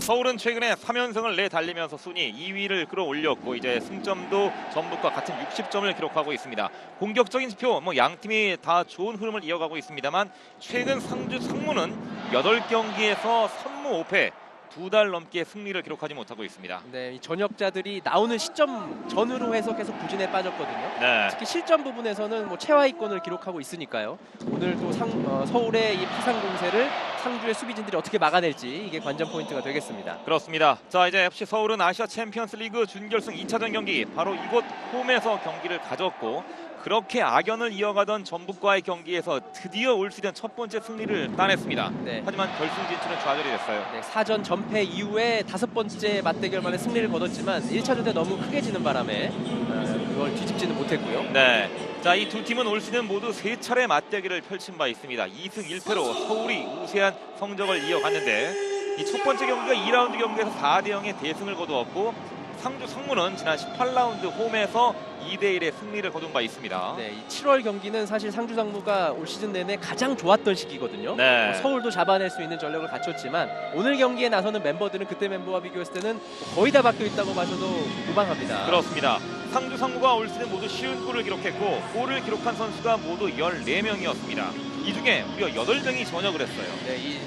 서울은 최근에 3연승을 내달리면서 순위 2위를 끌어올렸고 이제 승점도 전북과 같은 60점을 기록하고 있습니다. 공격적인 지표 양 팀이 다 좋은 흐름을 이어가고 있습니다만 최근 상주 상무는 8경기에서 선무 5패 2달 넘게 승리를 기록하지 못하고 있습니다. 네, 이 전역자들이 나오는 시점 전후로 해서 계속 부진에 빠졌거든요. 네. 특히 실점 부분에서는 최하위권을 기록하고 있으니까요. 오늘 또 서울의 이 파상 공세를 상주의 수비진들이 어떻게 막아낼지 이게 관전 포인트가 되겠습니다. 그렇습니다. 자, 이제 FC 서울은 아시아 챔피언스 리그 준결승 2차전 경기 바로 이곳 홈에서 경기를 가졌고 그렇게 악연을 이어가던 전북과의 경기에서 드디어 올 시즌 첫 번째 승리를 따냈습니다. 네. 하지만 결승 진출은 좌절이 됐어요. 네, 4전 전패 이후에 5번째 맞대결 만에 승리를 거뒀지만 1차전 때 너무 크게 지는 바람에 그걸 뒤집지는 못했고요. 네. 자, 이 두 팀은 올 시즌 모두 3차례 맞대결을 펼친 바 있습니다. 2승 1패로 서울이 우세한 성적을 이어갔는데 이 첫 번째 경기가 2라운드 경기에서 4대0의 대승을 거두었고 상주 상무는 지난 18라운드 홈에서 2대1의 승리를 거둔 바 있습니다. 네, 이 7월 경기는 사실 상주 상무가 올 시즌 내내 가장 좋았던 시기거든요. 네. 서울도 잡아낼 수 있는 전력을 갖췄지만 오늘 경기에 나서는 멤버들은 그때 멤버와 비교했을 때는 거의 다 바뀌어 있다고 봐서도 무방합니다. 그렇습니다. 상주 상무가 올 시즌 모두 쉬운 골을 기록했고 골을 기록한 선수가 모두 14명이었습니다. 이 중에 무려 8명이 전역을 했어요. 네, 이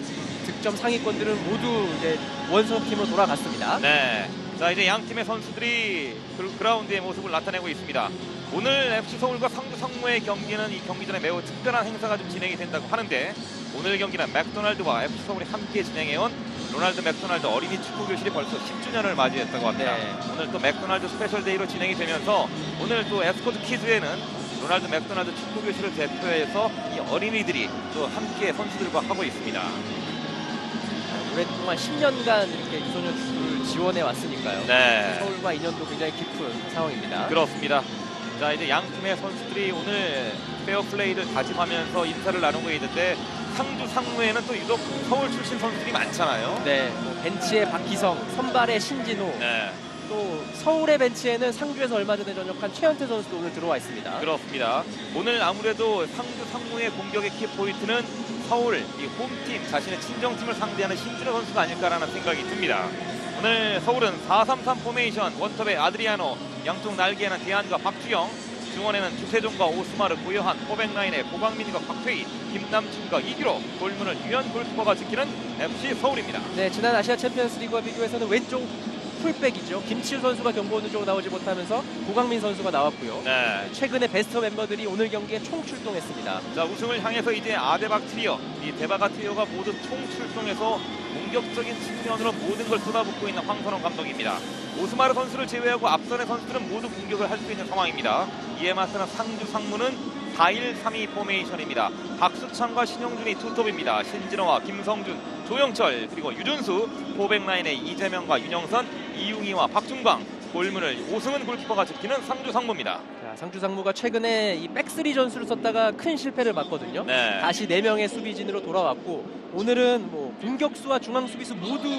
득점 상위권들은 모두 이제 원성팀으로 돌아갔습니다. 네. 자, 이제 양 팀의 선수들이 그라운드의 모습을 나타내고 있습니다. 오늘 FC 서울과 상주 상무의 경기는 이 경기 전에 매우 특별한 행사가 좀 진행이 된다고 하는데 오늘 경기는 맥도날드와 FC 서울이 함께 진행해온 로널드 맥도날드 어린이 축구 교실이 벌써 10주년을 맞이했다고 합니다. 네. 오늘 또 맥도날드 스페셜 데이로 진행이 되면서 오늘 또 에스코트 키즈에는 로널드 맥도날드 축구 교실을 대표해서 이 어린이들이 또 함께 선수들과 하고 있습니다. 오랫동안 10년간 이렇게 유소년 축구를 지원해 왔으니까요. 네. 서울과 인연도 굉장히 깊은 상황입니다. 그렇습니다. 자, 이제 양 팀의 선수들이 오늘 페어플레이를 다짐하면서 인사를 나누고 있는데 상주 상무에는 또 유독 서울 출신 선수들이 많잖아요. 네, 벤치에 박희성, 선발에 신진호, 네. 또 서울의 벤치에는 상주에서 얼마 전에 전역한 최현태 선수도 오늘 들어와 있습니다. 그렇습니다. 오늘 아무래도 상주 상무의 공격의 키포인트는 서울, 이 홈팀, 자신의 친정팀을 상대하는 신진호 선수가 아닐까라는 생각이 듭니다. 오늘 서울은 4-3-3 포메이션, 원톱의 아드리아노, 양쪽 날개에는 대한과 박주영, 중원에는 주세종과 오스마르, 고요한, 포백라인의 고광민과 곽태희, 김남춘과 이규로, 골문을 유현 골키퍼가 지키는 FC 서울입니다. 네, 지난 아시아 챔피언스 리그와 비교해서는 왼쪽 풀백이죠. 김치우 선수가 경고 누적으로 나오지 못하면서 고광민 선수가 나왔고요. 네. 최근에 베스트 멤버들이 오늘 경기에 총 출동했습니다. 자, 우승을 향해서 이제 아데박 트리오, 이 데바가 트리오가 모두 총 출동해서 공격적인 측면으로 모든 걸 쏟아붓고 있는 황선홍 감독입니다. 오스마르 선수를 제외하고 앞선의 선수들은 모두 공격을 할 수 있는 상황입니다. 이에 맞서는 상주 상무는 4-1-3-2 포메이션입니다. 박수창과 신용준이 투톱입니다. 신진호와 김성준, 조영철, 그리고 유준수, 포백라인의 이재명과 윤영선, 이웅희와 박중광, 골문을 오승은 골키퍼가 지키는 상주 상무입니다. 자, 상주 상무가 최근에 이 백스리 전술을 썼다가 큰 실패를 봤거든요. 네. 다시 4명의 수비진으로 돌아왔고 오늘은 공격수와 중앙 수비수 모두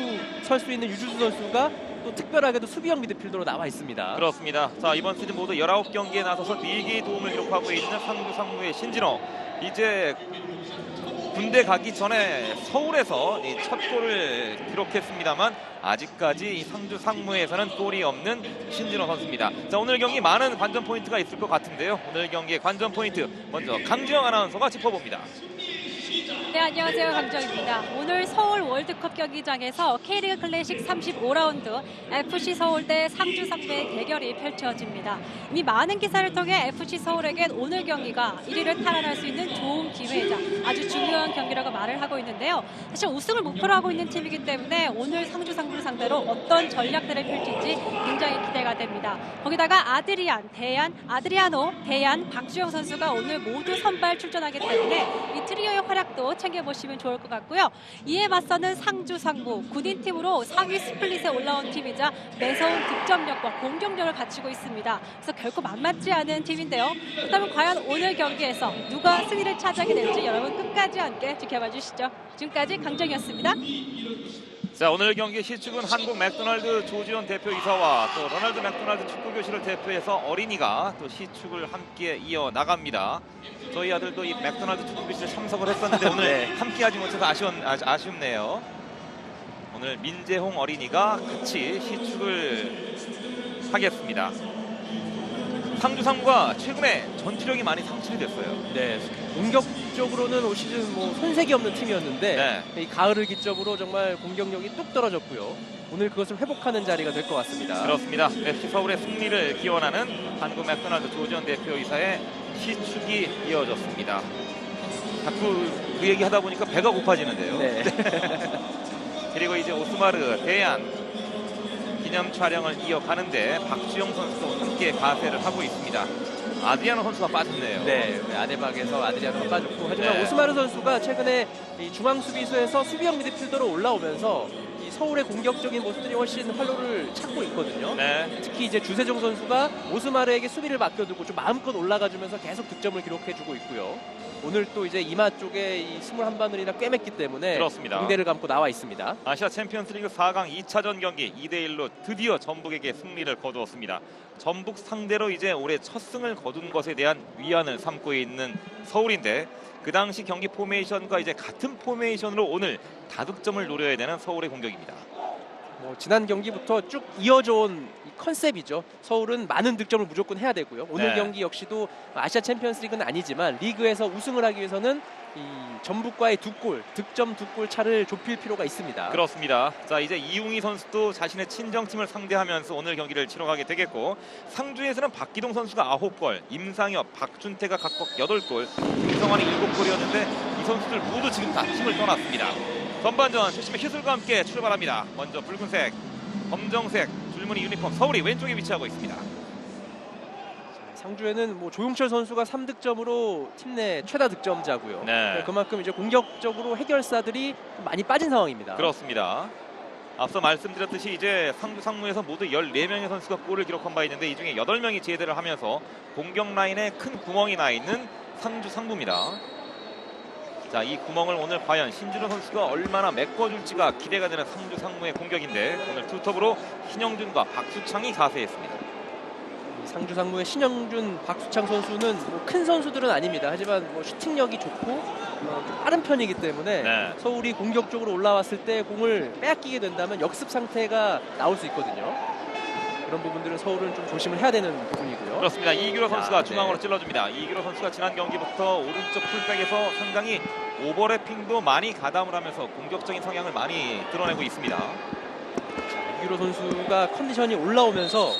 설 수 있는 유준수 선수가 또 특별하게도 수비형 미드필더로 나와 있습니다. 그렇습니다. 자, 이번 시즌 모두 19경기에 나서서 4개의 도움을 기록하고 있는 상주 상무의 신진호. 이제 군대 가기 전에 서울에서 첫 골을 기록했습니다만 아직까지 이 상주 상무에서는 골이 없는 신진호 선수입니다. 자, 오늘 경기 많은 관전 포인트가 있을 것 같은데요. 오늘 경기의 관전 포인트 먼저 강지영 아나운서가 짚어봅니다. 네, 안녕하세요. 강정입니다. 오늘 서울 월드컵 경기장에서 K리그 클래식 35라운드 FC 서울 대 상주 상무의 대결이 펼쳐집니다. 이미 많은 기사를 통해 FC 서울에겐 오늘 경기가 1위를 탈환할 수 있는 좋은 기회이자 아주 중요한 경기라고 말을 하고 있는데요. 사실 우승을 목표로 하고 있는 팀이기 때문에 오늘 상주 상무를 상대로 어떤 전략들을 펼칠지 굉장히 기대가 됩니다. 거기다가 아드리아노, 대한, 박주영 선수가 오늘 모두 선발 출전하기 때문에 이 트리오의 활약도 챙겨보시면 좋을 것 같고요. 이에 맞서는 상주 상무, 군인팀으로 상위 스플릿에 올라온 팀이자 매서운 득점력과 공격력을 갖추고 있습니다. 그래서 결코 만만치 않은 팀인데요. 그렇다면 과연 오늘 경기에서 누가 승리를 차지하게 될지 여러분 끝까지 함께 지켜봐 주시죠. 지금까지 강정이었습니다. 자, 오늘 경기 시축은 한국 맥도날드 조지현 대표이사와 또 로널드 맥도날드 축구교실을 대표해서 어린이가 또 시축을 함께 이어 나갑니다. 저희 아들도 이 맥도날드 축구교실에 참석을 했었는데 오늘 네. 함께하지 못해서 아쉽네요. 오늘 민재홍 어린이가 같이 시축을 하겠습니다. 상주 상무가 최근에 전투력이 많이 상실이 됐어요. 네, 공격적으로는 올 시즌 뭐 손색이 없는 팀이었는데 이 가을을 기점으로 정말 공격력이 뚝 떨어졌고요. 오늘 그것을 회복하는 자리가 될 것 같습니다. 그렇습니다. FC 서울의 승리를 기원하는 한국 맥도날드 조지현 대표이사의 시축이 이어졌습니다. 자꾸 그 얘기 하다 보니까 배가 고파지는데요. 네. 그리고 이제 오스마르 대안 기념 촬영을 이어가는데 박주영 선수도 함께 가세를 하고 있습니다. 아드리아노 선수가 빠졌네요. 네, 아데박에서 아드리아노가 빠졌고 하지만 네. 오스마르 선수가 최근에 이 중앙 수비수에서 수비형 미드필더로 올라오면서 이 서울의 공격적인 모습들이 훨씬 활로를 찾고 있거든요. 네. 특히 이제 주세종 선수가 오스마르에게 수비를 맡겨두고 좀 마음껏 올라가주면서 계속 득점을 기록해주고 있고요. 오늘 또 이제 이마 쪽에 이 21바늘이나 꿰맸기 때문에 그렇습니다. 공대를 감고 나와 있습니다. 아시아 챔피언스리그 4강 2차전 경기 2대1로 드디어 전북에게 승리를 거두었습니다. 전북 상대로 이제 올해 첫 승을 거둔 것에 대한 위안을 삼고 있는 서울인데 그 당시 경기 포메이션과 이제 같은 포메이션으로 오늘 다득점을 노려야 되는 서울의 공격입니다. 뭐 지난 경기부터 쭉 이어져 온 이 컨셉이죠. 서울은 많은 득점을 무조건 해야 되고요. 오늘 네. 경기 역시도 아시아 챔피언스리그는 아니지만 리그에서 우승을 하기 위해서는 이 전북과의 득점 2골 차를 좁힐 필요가 있습니다. 그렇습니다. 자, 이제 이웅희 선수도 자신의 친정팀을 상대하면서 오늘 경기를 치러가게 되겠고 상주에서는 박기동 선수가 9골, 임상엽, 박준태가 각각 8골, 김성환이 7골이었는데 이 선수들 모두 지금 다 팀을 떠났습니다. 전반전 최심의 희술과 함께 출발합니다. 먼저 붉은색, 검정색 줄무늬 유니폼 서울이 왼쪽에 위치하고 있습니다. 상주에는 뭐 조용철 선수가 3득점으로 팀 내 최다 득점자고요. 네. 그만큼 이제 공격적으로 해결사들이 많이 빠진 상황입니다. 그렇습니다. 앞서 말씀드렸듯이 이제 상주 상무에서 모두 14명의 선수가 골을 기록한 바 있는데 이 중에 8명이 제대를 하면서 공격 라인에 큰 구멍이 나 있는 상주 상무입니다. 자, 이 구멍을 오늘 과연 신준호 선수가 얼마나 메꿔줄지가 기대가 되는 상주 상무의 공격인데 오늘 투톱으로 신영준과 박수창이 가세했습니다. 상주 상무의 신영준, 박수창 선수는 뭐 큰 선수들은 아닙니다. 하지만 뭐 슈팅력이 좋고 좀 빠른 편이기 때문에 네. 서울이 공격적으로 올라왔을 때 공을 빼앗기게 된다면 역습 상태가 나올 수 있거든요. 그런 부분들은 서울은 좀 조심을 해야 되는 부분이고요. 그렇습니다. 이규로 선수가 네. 중앙으로 찔러줍니다. 이규로 선수가 지난 경기부터 오른쪽 풀백에서 상당히 오버래핑도 많이 가담을 하면서 공격적인 성향을 많이 드러내고 있습니다. 이규로 선수가 컨디션이 올라오면서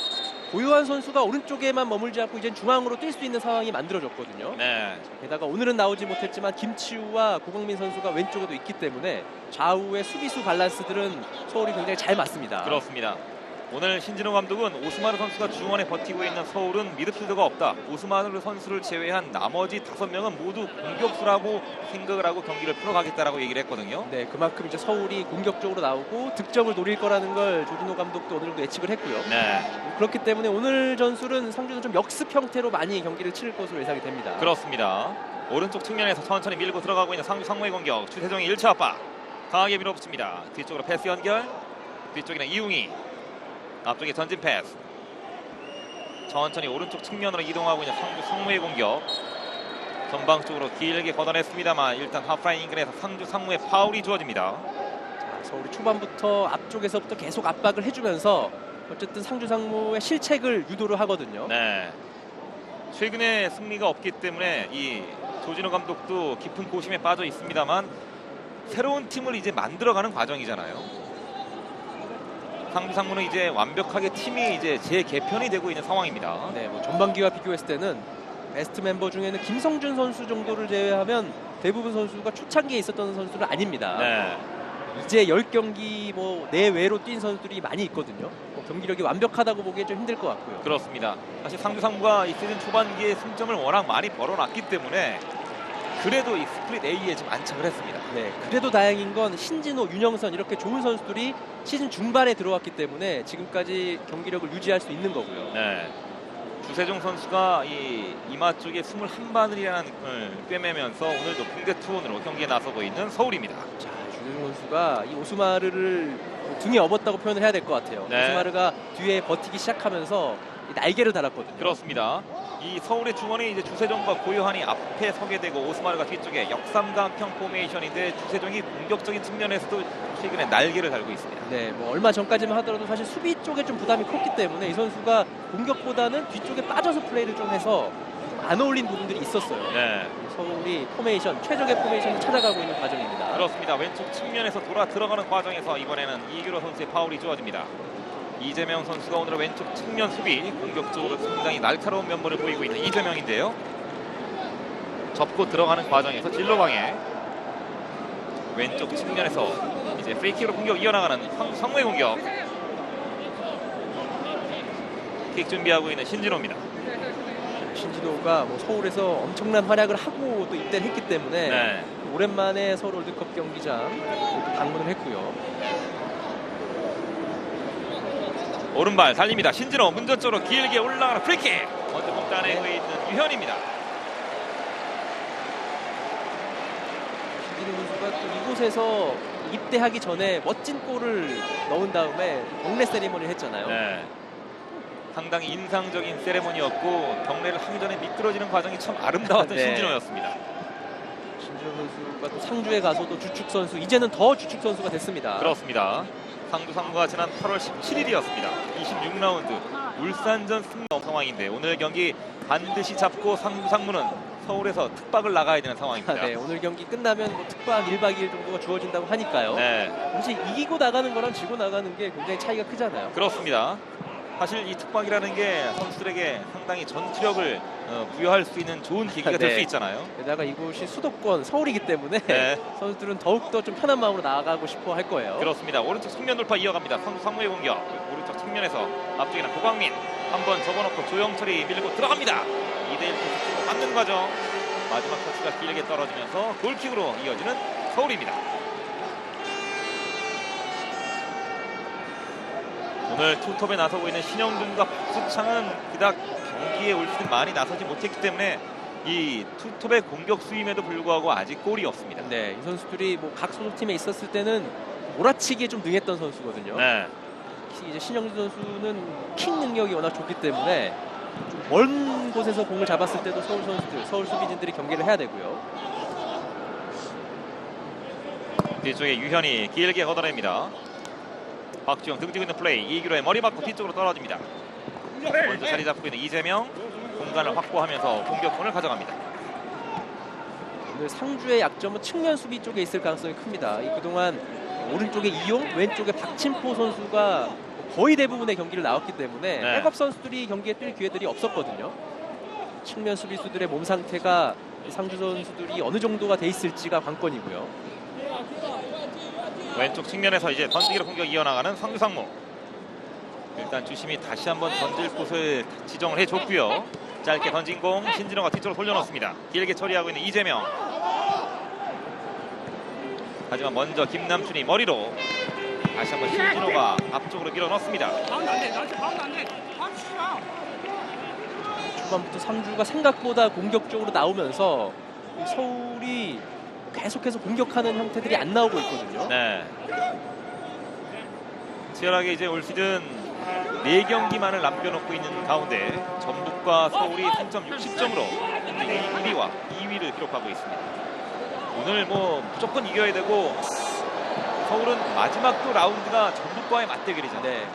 고요한 선수가 오른쪽에만 머물지 않고 이제 중앙으로 뛸 수 있는 상황이 만들어졌거든요. 네. 게다가 오늘은 나오지 못했지만 김치우와 고광민 선수가 왼쪽에도 있기 때문에 좌우의 수비수 밸런스들은 서울이 굉장히 잘 맞습니다. 그렇습니다. 오늘 신진호 감독은 오스마르 선수가 중원에 버티고 있는 서울은 미드필더가 없다. 오스마르 선수를 제외한 나머지 5명은 모두 공격수라고 생각을 하고 경기를 풀어가겠다라고 얘기를 했거든요. 네, 그만큼 이제 서울이 공격적으로 나오고 득점을 노릴 거라는 걸 조진호 감독도 어느 정도 예측을 했고요. 네. 그렇기 때문에 오늘 전술은 상주는 좀 역습 형태로 많이 경기를 치를 것으로 예상이 됩니다. 그렇습니다. 오른쪽 측면에서 천천히 밀고 들어가고 있는 상주 상무의 공격. 추세종이 1차 압박. 강하게 밀어붙입니다. 뒤쪽으로 패스 연결. 뒤쪽에는 이웅희. 앞쪽에 전진 패스. 천천히 오른쪽 측면으로 이동하고 있는 상주 상무의 공격. 전방 쪽으로 길게 걷어냈습니다만 일단 하프라인 인근에서 상주 상무의 파울이 주어집니다. 자, 서울이 초반부터 앞쪽에서부터 계속 압박을 해주면서 어쨌든 상주 상무의 실책을 유도를 하거든요. 네. 최근에 승리가 없기 때문에 이 조진호 감독도 깊은 고심에 빠져 있습니다만 새로운 팀을 이제 만들어가는 과정이잖아요. 상주 상무는 이제 완벽하게 팀이 이제 재개편이 되고 있는 상황입니다. 네, 뭐 전반기와 비교했을 때는 베스트 멤버 중에는 김성준 선수 정도를 제외하면 대부분 선수가 초창기에 있었던 선수는 아닙니다. 네. 이제 10경기 뭐 내외로 뛴 선수들이 많이 있거든요. 뭐 경기력이 완벽하다고 보기엔 좀 힘들 것 같고요. 그렇습니다. 사실 상주 상무가 이 시즌 초반기에 승점을 워낙 많이 벌어놨기 때문에 그래도 이 스플릿 A에 좀 안착을 했습니다. 네, 그래도 다행인 건 신진호, 윤영선 이렇게 좋은 선수들이 시즌 중반에 들어왔기 때문에 지금까지 경기력을 유지할 수 있는 거고요. 네. 주세종 선수가 이 이마 쪽에 21바늘이라는 걸 꿰매면서 오늘도 붕대 투혼으로 경기에 나서고 있는 서울입니다. 자, 주세종 선수가 이 오스마르를 등에 업었다고 표현을 해야 될 것 같아요. 네. 오스마르가 뒤에 버티기 시작하면서 이 날개를 달았거든요. 그렇습니다. 이 서울의 중원이 이제 주세종과 고요한이 앞에 서게 되고 오스마르가 뒤쪽에 역삼각형 포메이션인데 주세종이 공격적인 측면에서도 최근에 날개를 달고 있습니다. 네, 뭐 얼마 전까지만 하더라도 사실 수비 쪽에 좀 부담이 컸기 때문에 이 선수가 공격보다는 뒤쪽에 빠져서 플레이를 좀 해서 좀 안 어울린 부분들이 있었어요. 네. 서울이 포메이션, 최적의 포메이션을 찾아가고 있는 과정입니다. 그렇습니다. 왼쪽 측면에서 돌아 들어가는 과정에서 이번에는 이규로 선수의 파울이 주어집니다. 이재명 선수가 오늘 왼쪽 측면 수비 공격적으로 상당히 날카로운 면모를 보이고 있는 이재명인데요. 접고 들어가는 과정에서 진로방에 왼쪽 측면에서 이제 프리킥으로 공격 이어나가는 상무의 공격. 킥 준비하고 있는 신진호입니다. 신진호가 뭐 서울에서 엄청난 활약을 하고 또 입대를 했기 때문에 네. 오랜만에 서울 월드컵 경기장 이렇게 방문을 했고요. 오른발 달립니다. 신진호 문전 쪽으로 길게 올라가는 프리킥. 먼저 공 따내고 있는 유현입니다. 신진호 선수가 또 이곳에서 입대하기 전에 멋진 골을 넣은 다음에 경례 세리머니를 했잖아요. 네. 상당히 인상적인 세레모니였고 경례를 하기 전에 미끄러지는 과정이 참 아름다웠던 네. 신진호였습니다. 신진호 선수가 또 상주에 가서도 주축 선수, 이제는 더 주축 선수가 됐습니다. 그렇습니다. 상주 상무가 지난 8월 17일이었습니다. 26라운드 울산전 승리 상황인데 오늘 경기 반드시 잡고 상주 상무는 서울에서 특박을 나가야 되는 상황입니다. 네, 오늘 경기 끝나면 뭐 특박 1박 2일 정도가 주어진다고 하니까요. 네, 사실 이기고 나가는 거랑 지고 나가는 게 굉장히 차이가 크잖아요. 그렇습니다. 사실 이 특박이라는 게 선수들에게 상당히 전투력을 부여할 수 있는 좋은 계기가 될 수 네. 있잖아요. 게다가 이곳이 수도권 서울이기 때문에 네. 선수들은 더욱더 좀 편한 마음으로 나아가고 싶어 할 거예요. 그렇습니다. 오른쪽 측면 돌파 이어갑니다. 상무의 공격. 오른쪽 측면에서 앞쪽에는 고광민 한번 접어놓고 조영철이 밀고 들어갑니다. 2대1 포스트로 맞는 과정. 마지막 터치가 길게 떨어지면서 골킥으로 이어지는 서울입니다. 오늘 투톱에 나서고 있는 신영준과 박수창은 그닥 경기에 올 시즌 많이 나서지 못했기 때문에 이 투톱의 공격 수임에도 불구하고 아직 골이 없습니다. 네, 이 선수들이 뭐 각 소속팀에 있었을 때는 몰아치기에 좀 능했던 선수거든요. 네. 특히 이제 신영준 선수는 킥 능력이 워낙 좋기 때문에 좀 먼 곳에서 공을 잡았을 때도 서울 선수들, 서울 수비진들이 경기를 해야 되고요. 뒤쪽에 유현이 길게 걷어냅니다. 박주영 등지고 있는 플레이. 이규로의 머리 맞고 뒤쪽으로 떨어집니다. 먼저 자리 잡고 있는 이재명 공간을 확보하면서 공격권을 가져갑니다. 오늘 상주의 약점은 측면 수비 쪽에 있을 가능성이 큽니다. 그동안 오른쪽에 이용, 왼쪽에 박진포 선수가 거의 대부분의 경기를 나왔기 때문에 네. 백업 선수들이 경기에 뛸 기회들이 없었거든요. 측면 수비수들의 몸 상태가 상주 선수들이 어느 정도가 돼 있을지가 관건이고요. 왼쪽 측면에서 이제 던지기로 공격 이어나가는 상주 상무. 일단 주심이 다시 한번 던질 곳을 지정을 해줬고요. 짧게 던진 공 신진호가 뒤쪽으로 돌려놓습니다. 길게 처리하고 있는 이재명. 하지만 먼저 김남춘이 머리로 다시 한번 신진호가 앞쪽으로 밀어넣습니다. 초반부터 상주가 생각보다 공격적으로 나오면서 서울이 계속해서 공격하는 형태들이 안 나오고 있거든요. 네. 치열하게 이제 올 시즌 4경기만을 남겨놓고 있는 가운데 전북과 서울이 승점 60점으로 1위와 2위를 기록하고 있습니다. 오늘 뭐 무조건 이겨야 되고 서울은 마지막 또 라운드가 전북과의 맞대결이잖아요. 네.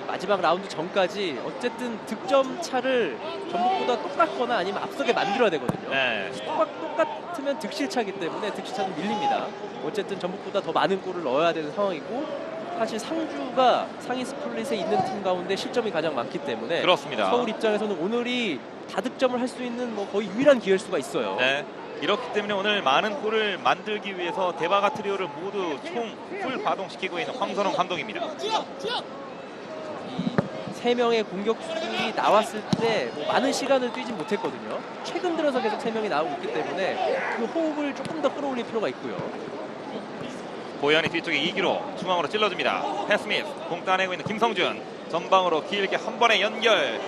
이 마지막 라운드 전까지 어쨌든 득점 차를 전북보다 똑같거나 아니면 앞서게 만들어야 되거든요. 네. 똑같으면 득실차기 때문에 득실차는 밀립니다. 어쨌든 전북보다 더 많은 골을 넣어야 되는 상황이고 사실 상주가 상위 스플릿에 있는 팀 가운데 실점이 가장 많기 때문에 그렇습니다. 서울 입장에서는 오늘이 다득점을 할 수 있는 뭐 거의 유일한 기회일 수가 있어요. 네. 이렇기 때문에 오늘 많은 골을 만들기 위해서 대바가 트리오를 모두 총 풀 가동시키고 있는 황선홍 감독입니다. 이 세 명의 공격수들이 나왔을 때 뭐 많은 시간을 뛰지 못했거든요. 최근 들어서 계속 세 명이 나오고 있기 때문에 그 호흡을 조금 더 끌어올릴 필요가 있고요. 고현이 뒤쪽에 이기로 중앙으로 찔러줍니다. 패스미스 공 따내고 있는 김성준 전방으로 길게 한 번에 연결.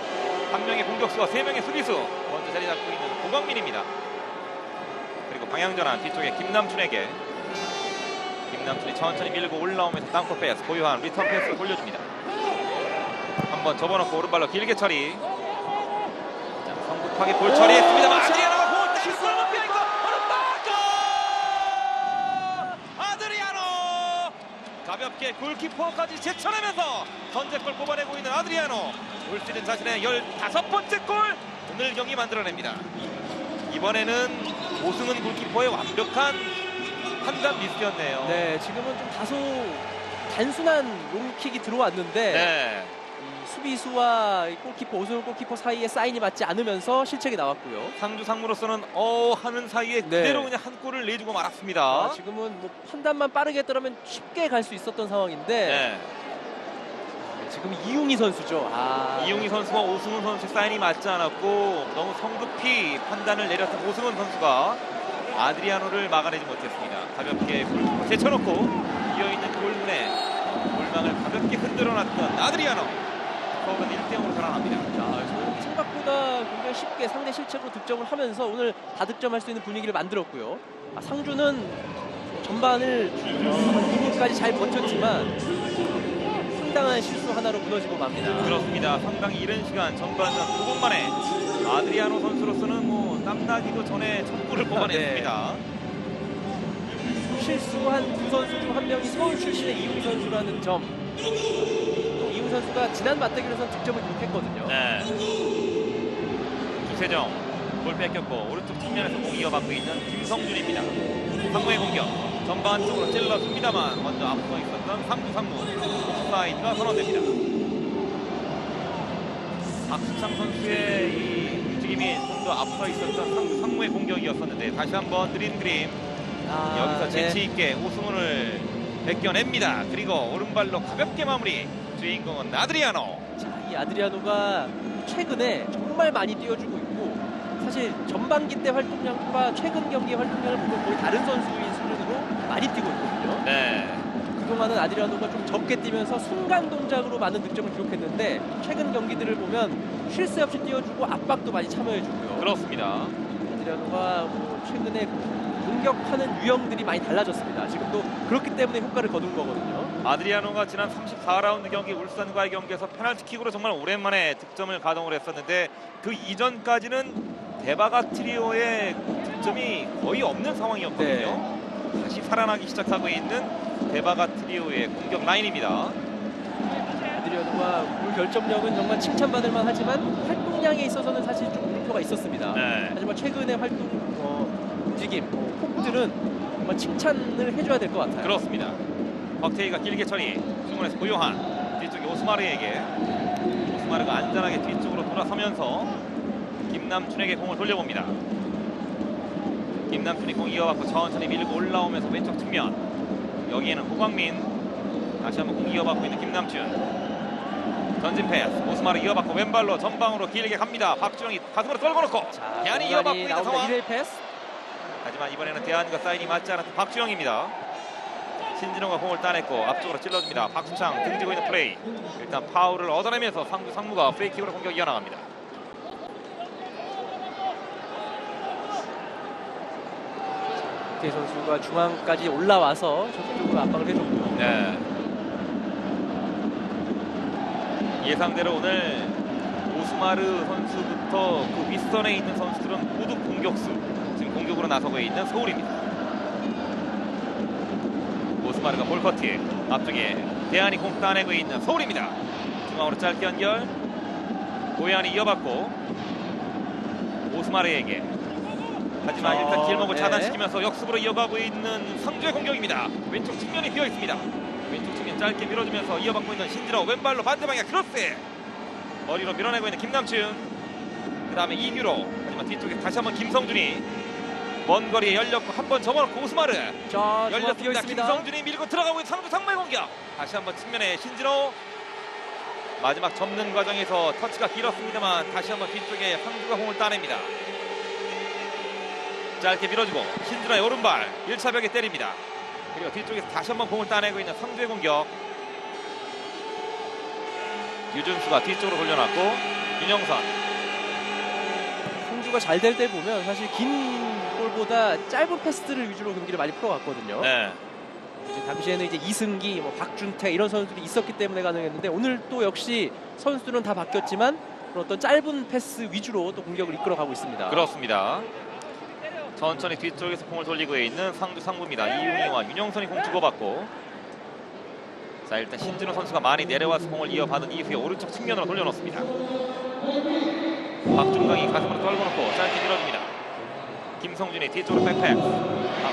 한 명의 공격수와 세 명의 수비수 먼저 자리 잡고 있는 고광민입니다. 그리고 방향전환 뒤쪽에 김남춘에게 김남춘이 천천히 밀고 올라오면서 땅볼 패스 고요한 리턴 패스를 돌려줍니다. 한번 접어놓고 오른발로 길게 처리. 자, 급하게 볼 처리했습니다만 오, 자, 아드리아노가 공을 실수! 때리고 높여 있고 오른발 골! 아드리아노 가볍게 골키퍼까지 제쳐내면서 선제골 뽑아내고 있는 아드리아노 올 시즌 자신의 15번째 골 오늘 경기 만들어냅니다. 이번에는 오승은 골키퍼의 완벽한 판단 미스였네요. 네, 지금은 좀 다소 단순한 롱킥이 들어왔는데 네. 이 수비수와 이 골키퍼 오승훈 골키퍼 사이에 사인이 맞지 않으면서 실책이 나왔고요. 상주 상무로서는 하는 사이에 네. 그대로 그냥 한 골을 내주고 말았습니다. 아, 지금은 뭐 판단만 빠르게 했더라면 쉽게 갈 수 있었던 상황인데 네. 지금 이용희 선수죠. 이용희 선수와 오승훈 선수 사인이 맞지 않았고 너무 성급히 판단을 내렸던 오승훈 선수가 아드리아노를 막아내지 못했습니다. 가볍게 골키퍼 제쳐놓고 비어있는 골문에 골망을 가볍게 흔들어놨던 아드리아노. 서울은 1대0으로 살아납니다. 자, 서울이 생각보다 굉장히 쉽게 상대 실책으로 득점을 하면서 오늘 다득점할 수 있는 분위기를 만들었고요. 상주는 전반을 2분까지 잘 버텼지만 상당한 실수 하나로 무너지고 맙니다. 그렇습니다. 상당히 이른 시간 전반전 9분 만에 아드리아노 선수로서는 뭐 땀나기도 전에 첫 골을 뽑아냈습니다. 실수한 두 선수 중 한 명이 서울 출신의 이용 선수라는 점. 또 이용 선수가 지난 맞대결에서 득점을 기록했거든요. 네. 주세정 볼 뺏겼고 오른쪽 측면에서 공 이어받고 있는 김성준입니다. 상무의 공격 전반 쪽으로 찔렀습니다만 먼저 앞서 있었던 상무 옵사이드가 선언됩니다. 박수창 선수의 이 움직임이 좀 더 앞서 있었던 상무의 공격이었었는데 다시 한번 느린 그림 여기서 재치 있게 오승훈을 벗겨냅니다. 그리고 오른발로 가볍게 마무리. 주인공은 아드리아노. 자, 이 아드리아노가 최근에 정말 많이 뛰어주고 있고 사실 전반기 때 활동량과 최근 경기 활동량을 보면 거의 다른 선수인 수준으로 많이 뛰고 있거든요. 네. 그동안은 아드리아노가 좀 적게 뛰면서 순간 동작으로 많은 득점을 기록했는데 최근 경기들을 보면 쉴 새 없이 뛰어주고 압박도 많이 참여해주고요. 그렇습니다. 아드리아노가 뭐 최근에 공격하는 유형들이 많이 달라졌습니다. 지금도 그렇기 때문에 효과를 거둔 거거든요. 아드리아노가 지난 34라운드 경기 울산과의 경기에서 페널티킥으로 정말 오랜만에 득점을 가동을 했었는데 그 이전까지는 데바가 트리오의 득점이 거의 없는 상황이었거든요. 다시 살아나기 시작하고 있는 데바가 트리오의 공격 라인입니다. 아드리아노가 골 결정력은 정말 칭찬받을 만하지만 활동량에 있어서는 사실 좀 물음표가 있었습니다. 네. 하지만 최근의 활동 움직임, 폭들은 정말 칭찬을 해줘야 될 것 같아요. 그렇습니다. 박태희가 길게 처리. 중원에서 고요한 뒤쪽에 오스마르에게 오스마르가 안전하게 뒤쪽으로 돌아서면서 김남준에게 공을 돌려봅니다. 김남준이 공 이어받고 천천히 밀고 올라오면서 왼쪽 측면 여기에는 호광민 다시 한번 공 이어받고 있는 김남준 전진 패스 오스마르 이어받고 왼발로 전방으로 길게 갑니다. 박주영이 가슴으로 떨궈 놓고 대한이 이어받고 있는 상황. 1회 패스. 하지만 이번에는 대한과 사인이 맞지 않았던 박주영입니다. 신진호가 공을 따냈고 앞쪽으로 찔러줍니다. 박수창 등지고 있는 플레이. 일단 파울을 얻어내면서 상무가 프리킥으로 공격 이어나갑니다. 박태희 선수가 중앙까지 올라와서 적극적으로 압박을 해줬고요. 네. 예상대로 오늘 오스마르 선수부터 그 윗선에 있는 선수들은 모두 공격수. 지금 공격으로 나서고 있는 서울입니다. 오스마르가 볼커트 앞쪽에 대한이 공 따내고 있는 서울입니다. 중앙으로 짧게 연결 고현이 이어받고 오스마르에게 하지만 일단 길목을 차단시키면서 역습으로 이어가고 있는 상주의 공격입니다. 왼쪽 측면이 비어 있습니다. 왼쪽 측면 짧게 밀어주면서 이어받고 있는 신진호 왼발로 반대방향 크로스 머리로 밀어내고 있는 김남춘 그 다음에 이규로 하지만 뒤쪽에 다시 한번 김성준이 먼 거리에 열렸고 한번 접어놓고 오스마르 자, 열렸습니다. 김성준이 밀고 들어가고 있는 상주 상무의 공격 다시 한번 측면에 신진호 마지막 접는 과정에서 터치가 길었습니다만 다시 한번 뒤쪽에 상주가 공을 따냅니다. 짧게 밀어주고 신진호의 오른발 1차 벽에 때립니다. 그리고 뒤쪽에서 다시 한번 공을 따내고 있는 상주의 공격 유준수가 뒤쪽으로 돌려놨고 윤영선 상주가 잘 될 때 보면 사실 긴 볼보다 짧은 패스들을 위주로 경기를 많이 풀어왔거든요. 네. 당시에는 이제 이승기, 박준태 이런 선수들이 있었기 때문에 가능했는데 오늘 또 역시 선수들은 다 바뀌었지만 그런 어떤 짧은 패스 위주로 또 공격을 이끌어가고 있습니다. 그렇습니다. 천천히 뒤쪽에서 공을 돌리고 있는 상주 상무입니다. 이웅이와 윤영선이 공 주고받고, 자 일단 신진호 선수가 많이 내려와서 공을 이어받은 이후에 오른쪽 측면으로 돌려놓습니다. 박준강이 가슴으로 떨궈놓고 짧게 밀어줍니다. 김성준이 뒤쪽으로 백팩,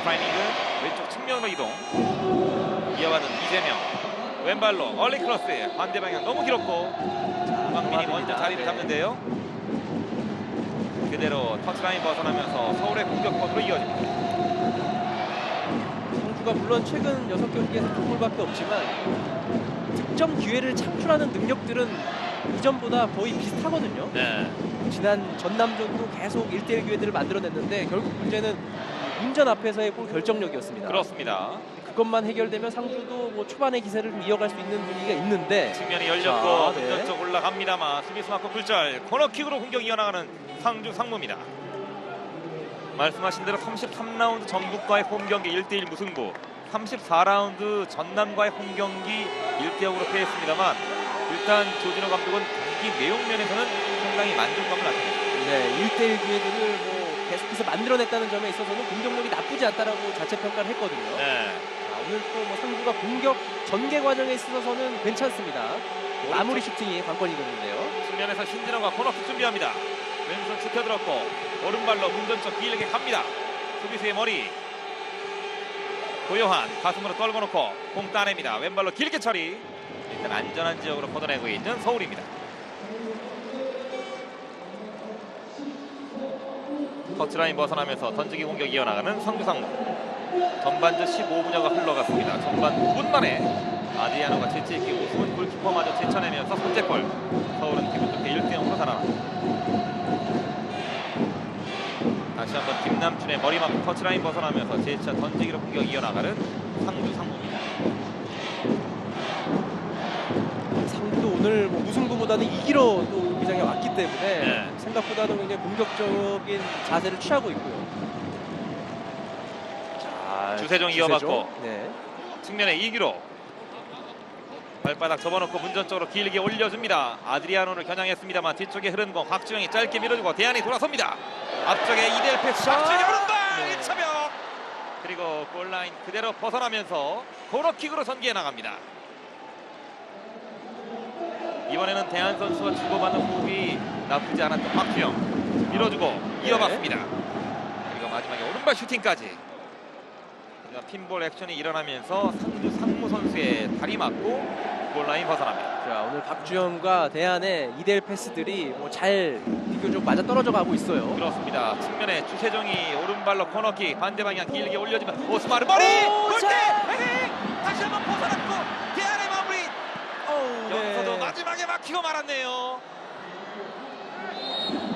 프라이밍은 왼쪽 측면으로 이동, 이어받은 이재명, 왼발로 얼리 크로스, 반대 방향 너무 길었고 박민이 먼저 자리를 잡는데요. 그대로 터치라인 벗어나면서 서울의 공격권으로 이어집니다. 상주가 물론 최근 6경기에서 2골밖에 없지만 득점 기회를 창출하는 능력들은 이전보다 거의 비슷하거든요. 네. 지난 전남전도 계속 1대1 기회들을 만들어냈는데 결국 문제는 운전 앞에서의 골 결정력이었습니다. 그렇습니다. 그것만 해결되면 상주도 뭐 초반의 기세를 좀 이어갈 수 있는 분위기가 있는데, 측면이 열렸고 자, 네. 운전 쪽 올라갑니다만 수비수 맞고 굴절, 코너킥으로 공격 이어나가는 상주 상무입니다. 말씀하신 대로 33라운드 전북과의 홈경기 1대1 무승부, 34라운드 전남과의 홈경기 1대0으로 패했습니다만 일단 조진호 감독은 경기 내용 면에서는 상당히 만족감을 나타냈습니다. 네, 1대1 기회들을 뭐 계속해서 만들어냈다는 점에 있어서는 공격력이 나쁘지 않다라고 자체 평가를 했거든요. 네. 자, 오늘 또 뭐 상주가 공격 전개 과정에 있어서는 괜찮습니다. 마무리 슈팅이 관건이거든요. 측면에서 신진호가 코너킥 준비합니다. 왼손 지켜들었고 오른발로 운전쪽 길게 갑니다. 수비수의 머리, 고요한 가슴으로 떨궈놓고 공 따냅니다. 왼발로 길게 처리. 일단 안전한 지역으로 걷어내고 있는 서울입니다. 터치라인 벗어나면서 던지기 공격 이어나가는 상주상무. 전반전 15분여가 흘러갔습니다. 전반 9분 만에 아디아노가 재치있게 우승은 골키퍼마저 제쳐내면서 선제골. 서울은 기분 좋게 1대0으로 살아납니다. 다시 한번 김남준의 머리 맞고 터치라인 벗어나면서 재차 던지기로 공격 이어나가는 상주 상무입니다. 상주도 오늘 뭐 무승부보다는 이기러 또 경기장에 왔기 때문에 네. 생각보다는 굉장히 공격적인 자세를 취하고 있고요. 자, 주세종 이어받고 네. 측면에 이기로 발바닥 접어놓고 문전 쪽으로 길게 올려줍니다. 아드리아노를 겨냥했습니다만 뒤쪽에 흐른 공 박주영이 짧게 밀어주고 대안이 돌아섭니다. 앞쪽에 2대1 패스, 박주영이 오른발 네. 1차벽, 그리고 골라인 그대로 벗어나면서 코너킥으로 전개해 나갑니다. 이번에는 대안 선수와 주고받는 호흡이 나쁘지 않았던 박주영 밀어주고 이어봤습니다. 그리고 마지막에 오른발 슈팅까지. 핀볼 액션이 일어나면서 상주 상무 선수의 다리 맞고 골라인 벗어납니다. 자, 오늘 박주영과 대안의 2대1 패스들이 뭐 잘 비교적 맞아 떨어져 가고 있어요. 그렇습니다. 측면에 주세종이 오른발로 코너킥 반대 방향 길게 올려주면 오스마르 머리 골대 헤딩 다시 한번 벗어났고 대안의 마무리. 여기서도 마지막에 막히고 말았네요.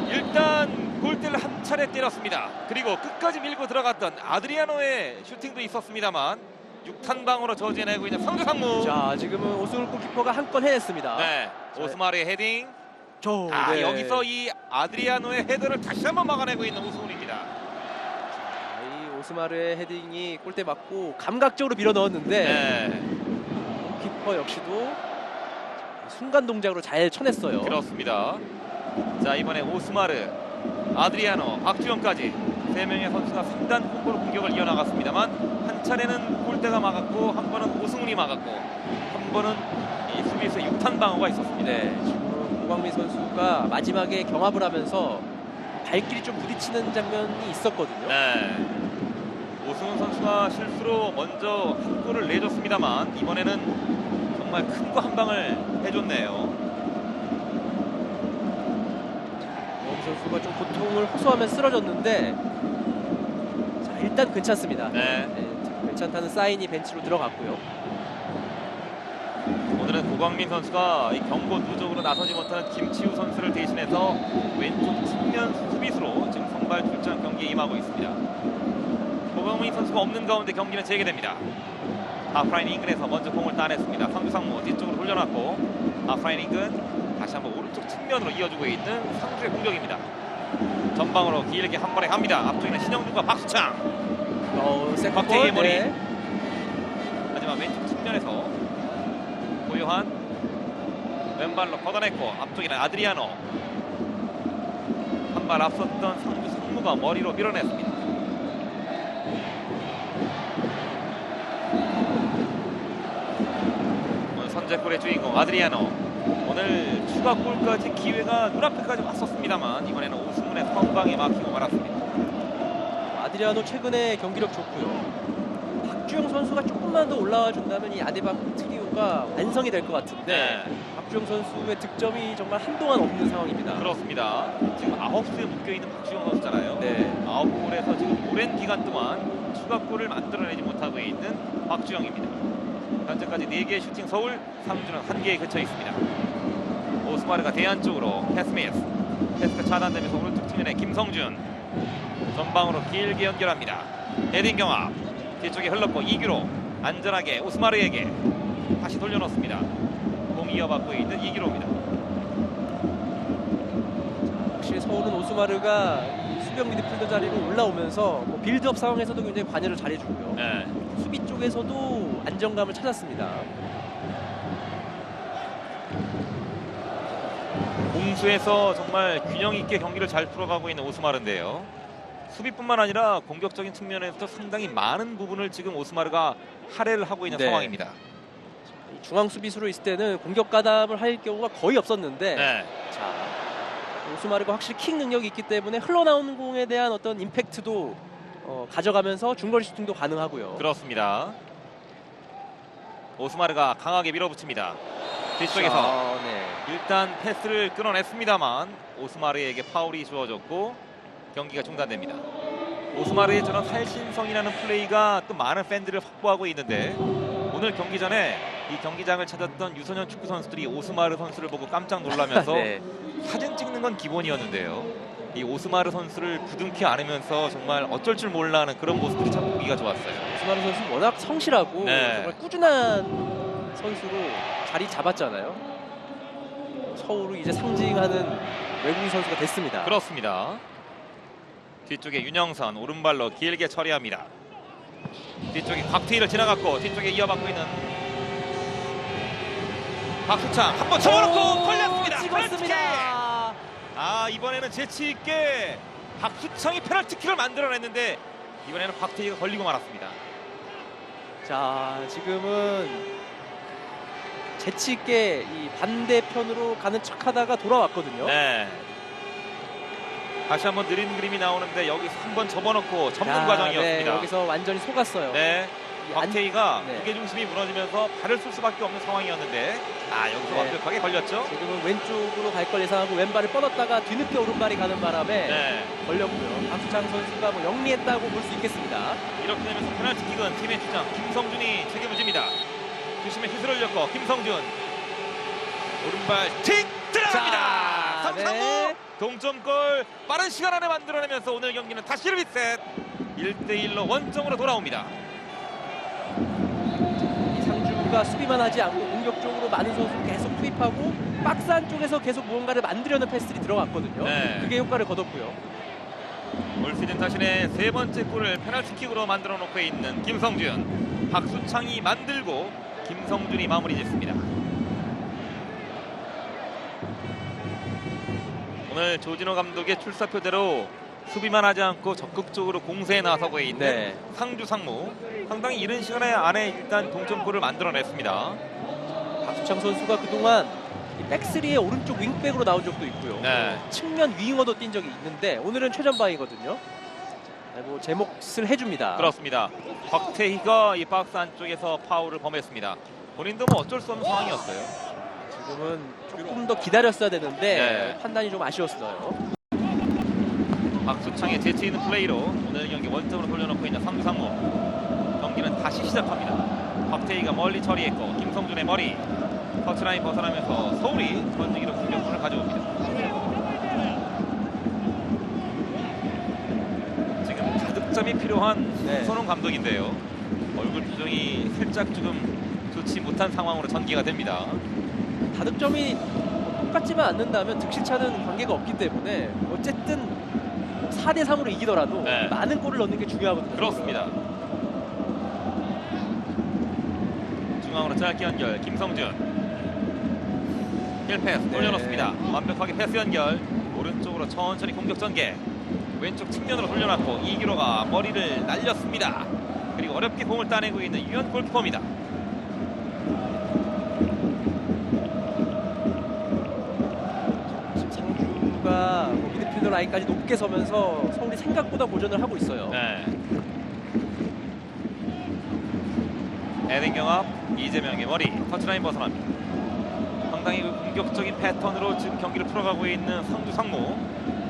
일단 골대를 한 차례 때렸습니다. 그리고 끝까지 밀고 들어갔던 아드리아노의 슈팅도 있었습니다만 6탄방으로 저지해내고 있는 상주 상무. 자, 지금은 오승훈 골키퍼가 한 건 해냈습니다. 네, 오스마르의 헤딩. 네. 여기서 이 아드리아노의 헤더를 다시 한번 막아내고 있는 오승훈입니다. 이 오스마르의 헤딩이 골대 맞고 감각적으로 밀어 넣었는데 네, 골키퍼 역시도 순간 동작으로 잘 쳐냈어요. 그렇습니다. 자, 이번에 오스마르, 아드리아노, 박주영까지 3명의 선수가 3단 콤보로 공격을 이어나갔습니다만 한 차례는 골대가 막았고 한 번은 오승훈이 막았고 한 번은 이 수비수의 6탄 방어가 있었습니다. 네, 지금 고광민 선수가 마지막에 경합을 하면서 발길이 좀 부딪히는 장면이 있었거든요. 네, 오승훈 선수가 실수로 먼저 한 골을 내줬습니다만 이번에는 정말 큰 거 한 방을 해줬네요. 고광민 선수가 좀 고통을 호소하며 쓰러졌는데 자, 일단 괜찮습니다. 네. 괜찮다는 사인이 벤치로 들어갔고요. 오늘은 고광민 선수가 이 경고 누적으로 나서지 못하는 김치우 선수를 대신해서 왼쪽 측면 수비수로 지금 선발 출전 경기에 임하고 있습니다. 고광민 선수가 없는 가운데 경기는 재개됩니다. 하프라인 인근에서 먼저 공을 따냈습니다. 상주 상무 뒤쪽으로 돌려놨고 하프라인 인근 다시 한번 오른쪽 측면으로 이어주고 있는 상주의 공격입니다. 전방으로 길게 한 번에 갑니다. 앞쪽에는 신영준과 박수창, 박태희의 머리. 하지만 왼쪽 측면에서 고요한 왼발로 걷어냈고 앞쪽에는 아드리아노, 발 앞섰던 상주 상무가 머리로 밀어냈습니다. 오늘 선제골의 주인공 아드리아노. 오늘 추가골까지 기회가 눈앞에까지 왔었습니다만 이번에는 오승훈의 선방에 막히고 말았습니다. 아드리아노 최근에 경기력 좋고요. 박주영 선수가 조금만 더 올라와 준다면 이 아데박 트리오가 완성이 될 것 같은데 박주영 선수의 득점이 정말 한동안 없는 상황입니다. 그렇습니다. 지금 9수에 묶여있는 박주영 선수잖아요. 네. 9골에서 지금 오랜 기간 동안 추가골을 만들어내지 못하고 있는 박주영입니다. 현재까지 4개의 슈팅 서울, 3주는 1개에 그쳐 있습니다. 오스마르가 대안 쪽으로 패스가 차단되면서 오른쪽 측면에 김성준 전방으로 길게 연결합니다. 헤딩 경합 뒤쪽에 흘렀고 이규로 안전하게 오스마르에게 다시 돌려놓습니다. 공 이어받고 있는 이규로입니다. 확실히 서울은 오스마르가 이 수비형 미드필더 자리로 올라오면서 뭐 빌드업 상황에서도 굉장히 관여를 잘해주고요. 네. 수비 쪽에서도 안정감을 찾았습니다. 공수에서 정말 균형 있게 경기를 잘 풀어가고 있는 오스마르인데요. 수비뿐만 아니라 공격적인 측면에서 상당히 많은 부분을 지금 오스마르가 할애를 하고 있는 네. 상황입니다. 중앙 수비수로 있을 때는 공격 가담을 할 경우가 거의 없었는데 네. 자, 오스마르가 확실히 킥 능력이 있기 때문에 흘러나오는 공에 대한 어떤 임팩트도 가져가면서 중거리 슈팅도 가능하고요. 그렇습니다. 오스마르가 강하게 밀어붙입니다. 뒤쪽에서 자, 네. 일단 패스를 끊어냈습니다만 오스마르에게 파울이 주어졌고 경기가 중단됩니다. 오스마르의 저런 살신성이라는 플레이가 또 많은 팬들을 확보하고 있는데 오늘 경기 전에 이 경기장을 찾았던 유소년 축구 선수들이 오스마르 선수를 보고 깜짝 놀라면서 네. 사진 찍는 건 기본이었는데요. 이 오스마르 선수를 부둥키 안으면서 정말 어쩔 줄 몰라 하는 그런 모습들이 참 보기가 좋았어요. 오스마르 선수 워낙 성실하고 네. 정말 꾸준한 선수로 자리 잡았잖아요. 서울을 이제 상징하는 외국인 선수가 됐습니다. 그렇습니다. 뒤쪽에 윤영선 오른발로 길게 처리합니다. 뒤쪽에 곽태희를 지나갔고 뒤쪽에 이어받고 있는 박수창 한번 쳐놓고 걸렸습니다. 찍었습니다. 아 이번에는 재치 있게 박수창이 페널티킥을 만들어냈는데 이번에는 곽태희가 걸리고 말았습니다. 자, 지금은 재치 있게 이 반대편으로 가는 척하다가 돌아왔거든요. 네. 다시 한번 느린 그림이 나오는데 여기서 한번 접어놓고 접는 자, 과정이었습니다. 네, 여기서 완전히 속았어요. 네. 이 안- 곽태희가 네. 무게중심이 무너지면서 발을 쓸 수밖에 없는 상황이었는데 여기서 네. 완벽하게 걸렸죠. 지금은 왼쪽으로 갈 걸 예상하고 왼발을 뻗었다가 뒤늦게 오른발이 가는 바람에 네. 걸렸고요. 박수창 선수가 뭐 영리했다고 볼 수 있겠습니다. 이렇게 되면서 페널티킥은 팀의 주장 김성준이 책임을 집니다. 주심에 휘슬 올렸고 김성준 오른발 틱 들어갑니다. 자, 삼성호 네. 동점골 빠른 시간 안에 만들어내면서 오늘 경기는 다시 리셋 1대1로 원점으로 돌아옵니다. 이 상주가 수비만 하지 않고 공격적으로 많은 선수를 계속 투입하고 박스 안쪽에서 계속 무언가를 만들려는 패스들이 들어갔거든요. 네. 그게 효과를 거뒀고요. 올 시즌 자신의 3번째 골을 페널티킥으로 만들어 놓고 있는 김성준. 박수창이 만들고 김성준이 마무리 짓습니다. 오늘 조진호 감독의 출사표대로 수비만 하지 않고 적극적으로 공세에 나서고 있는 네. 상주 상무. 상당히 이른 시간 안에 일단 동점골을 만들어냈습니다. 박수창 선수가 그동안 백스리의 오른쪽 윙백으로 나온 적도 있고요. 네. 측면 윙어도 뛴 적이 있는데 오늘은 최전방이거든요. 네, 뭐 제 몫을 해줍니다. 그렇습니다. 곽태희가 이 박스 안쪽에서 파울을 범했습니다. 본인도 뭐 어쩔 수 없는 상황이었어요. 지금은 조금 더 기다렸어야 되는데 네. 판단이 좀 아쉬웠어요. 박수창의 재치 있는 플레이로 오늘 경기 원점으로 돌려놓고 있는 상주 상무. 경기는 다시 시작합니다. 곽태희가 멀리 처리했고 김성준의 머리 터치라인 벗어나면서 서울이 전중기로 공격권을 가져옵니다. 지금 자득점이 필요한 네. 손흥 감독인데요. 얼굴 표정이 살짝 조금 좋지 못한 상황으로 전개가 됩니다. 다득점이 똑같지만 않는다면 득실차는 관계가 없기 때문에 어쨌든 4대3으로 이기더라도 네. 많은 골을 넣는 게 중요하거든요. 그렇습니다. 중앙으로 짧게 연결 김성준 힐 패스 돌려놓습니다. 완벽하게 패스 연결 오른쪽으로 천천히 공격 전개. 왼쪽 측면으로 돌려놨고 이기로가 머리를 날렸습니다. 그리고 어렵게 공을 따내고 있는 유현 골키퍼입니다. 지금 상주가 뭐 미드필더 라인까지 높게 서면서 서울이 생각보다 고전을 하고 있어요. 네. 에딩경합 이재명의 머리 터치라인 벗어납니다. 상당히 그 공격적인 패턴으로 지금 경기를 풀어가고 있는 상주 상무.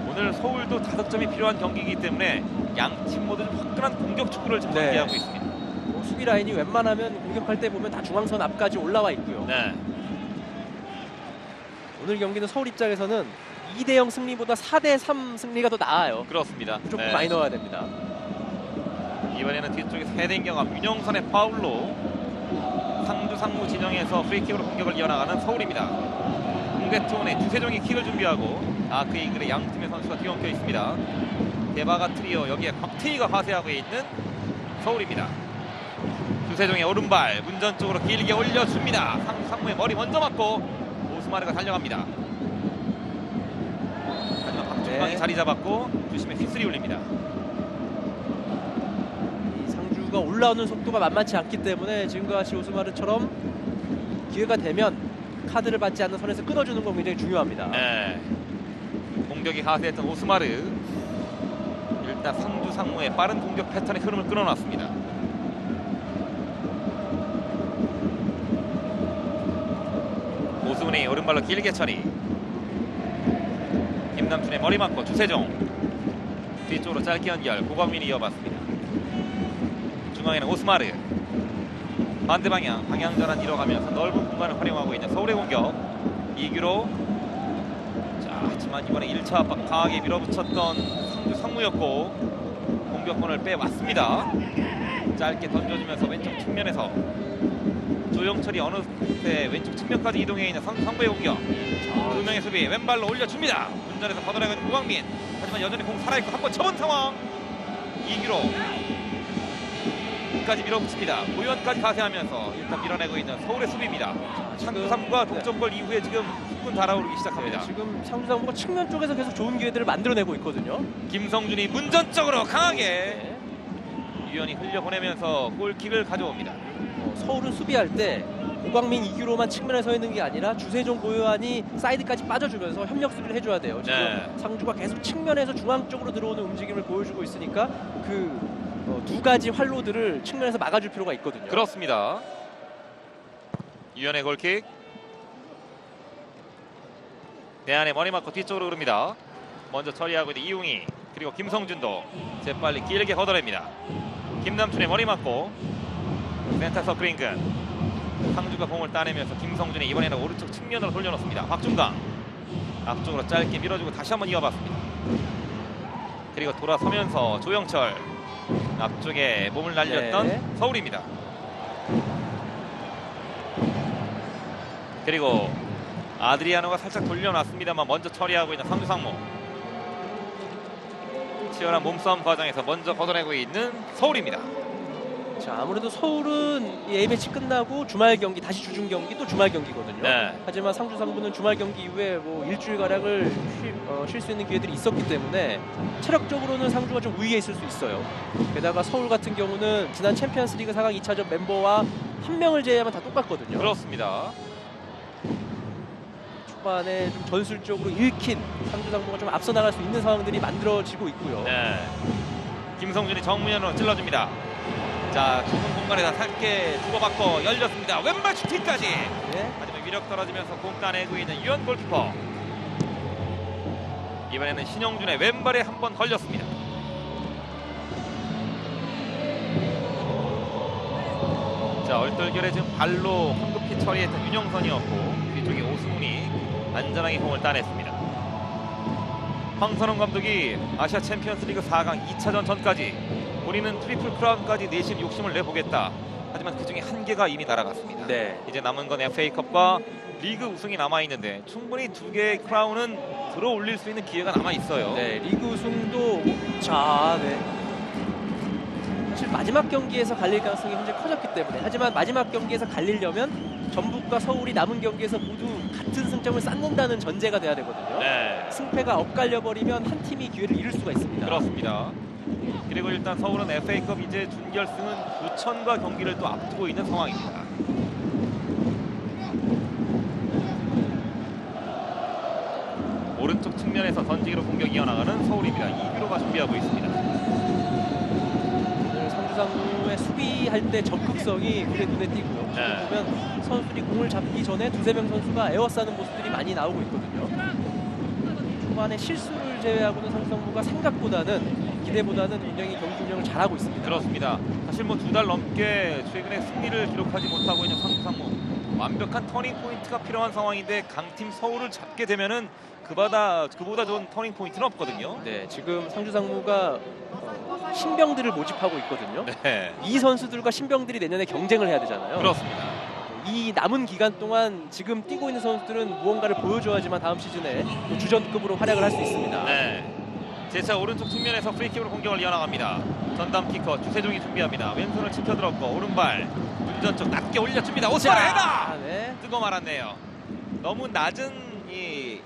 오늘 서울도 5점이 필요한 경기이기 때문에 양 팀 모두 화끈한 공격 축구를 지금 네. 전개하고 있습니다. 뭐 수비 라인이 웬만하면 공격할 때 보면 다 중앙선 앞까지 올라와 있고요. 네. 오늘 경기는 서울 입장에서는 2대0 승리보다 4대3 승리가 더 나아요. 그렇습니다. 무조건 네. 많이 넣어야 됩니다. 이번에는 뒤쪽에서 헤딩경합 윤영선의 파울로 상주 상무 진영에서 프리킥으로 공격을 이어나가는 서울입니다. 공개투혼에 주세종이 킥을 준비하고 그 잉글의 양 팀의 선수가 뒤엉켜 있습니다. 대바가 트리오 여기에 곽태희가 화세하고 있는 서울입니다. 주세종의 오른발 문전 쪽으로 길게 올려줍니다. 상주 상무의 머리 먼저 맞고 오스마르가 달려갑니다. 하지만 박준광이 네. 자리 잡았고 주심의 휘슬이 울립니다. 이 상주가 올라오는 속도가 만만치 않기 때문에 지금과 같이 오스마르처럼 기회가 되면 카드를 받지 않는 선에서 끊어주는 건 굉장히 중요합니다. 네. 공격이 하세했던 오스마르 일단 상주 상무의 빠른 공격 패턴의 흐름을 끊어놨습니다. 오수훈이 오른발로 길게 처리. 김남춘의 머리 맞고 주세종 뒤쪽으로 짧게 연결. 고광민이 이어봤습니다. 중앙에는 오스마르 반대 방향 방향전환 이뤄가면서 넓은 공간을 활용하고 있는 서울의 공격. 이규로 하지만 이번에 1차 압박 강하게 밀어붙였던 상주 상무였고 공격권을 빼왔습니다. 짧게 던져주면서 왼쪽 측면에서 조영철이 어느 때 왼쪽 측면까지 이동해 있는 상주 상무의 공격. 두 명의 수비 왼발로 올려줍니다. 운전에서 걷어내는 고광민. 하지만 여전히 공 살아있고 한번 접은 상황. 이기로 까지 밀어붙입니다. 고유원까지 가세하면서 일단 밀어내고 있는 서울의 수비입니다. 상주 상무가 동점골 이후에 지금 후끈 달아오르기 시작합니다. 네, 지금 상주 상무가 측면 쪽에서 계속 좋은 기회들을 만들어내고 있거든요. 김성준이 문전적으로 강하게 네. 유연히 흘려보내면서 골킥을 가져옵니다. 서울은 수비할 때 고광민 이규로만 측면에 서 있는 게 아니라 주세종 고요한이 사이드까지 빠져주면서 협력 수비를 해줘야 돼요. 지금 네. 상주가 계속 측면에서 중앙 쪽으로 들어오는 움직임을 보여주고 있으니까 그 두 가지 활로들을 측면에서 막아줄 필요가 있거든요. 그렇습니다. 유연의 골킥. 내안에 머리 맞고 뒤쪽으로 흐릅니다. 먼저 처리하고 있는 이웅이 그리고 김성준도 재빨리 길게 걷어냅니다. 김남춘의 머리 맞고 센터 서클 인근. 상주가 공을 따내면서 김성준이 이번에는 오른쪽 측면으로 돌려놓습니다. 박준강 앞쪽으로 짧게 밀어주고 다시 한번 이어봤습니다. 그리고 돌아서면서 조영철 앞쪽에 몸을 날렸던 네. 서울입니다. 그리고 아드리아노가 살짝 돌려놨습니다만 먼저 처리하고 있는 상주 상무. 치열한 몸싸움 과정에서 먼저 걷어내고 있는 서울입니다. 자, 아무래도 서울은 이 A매치 끝나고 주말 경기 다시 주중 경기 또 주말 경기거든요. 네. 하지만 상주 상무는 주말 경기 이후에 뭐 일주일 가량을 쉴 수 있는 기회들이 있었기 때문에 체력적으로는 상주가 좀 우위에 있을 수 있어요. 게다가 서울 같은 경우는 지난 챔피언스리그 4강 2차전 멤버와 한 명을 제외하면 다 똑같거든요. 그렇습니다. 초반에 좀 전술적으로 읽힌 상주 상무가 좀 앞서 나갈 수 있는 상황들이 만들어지고 있고요. 네. 김성준이 정문현으로 찔러줍니다. 자, 좁은 공간에다 살게 주고받고 열렸습니다. 왼발 슈팅까지. 네. 하지만 위력 떨어지면서 공 따내고 있는 유현 골키퍼. 이번에는 신영준의 왼발에 한번 걸렸습니다. 자, 얼떨결에 지금 발로 황급히 처리했던 윤영선이었고 뒤쪽에 오승훈이 안전하게 공을 따냈습니다. 황선홍 감독이 아시아 챔피언스리그 4강 2차전 전까지 우리는 트리플 크라운까지 내심 욕심을 내보겠다. 하지만 그중에 한 개가 이미 날아갔습니다. 네. 이제 남은 건 FA컵과 리그 우승이 남아있는데 충분히 두 개의 크라운은 들어올릴 수 있는 기회가 남아있어요. 네, 리그 우승도 자, 네. 사실 마지막 경기에서 갈릴 가능성이 현재 커졌기 때문에, 하지만 마지막 경기에서 갈리려면 전북과 서울이 남은 경기에서 모두 같은 승점을 쌓는다는 전제가 돼야 되거든요. 네, 승패가 엇갈려 버리면 한 팀이 기회를 잃을 수가 있습니다. 그렇습니다. 그리고 일단 서울은 FA컵 이제 준결승은 부천과 경기를 또 앞두고 있는 상황입니다. 오른쪽 측면에서 던지기로 공격이 이어나가는 서울입니다. 이규로가 준비하고 있습니다. 오늘 상주상무의 수비할 때 적극성이 눈에 띄고요. 네. 보면 선수들이 공을 잡기 전에 두세 명 선수가 에워싸는 모습들이 많이 나오고 있거든요. 초반에 실수를 제외하고는 상주상무가 생각보다는, 기대보다는 굉장히 경기 운영을 잘하고 있습니다. 그렇습니다. 사실 뭐 2달 넘게 최근에 승리를 기록하지 못하고 있는 상주상무, 완벽한 터닝 포인트가 필요한 상황인데 강팀 서울을 잡게 되면은 그보다 좋은 터닝 포인트는 없거든요. 네, 지금 상주상무가 신병들을 모집하고 있거든요. 네, 이 선수들과 신병들이 내년에 경쟁을 해야 되잖아요. 그렇습니다. 이 남은 기간 동안 지금 뛰고 있는 선수들은 무언가를 보여줘야지만 다음 시즌에 또 주전급으로 활약을 할 수 있습니다. 네. 제차 오른쪽 측면에서 프리킥으로 공격을 이어나갑니다. 전담 키커 주세종이 준비합니다. 왼손을 치켜들었고 오른발 운전 쪽 낮게 올려줍니다. 오스마르 헤더! 네. 뜨고 말았네요. 너무 낮은 이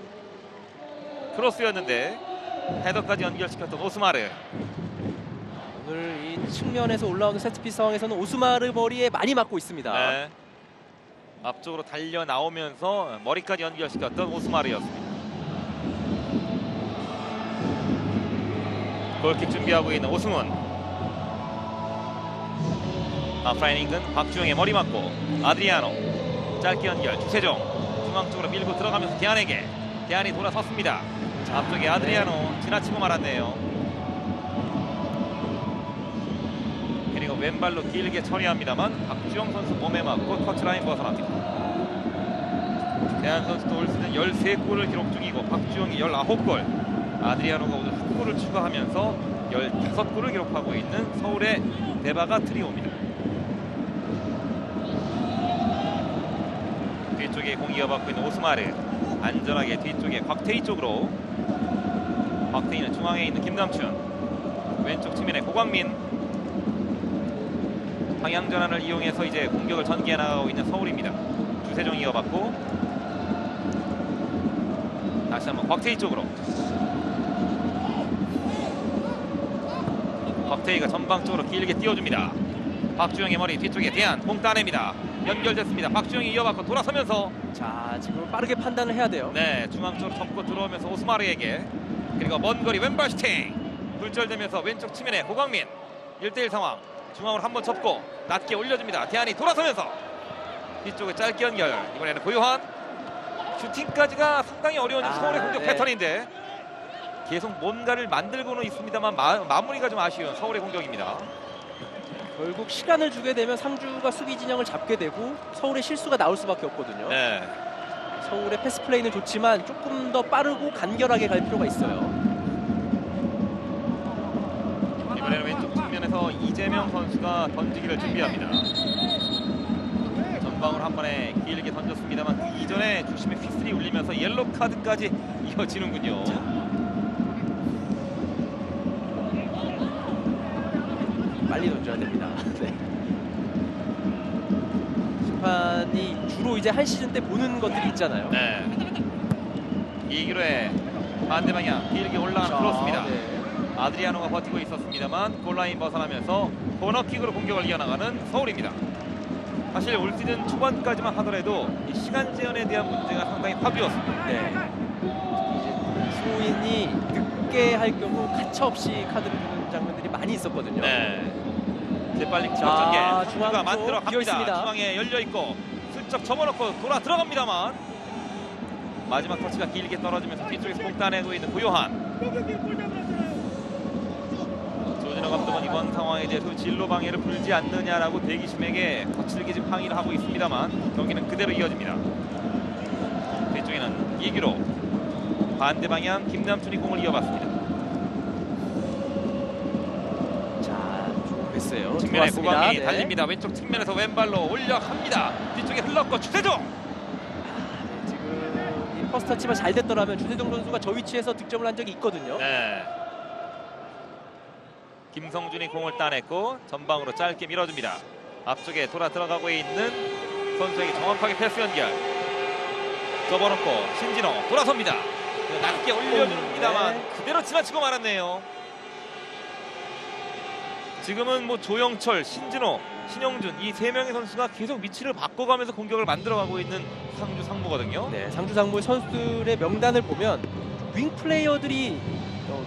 크로스였는데 헤더까지 연결시켰던 오스마르. 오늘 이 측면에서 올라오는 세트피스 상황에서는 오스마르 머리에 많이 맞고 있습니다. 네. 앞쪽으로 달려 나오면서 머리까지 연결시켰던 오스마르였습니다. 골킥 준비하고 있는 오승훈. 프라이닝은 박주영의 머리 맞고 아드리아노 짧게 연결 주세종 중앙 쪽으로 밀고 들어가면서 대안에게, 대안이 돌아섰습니다. 앞쪽에 아드리아노 지나치고 말았네요. 그리고 왼발로 길게 처리합니다만 박주영 선수 몸에 맞고 터치라인 벗어납니다. 대안 선수도 올 시즌 13골을 기록 중이고 박주영이 19골, 아드리아노가 오늘 한 골을 추가하면서 15골을 기록하고 있는 서울의 대바가 트리오입니다. 뒤쪽에 공 이어받고 있는 오스마르, 안전하게 뒤쪽에 곽태희 쪽으로. 곽태희는 중앙에 있는 김남춘, 왼쪽 측면에 고광민. 방향 전환을 이용해서 이제 공격을 전개해 나가고 있는 서울입니다. 주세종이 이어받고 다시 한번 곽태희 쪽으로. 곽태희가 전방 쪽으로 길게 띄워줍니다. 박주영의 머리 뒤쪽에 대안 공 따냅니다. 연결됐습니다. 박주영이 이어받고 돌아서면서, 자, 지금 빠르게 판단을 해야 돼요. 네, 중앙 쪽으로 접고 들어오면서 오스마르에게, 그리고 먼 거리 왼발 슈팅 굴절되면서 왼쪽 측면에 고광민 1대1 상황. 중앙으로 한번 접고 낮게 올려줍니다. 대안이 돌아서면서 뒤쪽에 짧게 연결. 이번에는 고요한 슈팅까지가 상당히 어려운 서울의 공격 네. 패턴인데 계속 뭔가를 만들고는 있습니다만 마무리가 좀 아쉬운 서울의 공격입니다. 결국 시간을 주게 되면 상주가 수비 진영을 잡게 되고 서울의 실수가 나올 수밖에 없거든요. 네, 서울의 패스 플레이는 좋지만 조금 더 빠르고 간결하게 갈 필요가 있어요. 이번에는 왼쪽 측면에서 이재명 선수가 던지기를 준비합니다. 전방으로 한 번에 길게 던졌습니다만 그 이전에 주심의 휘슬이 울리면서 옐로 카드까지 이어지는군요. 빨리 던져야 됩니다. 네. 심판이 주로 이제 한 시즌 때 보는 것들이 있잖아요. 네. 이기로의 반대 방향 길게 올라가는 크로스입니다. 네. 아드리아노가 버티고 있었습니다만 골라인 벗어나면서 코너킥으로 공격을 이어나가는 서울입니다. 사실 올 시즌 초반까지만 하더라도 이 시간 제한에 대한 문제가 상당히 화두였습니다. 네. 이제 스로인이 늦게 할 경우 가차없이 카드를 주는 장면들이 많이 있었거든요. 네. 재빨리 자, 전개 중앙 중앙가 쪽 만들어 비어 있습니다. 갑니다. 중앙에 열려 있고 슬쩍 접어놓고 돌아 들어갑니다만 마지막 터치가 길게 떨어지면서 뒤쪽에서 공 따내고 있는 고요한. 조진호 감독은 이번 상황에 대해서 진로 방해를 불지 않느냐라고 대기심에게 거칠게 지금 항의를 하고 있습니다만 경기는 그대로 이어집니다. 뒤쪽에는 이기로, 반대 방향 김남춘이 공을 이어봤습니다. 자, 좋은 패스예요. 측면에 좋았습니다. 고광민이 네. 달립니다. 왼쪽 측면에서 왼발로 올려갑니다. 뒤쪽에 흘렀고 주세종. 지금 이 퍼스트 터치만 잘 됐더라면 주세종 선수가 저 위치에서 득점을 한 적이 있거든요. 네. 김성준이 공을 따냈고 전방으로 짧게 밀어줍니다. 앞쪽에 돌아 들어가고 있는 선수에게 정확하게 패스 연결. 접어놓고 신진호 돌아섭니다. 낮게 올려줍니다만 네. 그대로 지나치고 말았네요. 지금은 뭐 조영철, 신진호, 신영준 이 세 명의 선수가 계속 위치를 바꿔가면서 공격을 만들어가고 있는 상주 상무거든요. 네, 상주 상무 선수들의 명단을 보면 윙 플레이어들이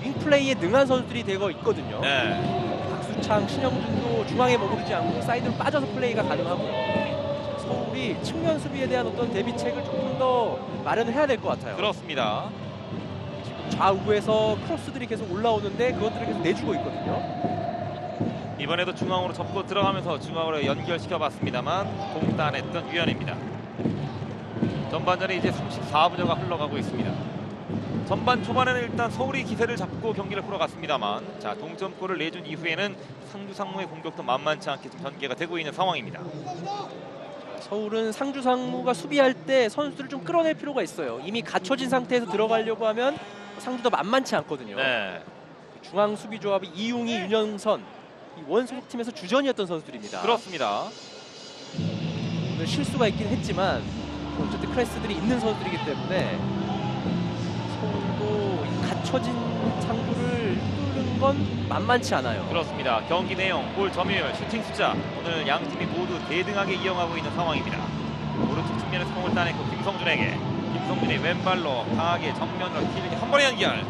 윙 플레이에 능한 선수들이 되어 있거든요. 네. 박수창, 신영준도 중앙에 머무르지 않고 사이드로 빠져서 플레이가 가능하고요. 서울이 측면 수비에 대한 어떤 대비책을 조금 더 마련을 해야 될 것 같아요. 그렇습니다. 지금 좌우에서 크로스들이 계속 올라오는데 그것들을 계속 내주고 있거든요. 이번에도 중앙으로 접고 들어가면서 중앙으로 연결시켜봤습니다만 공 따냈던 유현입니다. 전반전에 이제 34분여가 흘러가고 있습니다. 전반 초반에는 일단 서울이 기세를 잡고 경기를 풀어갔습니다만 자 동점골을 내준 이후에는 상주 상무의 공격도 만만치 않게 좀 전개가 되고 있는 상황입니다. 서울은 상주 상무가 수비할 때 선수들을 좀 끌어낼 필요가 있어요. 이미 갖춰진 상태에서 들어가려고 하면 상주도 만만치 않거든요. 네. 중앙 수비 조합이 이용희, 윤영선 이 원소속팀에서 주전이었던 선수들입니다. 그렇습니다. 오늘 실수가 있긴 했지만 어쨌든 클래스들이 있는 선수들이기 때문에 서울도 이 갖춰진 상주를 뚫는 건 만만치 않아요. 그렇습니다. 경기 내용, 골 점유율, 슈팅 숫자 오늘 양 팀이 모두 대등하게 이어가고 있는 상황입니다. 오른쪽 측면에서 공을 따냈고 김성준에게 김성준이 왼발로 강하게 정면으로 길게 한 번에 연결.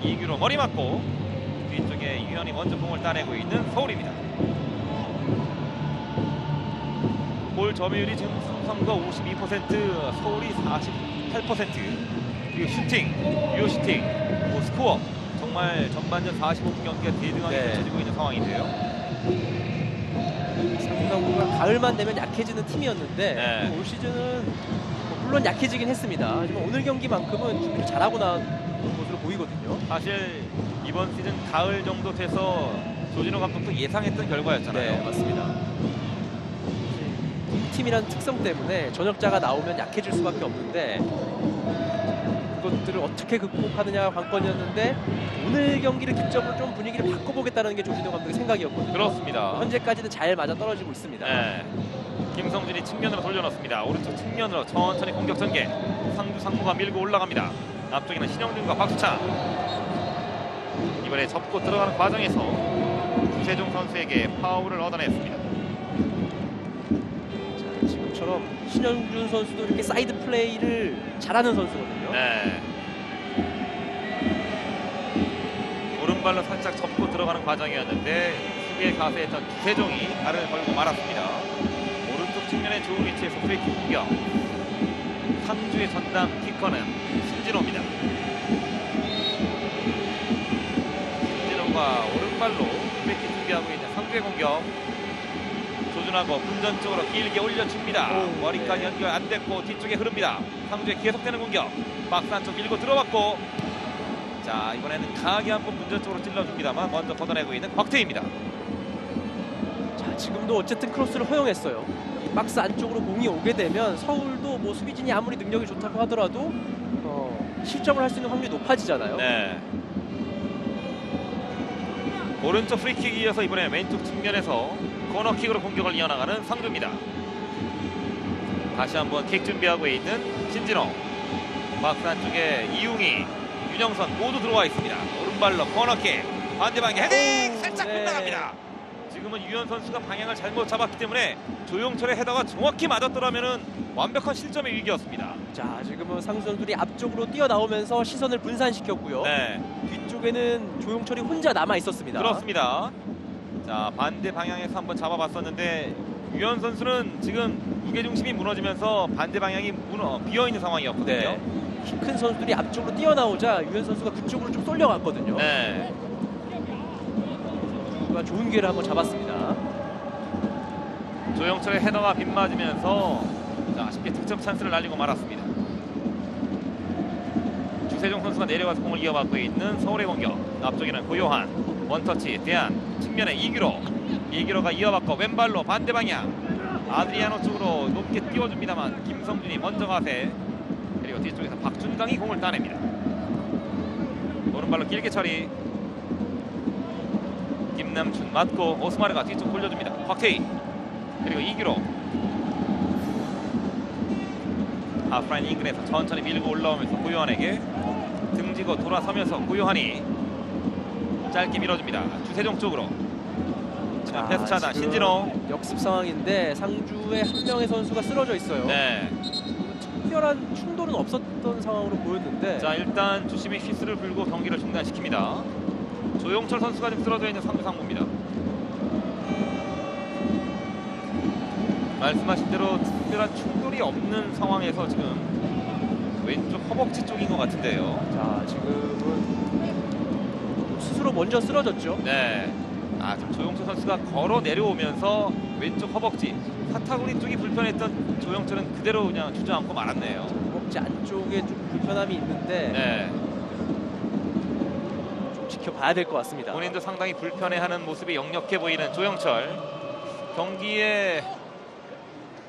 이규로 머리 맞고 뒤쪽에 유현이 먼저 공을 따내고 있는 서울입니다. 골 점유율이 지금 삼성과 52%, 서울이 48%. 그리고 슈팅, 유효 슈팅, 뭐 스코어 정말 전반전 45분 경기가 대등하게 펼쳐지고 있는 상황인데요. 상주상무가 가을만 되면 약해지는 팀이었는데 네. 올 시즌은 뭐 물론 약해지긴 했습니다. 하지만 오늘 경기만큼은 준비를 잘하고 나온 것으로 보이거든요. 사실 이번 시즌 가을 정도 돼서 조진호 감독도 예상했던 결과였잖아요. 네, 맞습니다. 팀이라는 특성 때문에 전역자가 나오면 약해질 수밖에 없는데 그것들을 어떻게 극복하느냐가 관건이었는데 오늘 경기를 기점으로 좀 분위기를 바꿔보겠다는 게 조진호 감독의 생각이었거든요. 그렇습니다. 현재까지는 잘 맞아 떨어지고 있습니다. 네. 김성준이 측면으로 돌려놓습니다. 오른쪽 측면으로 천천히 공격 전개. 상주 상무가 밀고 올라갑니다. 앞쪽에는 신영준과 박수창. 이번에 접고 들어가는 과정에서 구세종 선수에게 파울을 얻어냈습니다. 자, 지금처럼 신영준 선수도 이렇게 사이드 플레이를 잘하는 선수거든요. 네. 오른발로 살짝 접고 들어가는 과정이었는데 수비에 가세했던 구세종이 발을 걸고 말았습니다. 오른쪽 측면에 좋은 위치에서 프리킥 공격. 상주의 전담 키커는 신진호입니다. 신진호가 오른발로 프리킥 준비하고 있는 상주의 공격. 조준하고 분전 쪽으로 길게 올려줍니다. 머리까지 연결 안 됐고 뒤쪽에 흐릅니다. 상주의 계속되는 공격. 박스 안쪽 밀고 들어왔고 자 이번에는 강하게 한번 분전 쪽으로 찔러줍니다만 먼저 걷어내고 있는 곽태희입니다. 자, 지금도 어쨌든 크로스를 허용했어요. 이 박스 안쪽으로 공이 오게 되면 서울도 뭐 수비진이 아무리 능력이 좋다고 하더라도 실점을 할 수 있는 확률이 높아지잖아요. 네. 오른쪽 프리킥 이어서 이번에 왼쪽 측면에서 코너킥으로 공격을 이어나가는 상주입니다. 다시 한번 킥 준비하고 있는 신진호. 박스 안쪽에 이웅희, 윤영선 모두 들어와 있습니다. 오른발로 코너킥, 반대 방향 헤딩 살짝 빗나갑니다. 지금은 유현 선수가 방향을 잘못 잡았기 때문에 조용철의 헤더가 정확히 맞았더라면은 완벽한 실점의 위기였습니다. 자, 지금은 상주 선수들이 앞쪽으로 뛰어나오면서 시선을 분산시켰고요. 네, 뒤쪽에는 조용철이 혼자 남아 있었습니다. 그렇습니다. 자, 반대 방향에서 한번 잡아봤었는데 유현 선수는 지금 무게중심이 무너지면서 반대 방향이 비어있는 상황이었거든요. 네. 키 큰 선수들이 앞쪽으로 뛰어나오자 유현 선수가 그쪽으로 좀 쏠려갔거든요. 네. 좋은 기회를 한번 잡았습니다. 조영철의 헤더가 빗맞으면서 자, 쉽게 득점 찬스를 날리고 말았습니다. 주세종 선수가 내려와서 공을 이어받고 있는 서울의 공격. 앞쪽에는 고요한 원터치 대한 측면에 이규로가 이어받고 왼발로 반대 방향 아드리아노 쪽으로 높게 띄워줍니다만 김성준이 먼저 가세. 그리고 뒤쪽에서 박준강이 공을 따냅니다. 오른발로 길게 처리. 김남춘 맞고 오스마르가 뒤쪽 돌려줍니다. 곽태희 그리고 이규로 하프라인 인근에서 천천히 밀고 올라오면서 고요한에게 등지고 돌아서면서 고요한이 짧게 밀어줍니다. 주세종 쪽으로 패스 차단 지금 신진호. 역습 상황인데 상주의 한 명의 선수가 쓰러져 있어요. 네. 특별한 충돌은 없었던 상황으로 보였는데 자 일단 주심이 휘스를 불고 경기를 중단시킵니다. 조용철 선수가 지금 쓰러져 있는 상주 상무입니다. 말씀하신 대로 특별한 충돌이 없는 상황에서 지금 왼쪽 허벅지 쪽인 것 같은데요. 자 지금은 스스로 먼저 쓰러졌죠. 네. 지금 조용철 선수가 걸어 내려오면서 왼쪽 허벅지 사타구니 쪽이 불편했던 조용철은 그대로 그냥 주저앉고 말았네요. 허벅지 안쪽에 좀 불편함이 있는데 네. 좀 지켜봐야 될 것 같습니다. 본인도 상당히 불편해하는 모습이 역력해 보이는 조영철. 경기에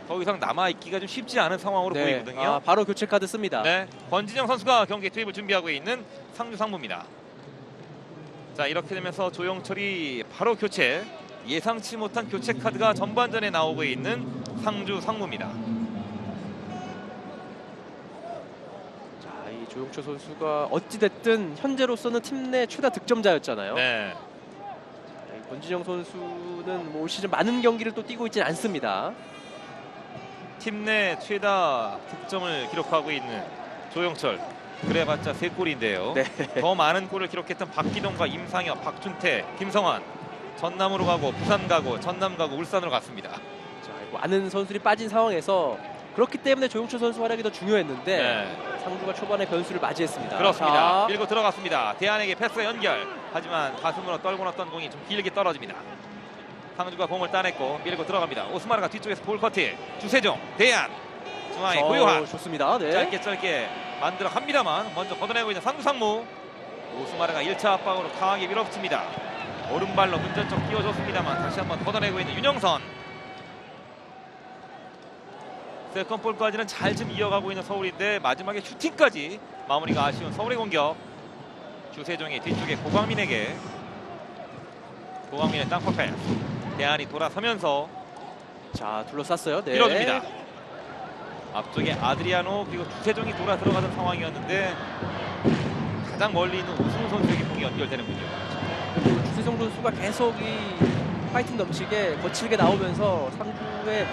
더 이상 남아있기가 좀 쉽지 않은 상황으로 네. 보이거든요. 바로 교체 카드 씁니다. 네, 권진영 선수가 경기에 투입을 준비하고 있는 상주 상무입니다. 자 이렇게 되면서 조영철이 바로 교체, 예상치 못한 교체 카드가 전반전에 나오고 있는 상주 상무입니다. 자, 이 조용철 선수가 어찌됐든 현재로서는 팀 내 최다 득점자였잖아요. 네, 이 권진영 선수는 올 시즌 많은 경기를 또 뛰고 있지는 않습니다. 팀 내 최다 득점을 기록하고 있는 조영철. 그래봤자 3골인데요. 네. 더 많은 골을 기록했던 박기동과 임상혁, 박준태, 김성환. 전남으로 가고 부산 가고 전남 가고 울산으로 갔습니다. 자, 많은 선수들이 빠진 상황에서 그렇기 때문에 조용철 선수 활약이 더 중요했는데 네. 상주가 초반에 변수를 맞이했습니다. 그렇습니다. 자, 밀고 들어갔습니다. 대안에게 패스가 연결. 하지만 가슴으로 떨고 났던 공이 좀 길게 떨어집니다. 상주가 공을 따냈고 밀고 들어갑니다. 오스마르가 뒤쪽에서 볼 커트. 주세종, 대안, 중앙에 고요한. 좋습니다. 네. 짧게 만들어 갑니다만 먼저 걷어내고 있는 상주 상무. 오스마르가 1차 압박으로 강하게 밀어붙입니다. 오른발로 문전적 띄워줬습니다만 다시 한번 걷어내고 있는 윤영선. 세컨볼까지는 잘 좀 이어가고 있는 서울인데 마지막에 슈팅까지 마무리가 아쉬운 서울의 공격. 주세종이 뒤쪽에 고광민에게, 고광민의 땅볼 패스. 대안이 돌아서면서 자, 둘러쌌어요. 네. 밀어줍니다. 앞쪽에 아드리아노 그리고 주세종이 돌아 들어가던 상황이었는데 가장 멀리 있는 오승우 선수에게 공이 연결되는군요. 그리고 주세종 선수가 계속 이 파이팅 넘치게 거칠게 나오면서 상주의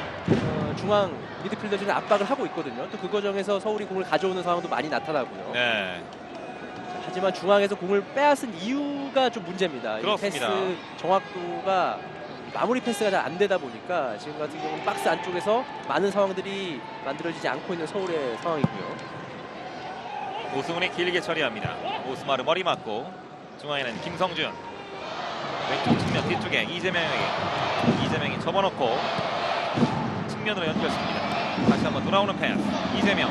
중앙 미드필더진의 압박을 하고 있거든요. 또 그 과정에서 서울이 공을 가져오는 상황도 많이 나타나고요. 네, 자, 하지만 중앙에서 공을 빼앗은 이유가 좀 문제입니다. 이 그렇습니다. 패스 정확도가 마무리 패스가 잘 안 되다 보니까 지금 같은 경우는 박스 안쪽에서 많은 상황들이 만들어지지 않고 있는 서울의 상황이고요. 오승훈이 길게 처리합니다. 오스마르 머리 맞고 중앙에는 김성준. 왼쪽 측면 뒤쪽에 이재명이 접어놓고 측면으로 연결습니다. 다시 한번 돌아오는 패스. 이재명,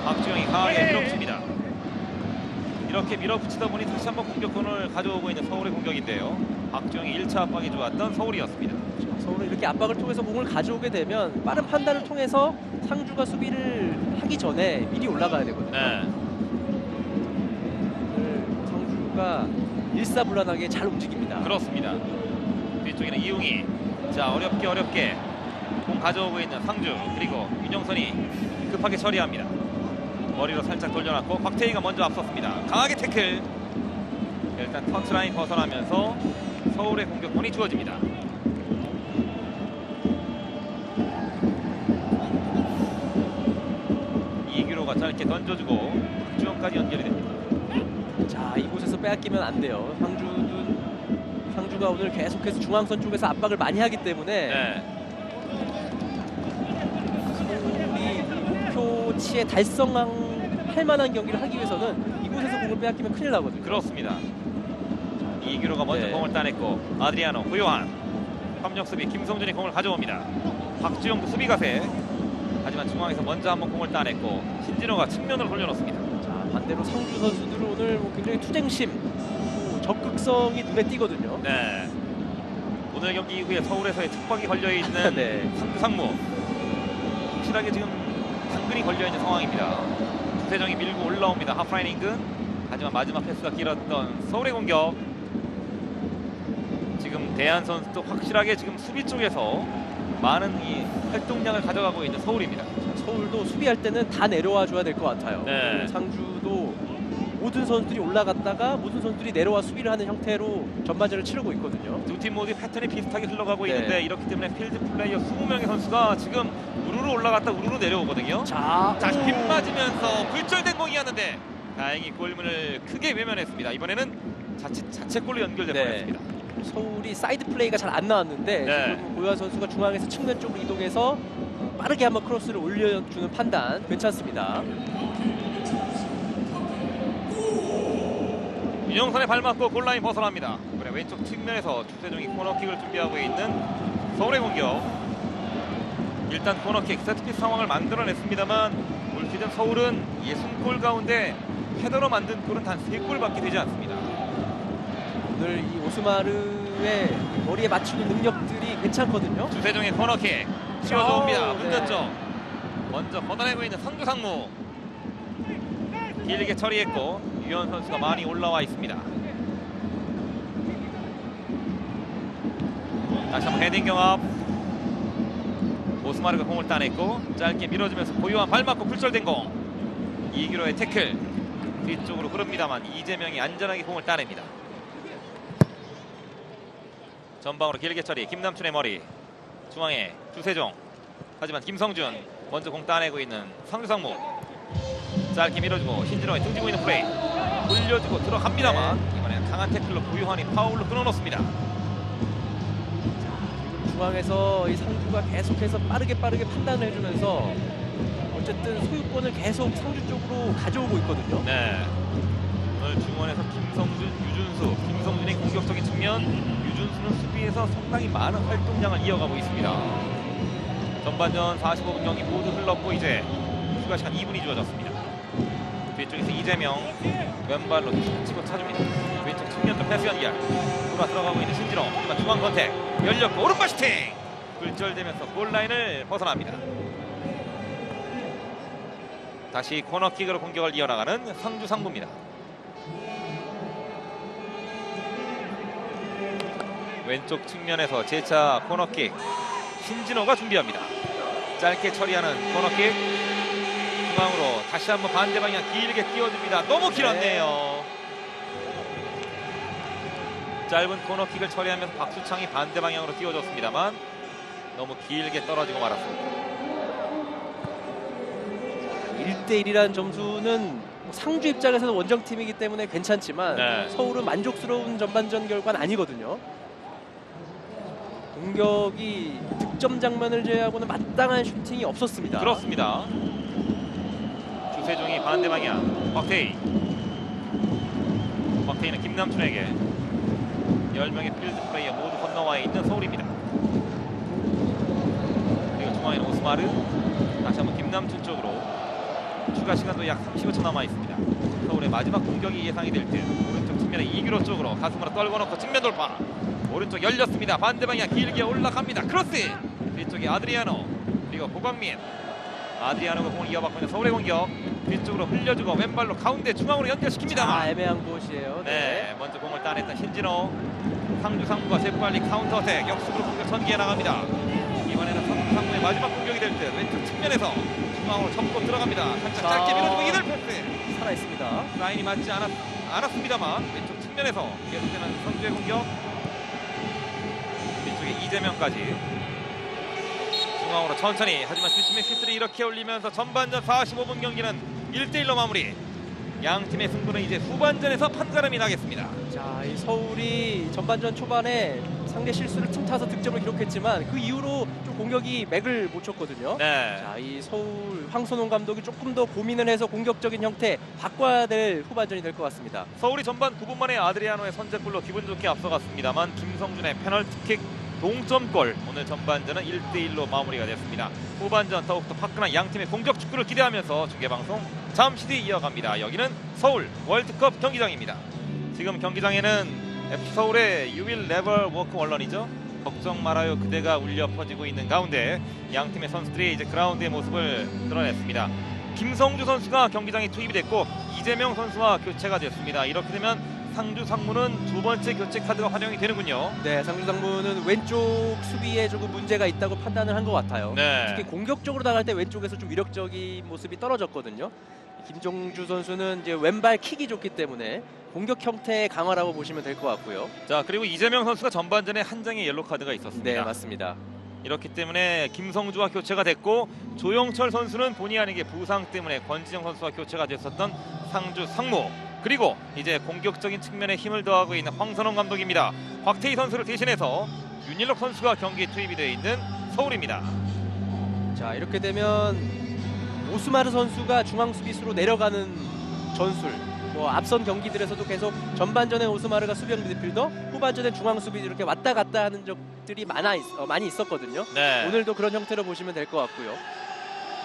박주영이 강하게 밀어붙입니다. 이렇게 밀어붙이다 보니 다시 한번 공격권을 가져오고 있는 서울의 공격인데요. 박주영이 1차 압박이 좋았던 서울이었습니다. 서울은 이렇게 압박을 통해서 공을 가져오게 되면 빠른 판단을 통해서 상주가 수비를 하기 전에 미리 올라가야 되거든요. 네, 상주가 일사불란하게 잘 움직입니다. 그렇습니다. 뒤쪽에는 이웅이. 자, 어렵게 공 가져오고 있는 상주. 그리고 윤영선이 급하게 처리합니다. 머리로 살짝 돌려놨고 곽태희가 먼저 앞섰습니다. 강하게 태클. 일단 터치라인 벗어나면서 서울의 공격권이 주어집니다. 이규로가 짧게 던져주고 박주영까지 연결이 됩니다. 자, 이곳에서 빼앗기면 안 돼요. 상주가 오늘 계속해서 중앙선 쪽에서 압박을 많이 하기 때문에 네, 서울이 목표치에 달성할 만한 경기를 하기 위해서는 이곳에서 공을 빼앗기면 큰일 나거든요. 그렇습니다. 이규로가 먼저 네. 공을 따냈고 아드리아노, 고요한. 협력 수비 김성준이 공을 가져옵니다. 박주영도 수비 가세. 하지만 중앙에서 먼저 한번 공을 따냈고 신진호가 측면으로 돌려놓습니다. 자, 반대로 상주 선수들은 오늘 굉장히 투쟁심, 또 적극성이 눈에 띄거든요. 네. 오늘 경기 이후에 서울에서의 특박이 걸려있는 네. 상무. 확실하게 지금 당근이 걸려있는 상황입니다. 주세정이 밀고 올라옵니다. 하프라인 인근. 하지만 마지막 패스가 길었던 서울의 공격. 지금 대한 선수도 확실하게 지금 수비 쪽에서 많은 이 활동량을 가져가고 있는 서울입니다. 서울도 수비할 때는 다 내려와 줘야 될 것 같아요. 네. 상주도 모든 선수들이 올라갔다가 모든 선수들이 내려와 수비를 하는 형태로 전반전을 치르고 있거든요. 두 팀 모두 패턴이 비슷하게 흘러가고 네. 있는데 이렇기 때문에 필드 플레이어 20명의 선수가 지금 우르르 올라갔다 우르르 내려오거든요. 자, 빗 맞으면서 불절된 공이었는데 다행히 골문을 크게 외면했습니다. 이번에는 자책골로 연결될 네. 뻔했습니다. 서울이 사이드 플레이가 잘 안 나왔는데 네. 지금 고요한 선수가 중앙에서 측면 쪽으로 이동해서 빠르게 한번 크로스를 올려주는 판단 괜찮습니다. 윤영선의 발 맞고 골라인 벗어납니다. 그래 왼쪽 측면에서 주세종이 코너킥을 준비하고 있는 서울의 공격. 일단 코너킥 세트피스 상황을 만들어냈습니다만 올 시즌 서울은 60골 가운데 헤더로 만든 골은 단 3골밖에 되지 않습니다. 오늘 이 오스마르의 머리에 맞추는 능력들이 괜찮거든요. 주세종의 코너킥 씌워줍니다. 네. 문전쪽 먼저 걷어내고 있는 상주 상무 길게 처리했고 유현 선수가 많이 올라와 있습니다. 다시 한번 헤딩 경합. 오스마르가 공을 따냈고 짧게 밀어주면서 고요한 발 맞고 굴절된 공. 이기로의 태클 뒤쪽으로 흐릅니다만 이재명이 안전하게 공을 따냅니다. 전방으로 길게 처리. 김남춘의 머리 중앙에 주세종. 하지만 김성준 먼저 공 따내고 있는 상주상무 짧게 밀어주고 신진호에 등지고 있는 플레이 돌려주고 들어갑니다만 이번에는 강한 태클로 고요한이 파울로 끊어놓습니다. 중앙에서 이 상주가 계속해서 빠르게 판단을 해주면서 어쨌든 소유권을 계속 상주 쪽으로 가져오고 있거든요. 네. 오늘 중원에서 김성준, 유준수, 김성준의 공격적인 측면, 유준수는 수비에서 상당히 많은 활동량을 이어가고 있습니다. 전반전 45분 경기 모두 흘렀고 이제 추가 시간 2분이 주어졌습니다. 뒤쪽에서 이재명 왼발로 치고 차줍니다. 왼쪽 측면도 패스 연결 돌아 들어가고 있는 신진호. 하지만 중앙 컨택 열렸고 오른발 슈팅 굴절되면서 골라인을 벗어납니다. 다시 코너킥으로 공격을 이어나가는 상주 상무입니다. 왼쪽 측면에서 재차 코너킥 신진호가 준비합니다. 짧게 처리하는 코너킥 중앙으로 다시 한번 반대 방향 길게 띄워줍니다. 너무 길었네요. 짧은 코너킥을 처리하면서 박수창이 반대 방향으로 띄워줬습니다만 너무 길게 떨어지고 말았습니다. 1대1이라는 점수는 상주 입장에서는 원정팀이기 때문에 괜찮지만 네. 서울은 만족스러운 전반전 결과는 아니거든요. 공격이 득점 장면을 제외하고는 마땅한 슈팅이 없었습니다. 그렇습니다. 주세종이 반대 방향 박태희는 김남춘에게 10명의 필드 플레이어 모두 건너와 있는 서울입니다. 그리고 중앙에는 오스마르 다시 한번 김남춘 쪽으로 추가 시간도 약 35초 남아 있습니다. 서울의 마지막 공격이 예상이 될 듯 오른쪽 측면에 이규로 쪽으로 가슴으로 떨궈 놓고 측면 돌파 오른쪽 열렸습니다. 반대 방향 길게 올라갑니다. 크로스 뒤쪽에 아드리아노 그리고 고광민 아드리아노가 공을 이어받고 있는 서울의 공격 뒤쪽으로 흘려주고 왼발로 가운데 중앙으로 연결시킵니다. 애매한 곳이에요. 네, 먼저 공을 따냈던 신진호 상주 상무가 재빨리 카운터 어택 역습으로 공격 전개해 나갑니다. 이번에는 상주 상무의 마지막 공격이 될 듯 왼쪽 측면에서 중앙으로 접고 들어갑니다. 살짝 짧게 밀어주고 이들 패스 살아있습니다. 라인이 맞지 않았습니다만 왼쪽 측면에서 계속되는 상주의 공격 뒤쪽에 이재명까지 중앙으로 천천히 하지만 슈팅의 슛들이 이렇게 올리면서 전반전 45분 경기는 1대1로 마무리. 양팀의 승부는 이제 후반전에서 판가름이 나겠습니다. 자, 이 서울이 전반전 초반에 상대 실수를 틈타서 득점을 기록했지만 그 이후로 좀 공격이 맥을 못 쳤거든요. 네. 자, 이 서울 황선홍 감독이 조금 더 고민을 해서 공격적인 형태 바꿔야 될 후반전이 될 것 같습니다. 서울이 전반 9분 만에 아드리아노의 선제골로 기분 좋게 앞서갔습니다만 김성준의 페널티킥 동점골 오늘 전반전은 1대1로 마무리가 됐습니다. 후반전 더욱더 화끈한 양팀의 공격 축구를 기대하면서 중계방송 잠시 뒤 이어갑니다. 여기는 서울 월드컵 경기장입니다. 지금 경기장에는 FC 서울의 You will never walk aloone이죠. 걱정 말아요 그대가 울려 퍼지고 있는 가운데 양팀의 선수들이 이제 그라운드의 모습을 드러냈습니다. 김성주 선수가 경기장에 투입이 됐고 이재명 선수와 교체가 됐습니다. 이렇게 되면 상주 상무는 두 번째 교체 카드가 활용이 되는군요. 네, 상주 상무는 왼쪽 수비에 조금 문제가 있다고 판단을 한 것 같아요. 네. 특히 공격적으로 나갈 때 왼쪽에서 좀 위력적인 모습이 떨어졌거든요. 김종주 선수는 이제 왼발 킥이 좋기 때문에 공격 형태의 강화라고 보시면 될 것 같고요. 자, 그리고 이재명 선수가 전반전에 한 장의 옐로 카드가 있었습니다. 네, 맞습니다. 이렇기 때문에 김성주와 교체가 됐고 조영철 선수는 본의 아니게 부상 때문에 권진영 선수와 교체가 됐었던 상주 상무. 그리고 이제 공격적인 측면에 힘을 더하고 있는 황선홍 감독입니다. 곽태희 선수를 대신해서 윤일록 선수가 경기에 투입이 되어 있는 서울입니다. 자, 이렇게 되면 오스마르 선수가 중앙 수비수로 내려가는 전술. 뭐 앞선 경기들에서도 계속 전반전에 오스마르가 수비형 미드필더, 후반전에 중앙 수비 이렇게 왔다 갔다 하는 적들이 많이 있었거든요. 네. 오늘도 그런 형태로 보시면 될 것 같고요.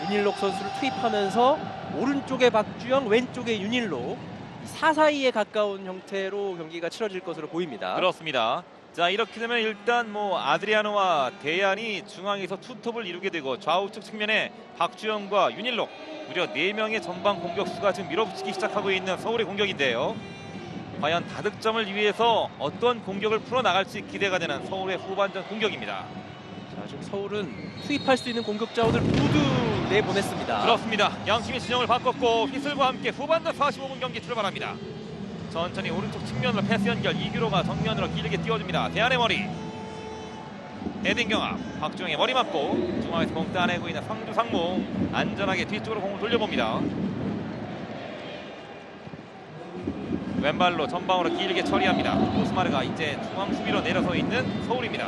윤일록 선수를 투입하면서 오른쪽에 박주영, 왼쪽에 윤일록 4-4-2에 가까운 형태로 경기가 치러질 것으로 보입니다. 그렇습니다. 자, 이렇게 되면 일단 뭐 아드리아노와 대안이 중앙에서 투톱을 이루게 되고 좌우측 측면에 박주영과 윤일록 무려 4명의 전방 공격수가 지금 밀어붙이기 시작하고 있는 서울의 공격인데요. 과연 다득점을 위해서 어떤 공격을 풀어나갈지 기대가 되는 서울의 후반전 공격입니다. 자, 지금 서울은 투입할 수 있는 공격 자원을 모두 내보냈습니다. 그렇습니다. 양팀이 진영을 바꿨고 휘슬과 함께 후반전 45분 경기 출발합니다. 천천히 오른쪽 측면으로 패스 연결, 이규로가 정면으로 길게 띄워줍니다. 대안의 머리, 헤딩 경합, 박주영의 머리 맞고 중앙에서 공 따내고 있는 상주 상무, 안전하게 뒤쪽으로 공을 돌려봅니다. 왼발로 전방으로 길게 처리합니다. 오스마르가 이제 중앙 수비로 내려서 있는 서울입니다.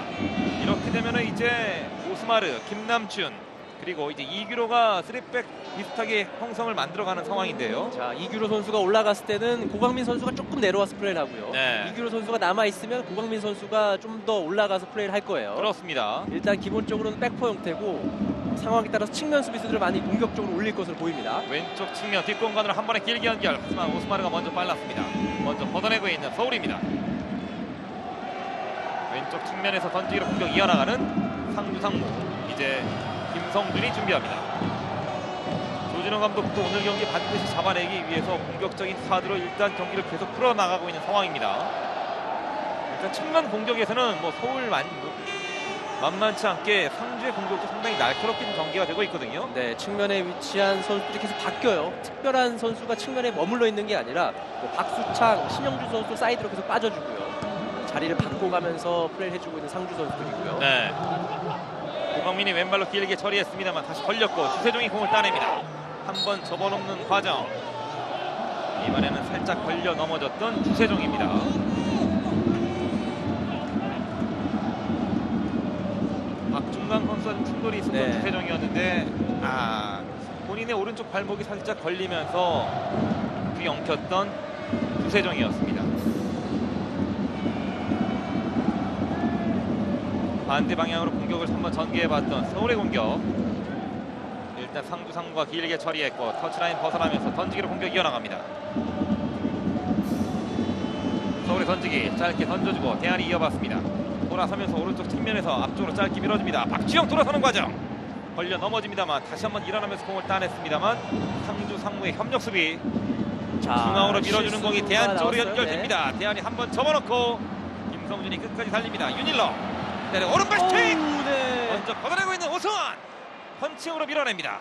이렇게 되면은 이제 오스마르, 김남춘, 그리고 이제 이규로가 3백 비슷하게 형성을 만들어가는 상황인데요. 자, 이규로 선수가 올라갔을 때는 고광민 선수가 조금 내려와서 플레이를 하고요. 네. 이규로 선수가 남아있으면 고광민 선수가 좀 더 올라가서 플레이를 할 거예요. 그렇습니다. 일단 기본적으로는 백포 형태고 상황에 따라서 측면 수비수들을 많이 공격적으로 올릴 것으로 보입니다. 왼쪽 측면 뒷공간으로 한 번에 길게 연결. 하지만 오스마르가 먼저 빨랐습니다. 먼저 걷어내고 있는 서울입니다. 왼쪽 측면에서 던지기로 공격 이어나가는 상주 상무. 이제 김성준이 준비합니다. 조진호 감독도 오늘 경기 반드시 잡아내기 위해서 공격적인 카드로 일단 경기를 계속 풀어나가고 있는 상황입니다. 일단 측면 공격에서는 뭐 서울 만만치 않게 상주의 공격도 상당히 날카롭게 전개가 되고 있거든요. 네, 측면에 위치한 선수들이 계속 바뀌어요. 특별한 선수가 측면에 머물러 있는 게 아니라 뭐 박수창, 신영주 선수 사이드로 계속 빠져주고요. 자리를 바꿔가면서 플레이를 해주고 있는 상주 선수들이고요. 네. 고광민이 왼발로 길게 처리했습니다만 다시 걸렸고 주세종이 공을 따냅니다. 한 번 접어놓는 과정. 이번에는 살짝 걸려 넘어졌던 주세종입니다. 박중강 선수와 좀 충돌이 있었던 네. 주세종이었는데 본인의 오른쪽 발목이 살짝 걸리면서 뒤 엉켰던 주세종이었습니다. 반대 방향으로 공격을 한번 전개해봤던 서울의 공격. 일단 상주 상무가 길게 처리했고 터치라인 벗어나면서 던지기로 공격 이어나갑니다. 서울의 던지기 짧게 던져주고 대안이 이어봤습니다. 돌아서면서 오른쪽 측면에서 앞쪽으로 짧게 밀어줍니다. 박주영 돌아서는 과정. 걸려 넘어집니다만 다시 한번 일어나면서 공을 따냈습니다만 상주 상무의 협력 수비. 자, 중앙으로 밀어주는 공이 대안 쪽으로 나왔어요. 연결됩니다. 네. 대안이 한번 접어놓고 김성준이 끝까지 달립니다. 윤일러 때려 오른발 슈팅! 네. 먼저 걷어내고 있는 오승환! 펀칭으로 밀어냅니다.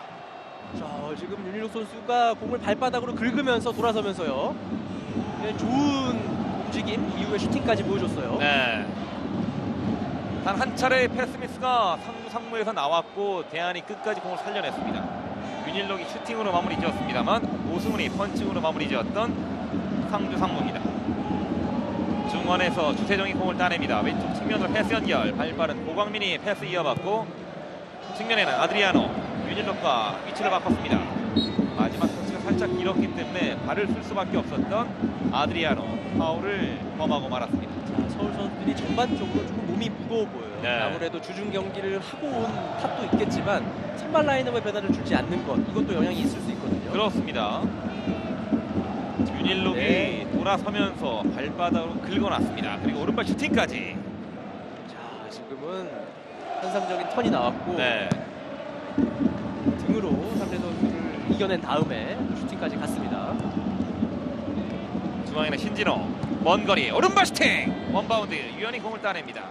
자, 지금 윤일록 선수가 공을 발바닥으로 긁으면서 돌아서면서요. 네, 좋은 움직임 이후에 슈팅까지 보여줬어요. 네. 단 한 차례의 패스 미스가 상주 상무에서 나왔고 대안이 끝까지 공을 살려냈습니다. 윤일록이 슈팅으로 마무리 지었습니다만 오승훈이 펀칭으로 마무리 지었던 상주 상무입니다. 중원에서 주세종이 공을 따냅니다. 왼쪽 측면으로 패스 연결. 발빠른 고광민이 패스 이어받고 측면에는 아드리아노, 윤일록과 위치를 바꿨습니다. 마지막 터치가 살짝 길었기 때문에 발을 쓸 수밖에 없었던 아드리아노, 파울을 범하고 말았습니다. 자, 서울 선수들이 전반적으로 조금 몸이 무거워 보여요. 네. 아무래도 주중 경기를 하고 온 탓도 있겠지만 선발 라인업의 변화를 주지 않는 것, 이것도 영향이 있을 수 있거든요. 그렇습니다. 윤일록이 네. 돌아서면서 발바닥으로 긁어놨습니다. 그리고 오른발 슈팅까지. 자, 지금은 환상적인 턴이 나왔고 네. 등으로 상대 선수를 이겨낸 다음에 슈팅까지 갔습니다. 중앙에는 신진호. 먼 거리 오른발 슈팅 원바운드 유연히 공을 따냅니다.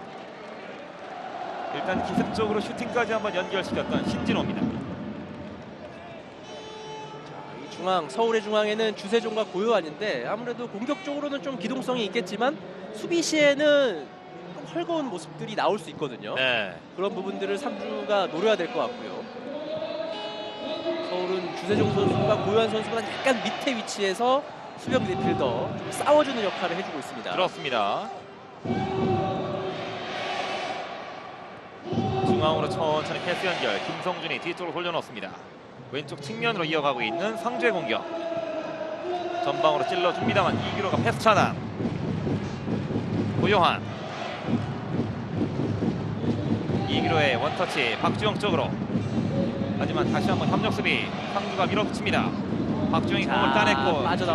일단 기습적으로 슈팅까지 한번 연결시켰던 신진호입니다. 이 중앙, 서울의 중앙에는 주세종과 고요한인데 아무래도 공격적으로는 좀 기동성이 있겠지만 수비 시에는 좀 헐거운 모습들이 나올 수 있거든요. 네. 그런 부분들을 삼주가 노려야 될 것 같고요. 서울은 주세종 선수가 고요한 선수보다 약간 밑에 위치해서 수비형 미드필더 좀 싸워주는 역할을 해주고 있습니다. 그렇습니다. 중앙으로 천천히 패스 연결. 김성준이 뒤쪽으로 돌려놓습니다. 왼쪽 측면으로 이어가고 있는 상주의 공격. 전방으로 찔러줍니다만 이규로가 패스 차단. 고요한. 이규로의 원터치 박주영 쪽으로. 하지만 다시 한번 협력 수비. 상주가 밀어붙입니다. 박주영이 자, 공을 따냈고 빠져나왔습니다.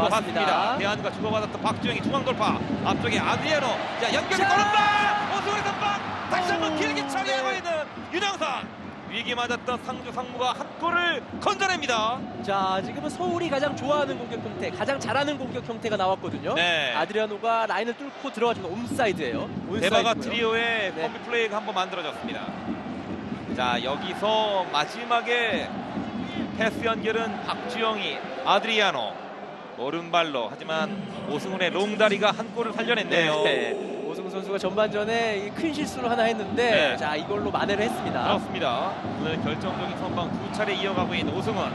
주고받습니다. 대한과 주고받았던 박주영이 중앙 돌파. 앞쪽에 아드리아노. 자, 연결이 오른발. 오승훈의 선방. 다시 한번 길게 처리하고 있는 윤영상. 위기 맞았던 상주 상무가 한 골을 건져냅니다. 자, 지금은 서울이 가장 좋아하는 공격 형태, 가장 잘하는 공격 형태가 나왔거든요. 네. 아드리아노가 라인을 뚫고 들어가주는 옴사이드예요. 대바가 온사이드고요. 트리오의 네. 컴비 플레이가 한번 만들어졌습니다. 자, 여기서 마지막에 패스 연결은 박주영이 아드리아노 오른발로. 하지만 오승훈의 롱다리가 한 골을 살려냈네요. 네. 오승훈 선수가 전반전에 이 큰 실수를 하나 했는데 네. 자, 이걸로 만회를 했습니다. 그렇습니다. 오늘 결정적인 선방 두 차례 이어가고 있는 오승훈.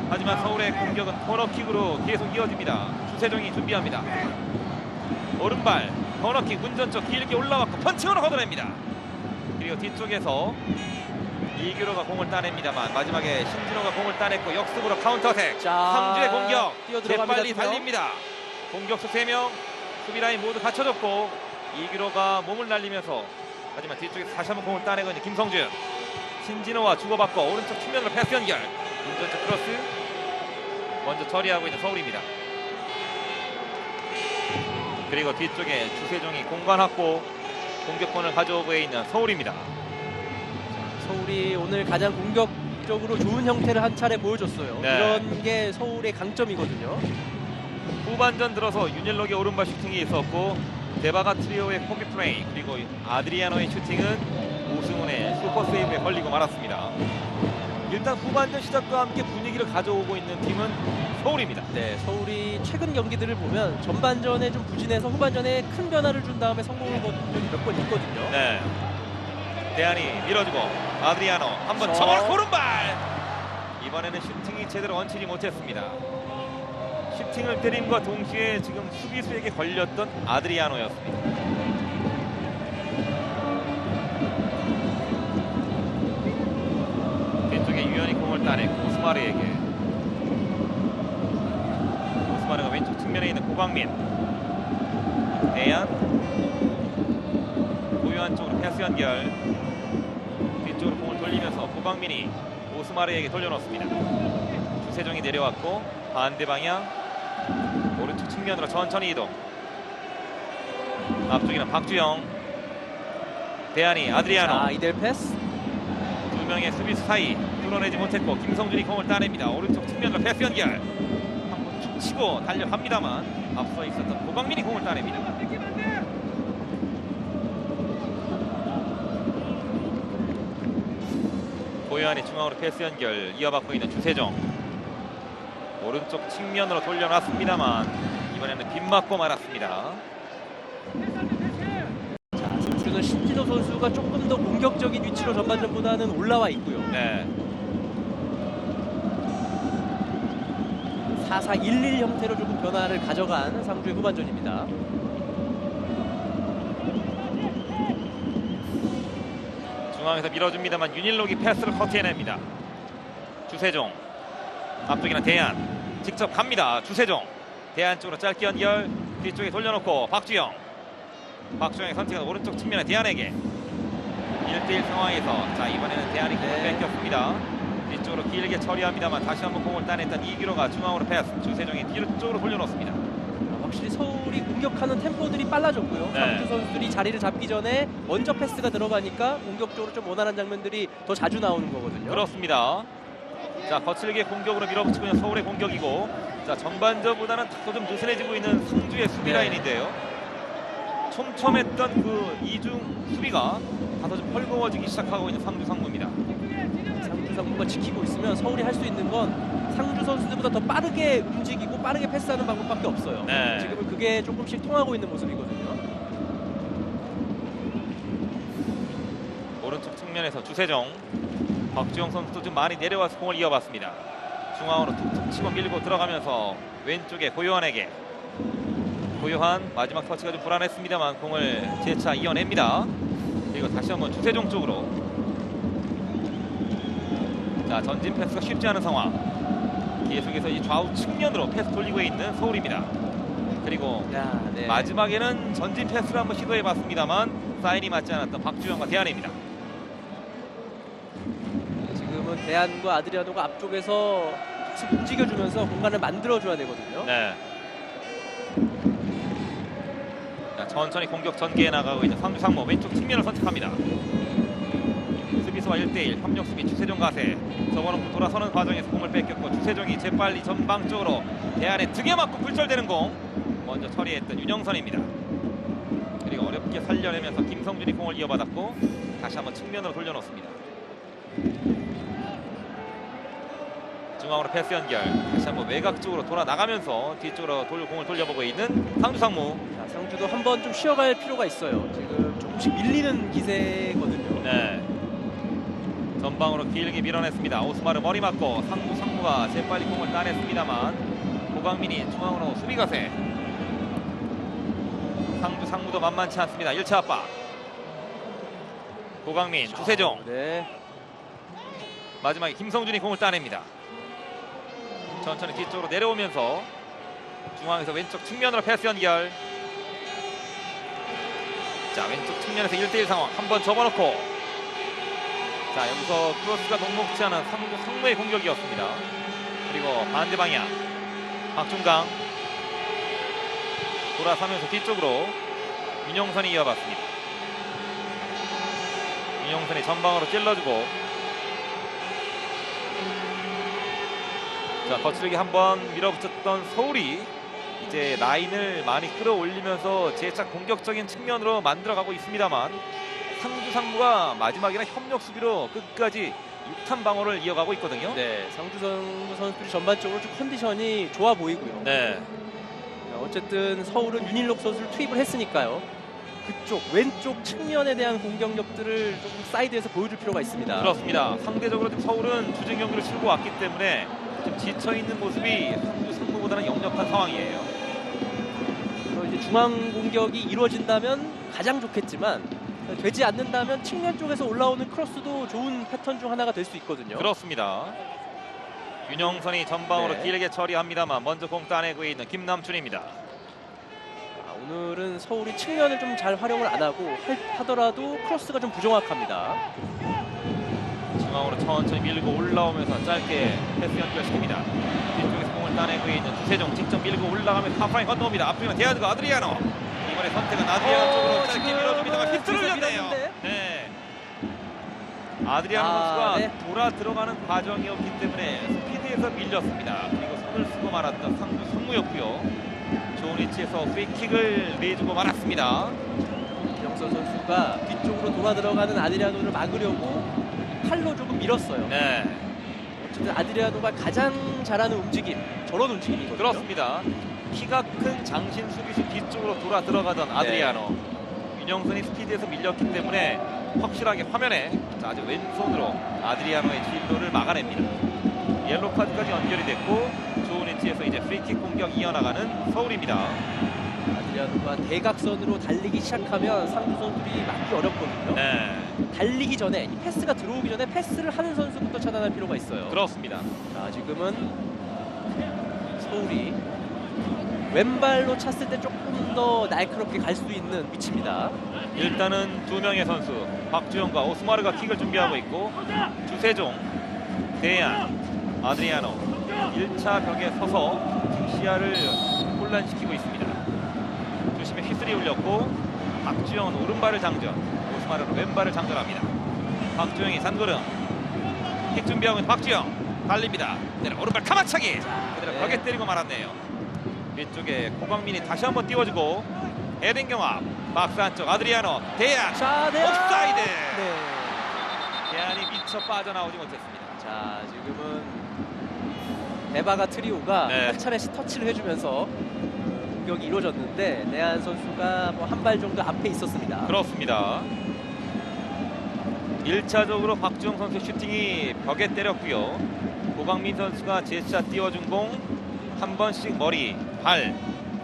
하지만 서울의 공격은 코너킥으로 계속 이어집니다. 주세종이 준비합니다. 오른발 코너킥 운전 쪽 길게 올라왔고 펀칭으로 걷어냅니다. 그리고 뒤쪽에서 이규로가 공을 따냅니다만 마지막에 신진호가 공을 따냈고 역습으로 카운터택. 자, 상주의 공격 뛰어들어갑니다, 재빨리 두 명. 달립니다. 공격수 3명 수비라인 모두 갖춰졌고 이규로가 몸을 날리면서 하지만 뒤쪽에서 다시 한번 공을 따내고 있는 김성준. 신진호와 주고받고 오른쪽 측면으로 패스 연결. 운전쪽 크로스 먼저 처리하고 있는 서울입니다. 그리고 뒤쪽에 주세종이 공간 확보 공격권을 가져오고 있는 서울입니다. 서울이 오늘 가장 공격적으로 좋은 형태를 한 차례 보여줬어요. 네. 이런 게 서울의 강점이거든요. 후반전 들어서 윤일록의 오른발 슈팅이 있었고 데바가 트리오의 콤비 플레이 그리고 아드리아노의 슈팅은 오승훈의 슈퍼 세이브에 걸리고 말았습니다. 일단 후반전 시작과 함께 분위기를 가져오고 있는 팀은 서울입니다. 네, 서울이 최근 경기들을 보면 전반전에 좀 부진해서 후반전에 큰 변화를 준 다음에 성공을 거둔 적이 몇 번 있거든요. 네. 대한이 밀어주고 아드리아노 한번 저- 접어 오른발. 이번에는 슈팅이 제대로 얹히지 못했습니다. 슈팅을 때림과 동시에 지금 수비수에게 걸렸던 아드리아노였습니다. 왼쪽에 유연히 공을 따냈고 오스마르에게. 오스마르가 왼쪽 측면에 있는 고광민. 대한 고요한 쪽으로 패스 연결. 뒤쪽으로 공을 돌리면서 고광민이 오스마르에게 돌려놓습니다. 주세종이 내려왔고 반대 방향 오른쪽 측면으로 천천히 이동. 앞쪽에는 박주영. 대한이 아드리아노. 자, 이델 패스. 두 명의 수비수 사이 뚫어내지 못했고 김성준이 공을 따냅니다. 오른쪽 측면으로 패스 연결. 한번 툭 치고 달려갑니다만 앞서 있었던 고광민이 공을 따냅니다. 고요한이 중앙으로 패스 연결 이어받고 있는 주세종. 오른쪽 측면으로 돌려놨습니다만 이번에는 빗맞고 말았습니다. 자, 선수는 신진호 선수가 조금 더 공격적인 위치로 전반전보다는 올라와 있고요. 네. 4-4-1-1 형태로 조금 변화를 가져간 상주의 후반전입니다. 중앙에서 밀어줍니다만 윤일록이 패스를 커트해냅니다. 주세종. 앞쪽에는 대한. 직접 갑니다. 주세종. 대한 쪽으로 짧게 연결. 뒤쪽에 돌려놓고 박주영. 박주영의 선택은 오른쪽 측면에 대한에게. 1대1 상황에서 자 이번에는 대한이 공을 네. 뺏겼습니다. 뒤쪽으로 길게 처리합니다만 다시 한번 공을 따냈던 이규로가 중앙으로 패스. 주세종이 뒤쪽으로 돌려놓습니다. 확실히 서울이 공격하는 템포들이 빨라졌고요. 네. 상주 선수들이 자리를 잡기 전에 먼저 패스가 들어가니까 공격적으로 좀 원활한 장면들이 더 자주 나오는 거거든요. 그렇습니다. 자 거칠게 공격으로 밀어붙이고 있는 서울의 공격이고 자 전반전보다는 좀 느슨해지고 있는 상주의 수비 네. 라인인데요. 촘촘했던 그 이중 수비가 다소 좀 헐거워지기 시작하고 있는 상주 상무입니다. 상주 상무가 지키고 있으면 서울이 할 수 있는 건 상주 선수들보다 더 빠르게 움직이고 빠르게 패스하는 방법밖에 없어요. 네. 지금은 그게 조금씩 통하고 있는 모습이거든요. 오른쪽 측면에서 주세종, 박주영 선수도 좀 많이 내려와서 공을 이어봤습니다. 중앙으로 툭툭 치고 밀고 들어가면서 왼쪽에 고요한에게, 고요한 마지막 터치가 좀 불안했습니다만 공을 재차 이어냅니다. 그리고 다시 한번 주세종 쪽으로. 자, 전진 패스가 쉽지 않은 상황. 계속해서 이 좌우 측면으로 패스 돌리고 있는 서울입니다. 그리고 야, 네. 마지막에는 전진 패스를 한번 시도해봤습니다만 사인이 맞지 않았던 박주영과 대한입니다. 지금은 대한과 아드리아노가 앞쪽에서 같이 움직여주면서 공간을 만들어줘야 되거든요. 네. 자, 천천히 공격 전개해 나가고 있는 상주 상무, 왼쪽 측면을 선택합니다. 수비수와 1대1 협력 수비 주세종 가세, 접어놓고 돌아서는 과정에서 공을 뺏겼고 주세종이 재빨리 전방 쪽으로 대한의 등에 맞고 굴절되는 공 먼저 처리했던 윤영선입니다. 그리고 어렵게 살려내면서 김성준이 공을 이어받았고 다시 한번 측면으로 돌려놓습니다. 중앙으로 패스 연결, 다시 한번 외곽 쪽으로 돌아 나가면서 뒤쪽으로 공을 돌려보고 있는 상주 상무. 자, 상주도 한번 좀 쉬어갈 필요가 있어요. 지금 조금씩 밀리는 기세거든요. 네. 전방으로 길게 밀어냈습니다. 오스마르 머리 맞고 상주 상무가 재빨리 공을 따냈습니다만 고강민이 중앙으로 수비 가세. 상주 상무도 만만치 않습니다. 1차 압박. 고강민, 주세종. 네. 마지막에 김성준이 공을 따냅니다. 천천히 뒤쪽으로 내려오면서 중앙에서 왼쪽 측면으로 패스 연결. 자, 왼쪽 측면에서 1대1 상황 한번 접어놓고, 자, 여기서 크로스가 녹록지 않은 상주 상무의 공격이었습니다. 그리고 반대 방향 박준강 돌아서면서 뒤쪽으로 윤영선이 이어봤습니다. 윤영선이 전방으로 찔러주고, 자, 거칠게 한번 밀어붙였던 서울이 이제 라인을 많이 끌어올리면서 재차 공격적인 측면으로 만들어가고 있습니다만 상주 상무가 마지막에는 협력 수비로 끝까지 6탄 방어를 이어가고 있거든요. 네, 상주 선수들이 전반적으로 좀 컨디션이 좋아 보이고요. 네. 어쨌든 서울은 윤일록 선수를 투입을 했으니까요. 그쪽 왼쪽 측면에 대한 공격력들을 조금 사이드에서 보여줄 필요가 있습니다. 그렇습니다. 상대적으로 지금 서울은 주전 경기를 치르고 왔기 때문에 좀 지쳐있는 모습이 상주 상무보다는 역력한 상황이에요. 그래서 이제 중앙 공격이 이루어진다면 가장 좋겠지만 되지 않는다면 측면 쪽에서 올라오는 크로스도 좋은 패턴 중 하나가 될 수 있거든요. 그렇습니다. 윤영선이 전방으로 네. 길게 처리합니다만 먼저 공 따내고 있는 김남춘입니다. 오늘은 서울이 측면을 좀 잘 활용을 안 하고 하더라도 크로스가 좀 부정확합니다. 중앙으로 천천히 밀고 올라오면서 짧게 패스 연결시킵니다. 뒤쪽에서 공을 따내고 있는 주세종 직접 밀고 올라가면서 하프라인 건너옵니다. 앞쪽에는 대하드가 아드리아노. 이번에 선택은 아드리아노 쪽으로 짧게 밀어줍니다만 히트를 올렸네요. 네. 아드리아노 선수가 네. 돌아 들어가는 과정이었기 때문에 스피드에서 밀렸습니다. 그리고 손을 쓰고 말았던 상주 상무였고요. 좋은 위치에서 프리킥을 내주고 말았습니다. 김영선 선수가 뒤쪽으로 돌아 들어가는 아드리아노를 막으려고 팔로 조금 밀었어요. 네. 어쨌든 아드리아노가 가장 잘하는 움직임, 저런 움직임이거든요. 그렇습니다. 키가 큰 장신 수비수 뒤쪽으로 돌아 들어가던 아드리아노. 윤영선이 스피드에서 밀렸기 때문에 확실하게 화면에 아주 왼손으로 아드리아노의 진로를 막아냅니다. 옐로 카드까지 연결이 됐고 좋은 위치에서 이제 프리킥 공격 이어나가는 서울입니다. 아드리아노가 대각선으로 달리기 시작하면 상주 선수들이 막기 어렵거든요. 네, 달리기 전에 이 패스가 들어오기 전에 패스를 하는 선수부터 차단할 필요가 있어요. 그렇습니다. 자, 지금은 서울이 왼발로 찼을 때 조금 더 날카롭게 갈 수 있는 위치입니다. 일단은 두 명의 선수 박주영과 오스마르가 킥을 준비하고 있고 주세종, 대한, 아드리아노 1차 벽에 서서 시야를 혼란시키고 있습니다. 중심에 휘슬이 울렸고 박주영은 오른발을 장전, 오스마르는 왼발을 장전합니다. 박주영이 산걸음 킥 준비하고 있는 박주영 달립니다. 내려 오른발 가마차기 그대로 네. 벽에 때리고 말았네요. 위쪽에 고광민이 다시 한번 띄워주고 헤딩 경합. 박스 안쪽 아드리아노 대안 자, 네. 옵사이드. 네. 대안이 미처 빠져나오지 못했습니다. 자, 지금은 데바가 트리오가 네. 한 차례씩 터치를 해주면서 공격이 이루어졌는데 내한 선수가 뭐 한 발 정도 앞에 있었습니다. 그렇습니다. 1차적으로 박주영 선수의 슈팅이 벽에 때렸고요. 고광민 선수가 제샷 띄워준 공 한 번씩 머리, 발,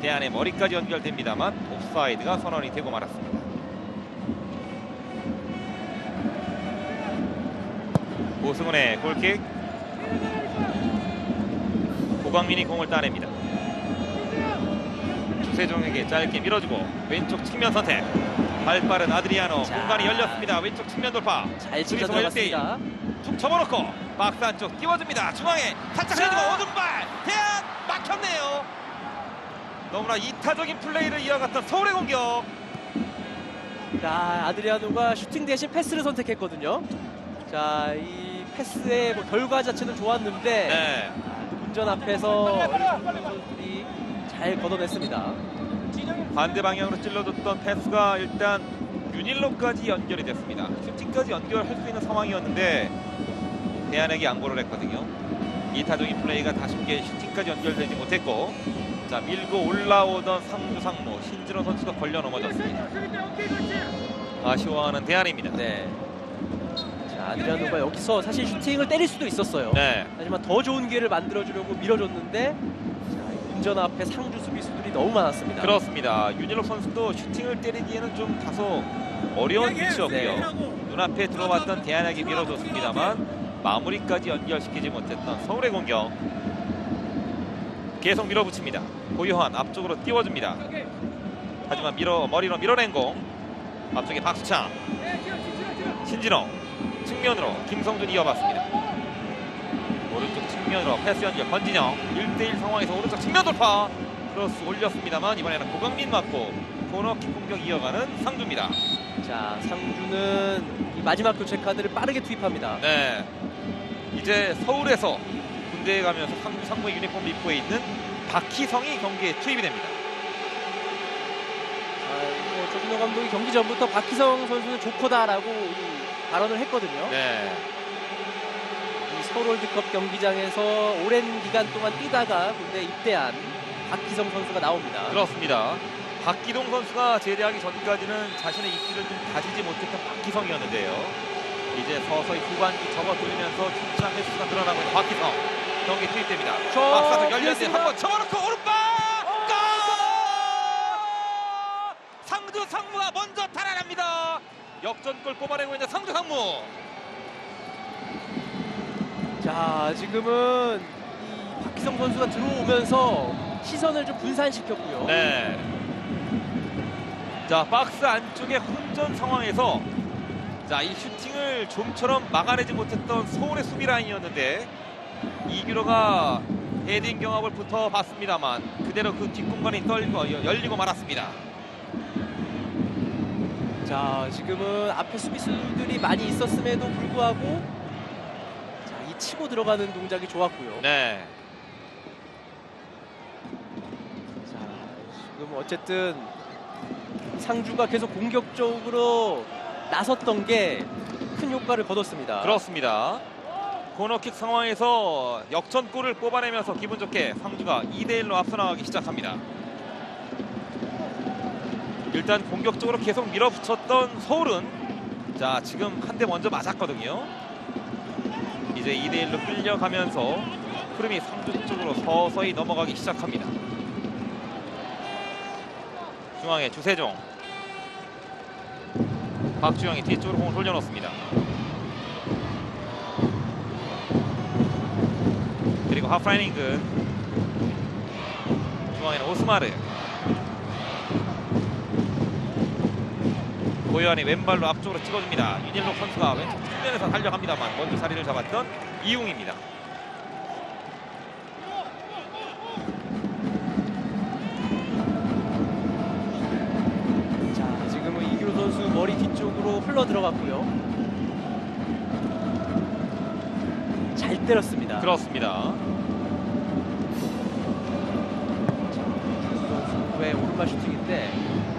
대안의 머리까지 연결됩니다만 옵사이드가 선언이 되고 말았습니다. 오승훈의 골킥. 고광민이 공을 따냅니다. 주세종에게 짧게 밀어주고 왼쪽 측면 선택. 발빠른 아드리아노. 자. 공간이 열렸습니다. 왼쪽 측면 돌파. 잘 찔러 수비수가 1대1. 들어갔습니다. 툭 접어놓고 박스 안쪽 띄워줍니다. 중앙에 살짝 해주고 오른발 대안 막혔네요. 너무나 이타적인 플레이를 이어갔던 서울의 공격. 자, 아드리아노가 슈팅 대신 패스를 선택했거든요. 자, 이 패스의 뭐 결과 자체는 좋았는데 네. 운전 앞에서 선수들이 잘 걷어냈습니다. 반대 방향으로 찔러줬던 패스가 일단 윤일로까지 연결이 됐습니다. 슈팅까지 연결할 수 있는 상황이었는데 대안에게 양보를 했거든요. 이타적인 플레이가 다쉽게 슈팅까지 연결되지 못했고, 자 밀고 올라오던 상무 신진호 선수가 걸려 넘어졌습니다. 아쉬워하는 대안입니다. 네. 자, 아드리아노가 여기서 사실 슈팅을 때릴 수도 있었어요. 네. 하지만 더 좋은 기회를 만들어주려고 밀어줬는데 자, 운전 앞에 상주 수비수들이 너무 많았습니다. 그렇습니다. 윤일록 선수도 슈팅을 때리기에는 좀 다소 어려운 위치였고요. 네. 눈앞에 들어왔던 대안에게 밀어줬습니다만 마무리까지 연결시키지 못했던 서울의 공격. 계속 밀어붙입니다. 고요한 앞쪽으로 띄워줍니다. 하지만 머리로 밀어낸 공. 앞쪽에 박수창. 신진호 측면으로 김성준 이어봤습니다. 오른쪽 측면으로 패스 연결 권진영 1대1 상황에서 오른쪽 측면 돌파. 크로스 올렸습니다만 이번에는 고강민 맞고 코너킥 공격 이어가는 상주입니다. 자, 상주는 이 마지막 교체 카드를 빠르게 투입합니다. 네, 이제 서울에서 군대에 가면서 상무의 유니폼을 입고 있는 박희성이 경기에 투입이 됩니다. 조준호 감독이 경기 전부터 박희성 선수는 조커다라고 이 발언을 했거든요. 네, 이 서울 월드컵 경기장에서 오랜 기간 동안 뛰다가 군대에 입대한 박희성 선수가 나옵니다. 그렇습니다. 박기동 선수가 제대하기 전까지는 자신의 입지를 좀 다지지 못했던 박희성이었는데요. 이제 서서히 후반기 접어들면서 출장 횟수가 늘어나고 있는 박희성 경기 투입됩니다. 박사적 열렸는데 한번 접어놓고 오른발 골! 상주 상무가 먼저 달아납니다. 역전골 뽑아내고 있는 상주 상무. 자, 지금은 이 박희성 선수가 들어오면서 시선을 좀 분산시켰고요. 네. 자, 박스 안쪽의 혼전 상황에서 자, 이 슈팅을 좀처럼 막아내지 못했던 서울의 수비 라인이었는데 이규로가 헤딩 경합을 붙어봤습니다만 그대로 그 뒷공간이 열리고 말았습니다. 자, 지금은 앞에 수비수들이 많이 있었음에도 불구하고 자, 이 치고 들어가는 동작이 좋았고요. 네. 자, 지금 어쨌든 상주가 계속 공격적으로 나섰던 게 큰 효과를 거뒀습니다. 그렇습니다. 코너킥 상황에서 역전골을 뽑아내면서 기분 좋게 상주가 2대1로 앞서 나가기 시작합니다. 일단 공격적으로 계속 밀어붙였던 서울은 자, 지금 한 대 먼저 맞았거든요. 이제 2대1로 끌려가면서 흐름이 상주 쪽으로 서서히 넘어가기 시작합니다. 중앙에 주세종, 박주영이 뒤쪽으로 공을 돌려놓습니다. 그리고 하프라인 인근, 중앙에는 오스마르, 고요한이 왼발로 앞쪽으로 찍어줍니다. 윤일록 선수가 왼쪽 측면에서 달려갑니다만 먼저 자리를 잡았던 이웅입니다. 자, 지금은 이규로 선수 머리 뒤쪽으로 흘러 들어갔고요. 잘 때렸습니다. 그렇습니다. 선수의 오른발 슈팅인데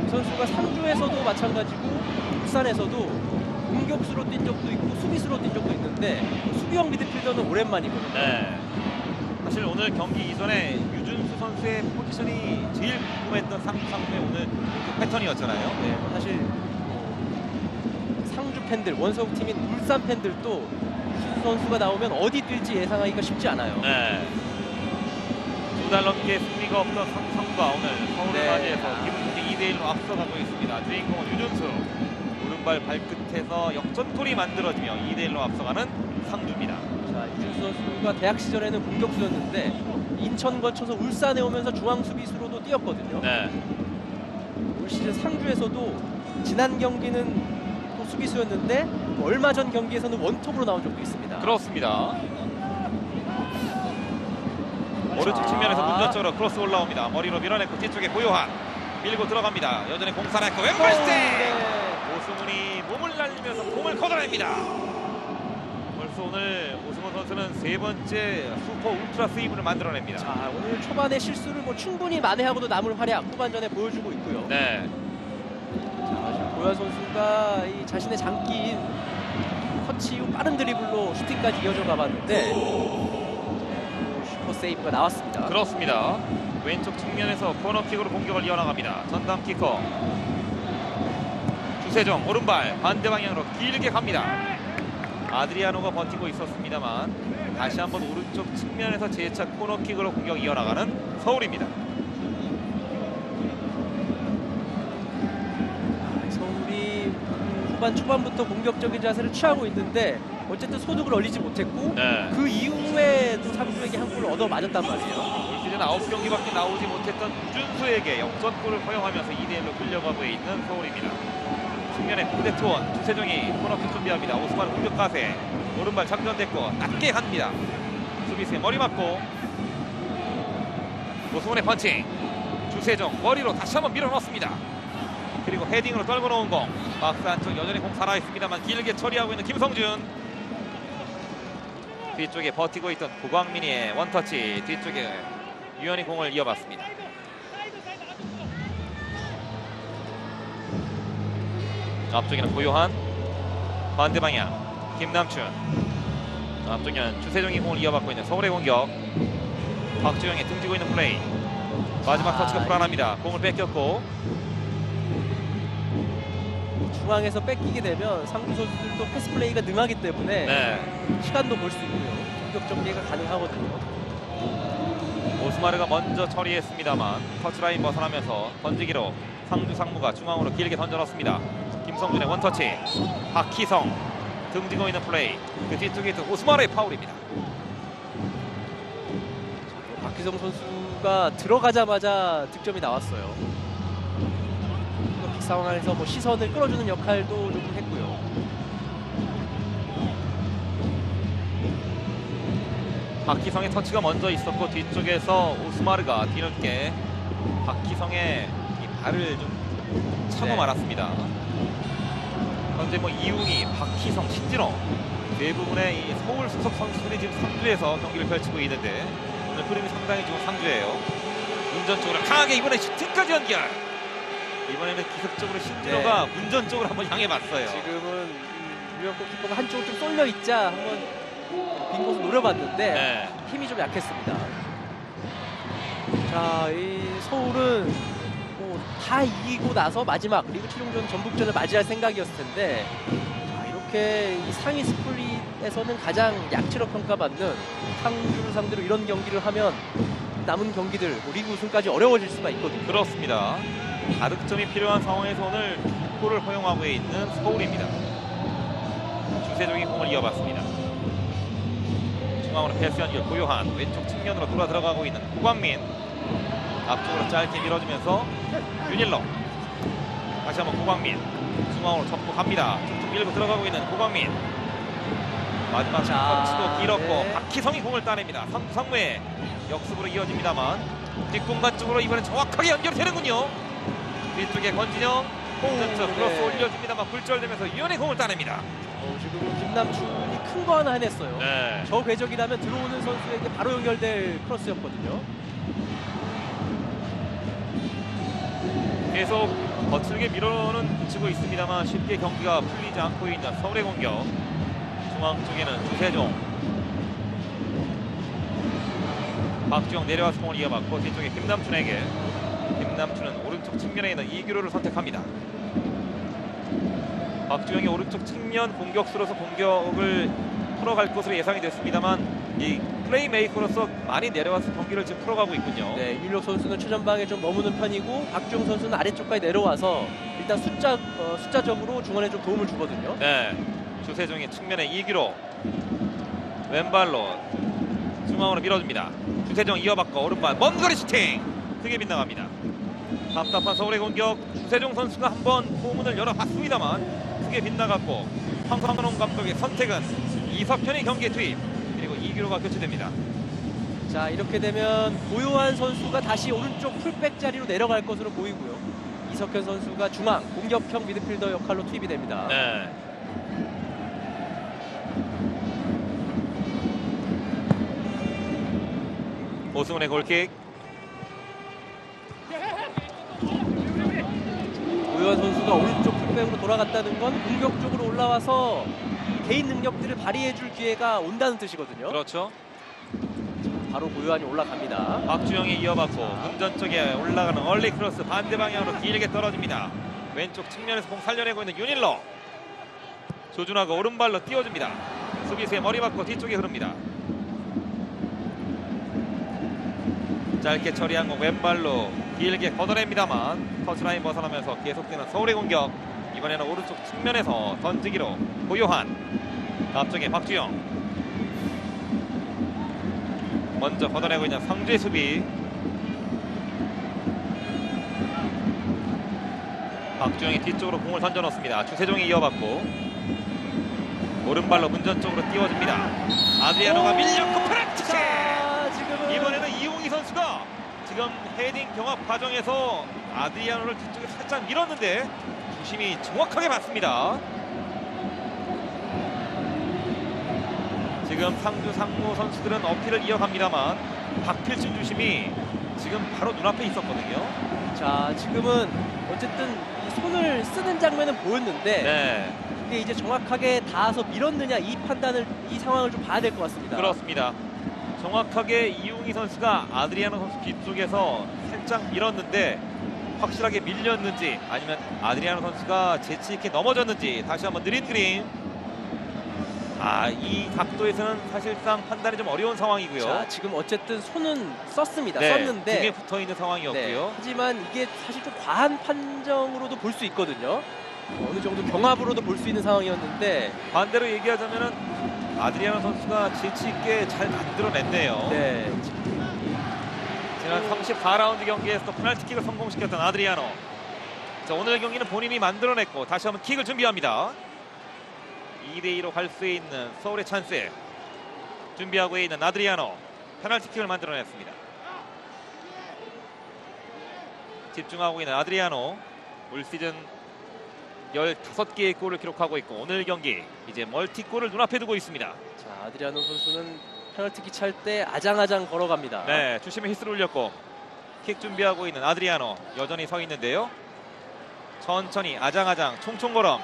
이 선수가 상주에서도 마찬가지고 울산에서도 공격수로 뛴 적도 있고 수비수로 뛴 적도 있는데 수비형 미드필더는 오랜만이거든요. 네. 사실 오늘 경기 이전에 유준수 선수의 포지션이 제일 궁금했던 상주의 오늘 그 패턴이었잖아요. 네, 사실 상주 팬들, 원석 팀인 울산 팬들도 유준수 선수가 나오면 어디 뛸지 예상하기가 쉽지 않아요. 네. 두 달 넘게 승리가 없던 상주가 오늘 서울을 네. 맞이해서 기분 좋게 2대1로 앞서가고 있습니다. 주인공은 유준수. 오른발 발끝에서 역전골이 만들어지며 2대1로 앞서가는 상주입니다. 자, 유준수 선수가 대학 시절에는 공격수였는데 인천 거쳐서 울산에 오면서 중앙 수비수로도 뛰었거든요. 네. 올 시즌 상주에서도 지난 경기는 또 수비수였는데 얼마 전 경기에서는 원톱으로 나온 적도 있습니다. 그렇습니다. 오른쪽 측면에서 문전적으로 크로스 올라옵니다. 머리로 밀어내고 뒤쪽에 고요한 밀고 들어갑니다. 여전히 공사했고 왼발 스텝! 오승훈이 몸을 날리면서 공을 걷어냅니다. 벌써 오늘 오승훈 선수는 세 번째 슈퍼 울트라 세이브를 만들어냅니다. 자, 오늘 초반에 실수를 충분히 만회하고도 남을 활약 후반전에 보여주고 있고요. 네. 자, 고현 선수가 이 자신의 장기인 터치 후 빠른 드리블로 슈팅까지 이어져 가봤는데 슈퍼 세이브가 나왔습니다. 그렇습니다. 왼쪽 측면에서 코너킥으로 공격을 이어나갑니다. 전담 키커 주세종 오른발 반대 방향으로 길게 갑니다. 아드리아노가 버티고 있었습니다만 다시 한번 오른쪽 측면에서 재차 코너킥으로 공격 이어나가는 서울입니다. 서울이 후반 초반부터 공격적인 자세를 취하고 있는데 어쨌든 소득을 올리지 못했고 네. 그 이후에 또 상주에게 한 골을 얻어 맞았단 말이에요. 올 시즌 9경기밖에 나오지 못했던 유준수에게 역전골을 허용하면서 2대1로 끌려가고 있는 서울입니다. 측면에 후대투원 주세종이 코너킥 준비합니다. 오스만 공격 가세 오른발 장전됐고 낮게 갑니다. 수비수의 머리 맞고 오승훈의 펀칭 주세종 머리로 다시 한번 밀어넣습니다. 그리고 헤딩으로 떨궈 놓은 공 박스 안쪽 여전히 공 살아있습니다만 길게 처리하고 있는 김성준 뒤쪽에 버티고 있던 고광민의 원터치 뒤쪽에 유현이 공을 이어봤습니다. 앞쪽에는 고요한 반대 방향 김남춘 앞쪽에는 주세종이 공을 이어받고 있는 서울의 공격 박주영이 등지고 있는 플레이 마지막 터치가 불안합니다. 공을 뺏겼고 중앙에서 뺏기게 되면 상주 선수들도 패스 플레이가 능하기 때문에 네. 시간도 볼 수 있고요. 공격 정리가 가능하거든요. 오스마르가 먼저 처리했습니다만 터치라인 벗어나면서 던지기로 상주 상무가 중앙으로 길게 던져넣습니다. 김성준의 원터치 박희성 등지고 있는 플레이 그 뒤쪽에 있던 오스마르의 파울입니다. 박희성 선수가 들어가자마자 득점이 나왔어요. 빅 상황에서 뭐 시선을 끌어주는 역할도 좀 했고요. 박희성의 터치가 먼저 있었고 뒤쪽에서 오스마르가 뒤늦게 박희성의 이 발을 좀 차고 네. 말았습니다. 현재 뭐 이웅이, 박희성, 신진호 대부분의 이 서울 소속 선수들이 지금 상주에서 경기를 펼치고 있는데 오늘 흐름이 상당히 좋은 상주예요. 운전 쪽으로 강하게 이번에 슈팅까지 연결. 이번에는 기습적으로 신진호가 운전 쪽으로 한번 향해봤어요. 지금은 유영 골키퍼가 한쪽으로 좀 쏠려 있자 한번 빈 곳을 노려봤는데 네. 힘이 좀 약했습니다. 자, 이 서울은 뭐 다 이기고 나서 마지막 리그 최종전 전북전을 맞이할 생각이었을 텐데 자, 이렇게 이 상위 스플릿에서는 가장 약체로 평가받는 상주를 상대로 이런 경기를 하면 남은 경기들 뭐 리그 우승까지 어려워질 수가 있거든요. 그렇습니다. 다득점이 필요한 상황에서 오늘 골을 허용하고 있는 서울입니다. 주세종이 공을 이어봤습니다. 중앙으로 패스 연결 고요한 왼쪽 측면으로 돌아 들어가고 있는 고광민 앞쪽으로 짧게 밀어주면서 윤일로 다시 한번 고광민 중앙으로 접고 갑니다. 툭툭 밀고 들어가고 있는 고광민 마지막 터치도 길었고 네. 박희성이 공을 따냅니다. 상무의 역습으로 이어집니다만 뒷공간 쪽으로 이번엔 정확하게 연결되는군요. 뒤쪽에 권진영 공전적 크로스 올려줍니다만 굴절되면서 유현의 공을 따냅니다. 지금 김남춘이 큰 거 하나 해냈어요. 네. 저 궤적이라면 들어오는 선수에게 바로 연결될 크로스였거든요. 계속 거칠게 밀어는 붙이고 있습니다만 쉽게 경기가 풀리지 않고 있는 서울의 공격. 중앙 쪽에는 주세종, 박주영 내려와서 공을 이어받고 뒤쪽에 김남춘에게. 김남춘은 오른쪽 측면에 있는 이규로를 선택합니다. 박주영이 오른쪽 측면 공격수로서 공격을 풀어갈 것으로 예상이 됐습니다만 이 플레이메이커로서 많이 내려와서 경기를 지금 풀어가고 있군요. 네, 이민록 선수는 최전방에 좀 머무는 편이고 박주영 선수는 아래쪽까지 내려와서 일단 숫자적으로 중원에 좀 도움을 주거든요. 네, 주세종의 측면에 이규로 왼발로 중앙으로 밀어줍니다. 주세종 이어받고 오른발 먼 거리 슈팅 크게 빗나갑니다. 답답한 서울의 공격. 주세종 선수가 한번 포문을 열어봤습니다만 크게 빗나갔고 황성원 감독의 선택은 이석현이 경기에 투입, 그리고 이규로가 교체됩니다. 자, 이렇게 되면 고요한 선수가 다시 오른쪽 풀백 자리로 내려갈 것으로 보이고요. 이석현 선수가 중앙 공격형 미드필더 역할로 투입이 됩니다. 네. 오승훈의 골킥. 고요한 선수가 오른쪽 풀백으로 돌아갔다는 건 공격적으로 올라와서 개인 능력들을 발휘해줄 기회가 온다는 뜻이거든요. 그렇죠. 바로 고요한이 올라갑니다. 박주영이 이어받고 운전 쪽에 올라가는 얼리 크로스 반대 방향으로 길게 떨어집니다. 왼쪽 측면에서 공 살려내고 있는 윤일러. 조준하고 오른발로 띄워줍니다. 수비수의 머리 맞고 뒤쪽에 흐릅니다. 짧게 처리한 공 왼발로 길게 걷어냅니다만 터치라인 벗어나면서 계속되는 서울의 공격. 이번에는 오른쪽 측면에서 던지기로 고요한. 앞쪽에 박주영. 먼저 걷어내고 있는 상주의 수비. 박주영이 뒤쪽으로 공을 던져놓습니다. 주세종이 이어받고 오른발로 문전 쪽으로 띄워줍니다. 아드리아노가 밀렸고 페널티킥! 지금은 이번에는 이용희 선수가 지금 헤딩 경합 과정에서 아드리아노를 뒤쪽에 살짝 밀었는데 주심이 정확하게 봤습니다. 지금 상주 상무 선수들은 어필을 이어갑니다만 박필준 주심이 지금 바로 눈앞에 있었거든요. 자, 지금은 어쨌든 이 손을 쓰는 장면은 보였는데 네, 이게 이제 정확하게 닿아서 밀었느냐 이 판단을 이 상황을 좀 봐야 될 것 같습니다. 그렇습니다. 정확하게 이용희 선수가 아드리아노 선수 뒤쪽에서 살짝 밀었는데 확실하게 밀렸는지 아니면 아드리아노 선수가 재치 있게 넘어졌는지 다시 한번 느린 그림. 이 각도에서는 사실상 판단이 좀 어려운 상황이고요. 자, 지금 어쨌든 손은 썼습니다. 네, 썼는데 등에 붙어 있는 상황이었고요. 네, 하지만 이게 사실 좀 과한 판정으로도 볼 수 있거든요. 어느 정도 경합으로도 볼 수 있는 상황이었는데 반대로 얘기하자면은 아드리아노 선수가 재치 있게 잘 만들어냈네요. 네, 지난 34라운드 경기에서 페널티킥을 성공시켰던 아드리아노. 자, 오늘 경기는 본인이 만들어냈고 다시 한번 킥을 준비합니다. 2대2로 갈 수 있는 서울의 찬스 준비하고 있는 아드리아노. 페널티킥을 만들어냈습니다. 집중하고 있는 아드리아노. 올 시즌 15개의 골을 기록하고 있고 오늘 경기 이제 멀티골을 눈앞에 두고 있습니다. 자, 아드리아노 선수는 페널티킥 찰 때 아장아장 걸어갑니다. 네, 주심의 히스를 울렸고 킥 준비하고 있는 아드리아노 여전히 서 있는데요. 천천히 아장아장 총총걸음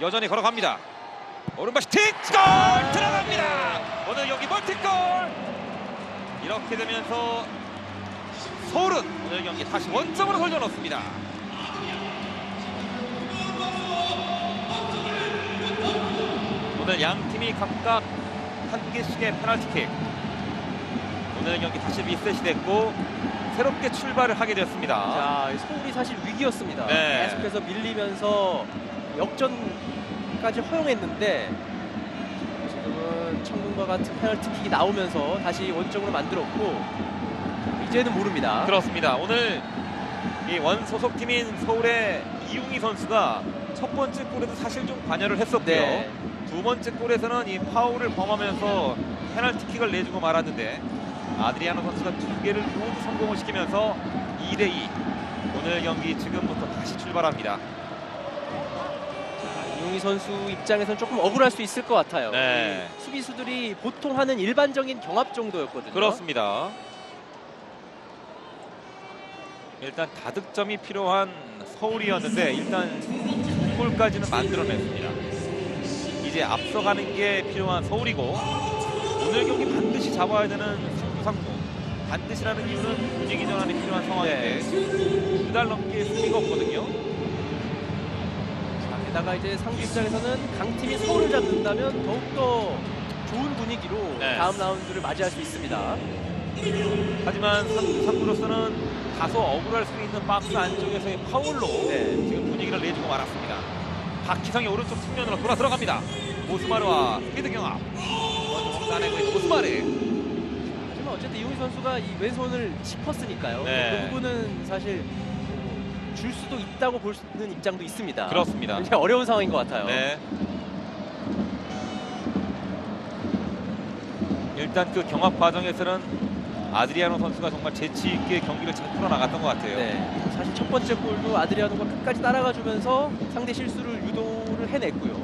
여전히 걸어갑니다. 오른발 슈팅! 골! 들어갑니다. 오늘 경기 멀티골! 이렇게 되면서 서울은 오늘 경기 다시 원점으로 돌려놓습니다. 오늘 양 팀이 각각 한 개씩의 페널티킥. 오늘 경기 다시 리셋이 됐고 새롭게 출발을 하게 됐습니다. 자, 서울이 사실 위기였습니다. 네. 계속해서 밀리면서 역전까지 허용했는데 지금은 청문과 같은 페널티킥이 나오면서 다시 원점으로 만들었고 이제는 모릅니다. 그렇습니다. 오늘 이 원 소속팀인 서울의 이웅희 선수가 첫 번째 골에도 사실 좀 관여를 했었고요. 네. 두 번째 골에서는 이 파울을 범하면서 페널티킥을 내주고 말았는데 아드리아노 선수가 두 개를 모두 성공을 시키면서 2대2. 오늘 경기 지금부터 다시 출발합니다. 이용희 선수 입장에서는 조금 억울할 수 있을 것 같아요. 네. 이 수비수들이 보통 하는 일반적인 경합 정도였거든요. 그렇습니다. 일단 다득점이 필요한 서울이었는데 일단 골까지는 만들어냈습니다. 이제 앞서가는 게 필요한 서울이고 오늘 경기 반드시 잡아야 되는 상주. 반드시라는 이유는 분위기 전환이 필요한 상황인데 두 달 넘게 승리가 없거든요. 자, 게다가 이제 상주 입장에서는 강팀이 서울을 잡는다면 더욱더 좋은 분위기로 네. 다음 라운드를 맞이할 수 있습니다. 하지만 상주로서는 다소 억울할 수 있는 박스 안쪽에서의 파울로 네. 지금 분위기를 내주고 말았습니다. 박희성이 오른쪽 측면으로 돌아 들어갑니다. 오스마르와 스피드 경합. 먼저 따내고 있는 오스마르. 하지만 어쨌든 이용희 선수가 이 왼손을 짚었으니까요. 네. 그 부분은 사실 줄 수도 있다고 볼 수 있는 입장도 있습니다. 그렇습니다. 굉장히 어려운 상황인 것 같아요. 네. 일단 그 경합 과정에서는 아드리아노 선수가 정말 재치 있게 경기를 잘 풀어나갔던 것 같아요. 네. 사실 첫 번째 골도 아드리아노가 끝까지 따라가주면서 상대 실수를 유도를 해냈고요.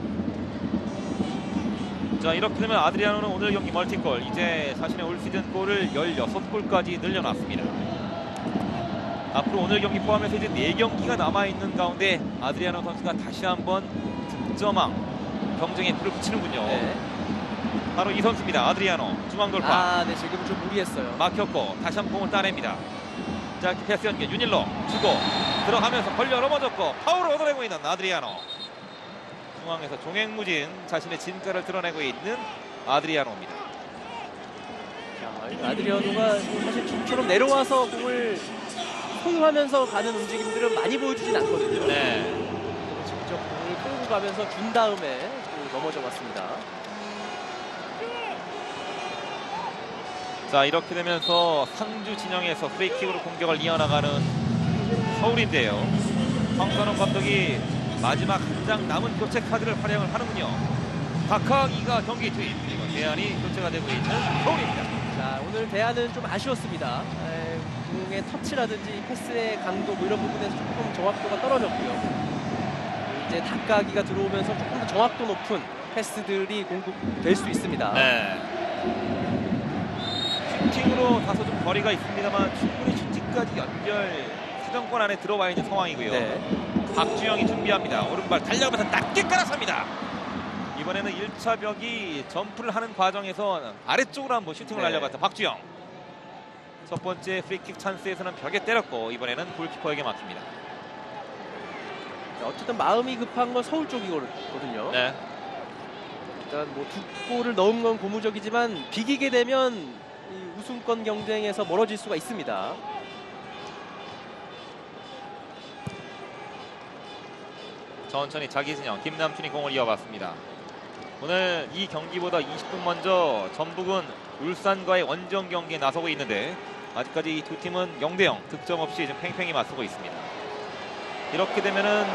자, 이렇게 되면 아드리아노는 오늘 경기 멀티골, 이제 자신의 올 시즌 골을 16골까지 늘려놨습니다. 앞으로 오늘 경기 포함해서 이제 4경기가 남아있는 가운데 아드리아노 선수가 다시 한번 득점왕 경쟁에 불을 붙이는군요. 네. 바로 이 선수입니다. 아드리아노 중앙 돌파. 아, 네, 지금 좀 무리했어요. 막혔고 다시 한번 공을 따냅니다. 자, 패스 연계 윤일로 주고 들어가면서 걸려 넘어졌고 파울을 얻어내고 있는 아드리아노. 중앙에서 종횡무진 자신의 진가를 드러내고 있는 아드리아노입니다. 아드리아노가 사실 좀처럼 내려와서 공을 소유하면서 가는 움직임들은 많이 보여주진 않거든요. 네. 직접 공을 끌고 가면서 준 다음에 넘어져 봤습니다. 자, 이렇게 되면서 상주 진영에서 프리킥으로 공격을 이어나가는 서울인데요. 황선홍 감독이 마지막 한 장 남은 교체 카드를 활용을 하는군요. 다카기가 경기 투입, 그리고 대안이 교체가 되고 있는 서울입니다. 자, 오늘 대안은 좀 아쉬웠습니다. 공의 터치라든지 패스의 강도 뭐 이런 부분에서 조금 정확도가 떨어졌고요. 이제 닭가기가 들어오면서 조금 더 정확도 높은 패스들이 공급될 수 있습니다. 네. 슈팅으로 다소 좀 거리가 있습니다만 충분히 슈팅까지 연결 사정권 안에 들어와 있는 상황이고요. 네. 박주영이 준비합니다. 오른발 달려가면서 낮게 깔아삽니다. 이번에는 1차 벽이 점프를 하는 과정에서 아래쪽으로 한번 슈팅을 네. 날려갔다 박주영. 첫 번째 프리킥 찬스에서는 벽에 때렸고 이번에는 골키퍼에게 맡깁니다. 어쨌든 마음이 급한 건 서울 쪽이거든요. 네. 일단 뭐 두 골을 넣은 건 고무적이지만 비기게 되면 이 우승권 경쟁에서 멀어질 수가 있습니다. 천천히 자기 진영 김남춘이 공을 이어봤습니다. 오늘 이 경기보다 20분 먼저 전북은 울산과의 원정 경기에 나서고 있는데 아직까지 이 두 팀은 0대0 득점 없이 좀 팽팽히 맞서고 있습니다. 이렇게 되면은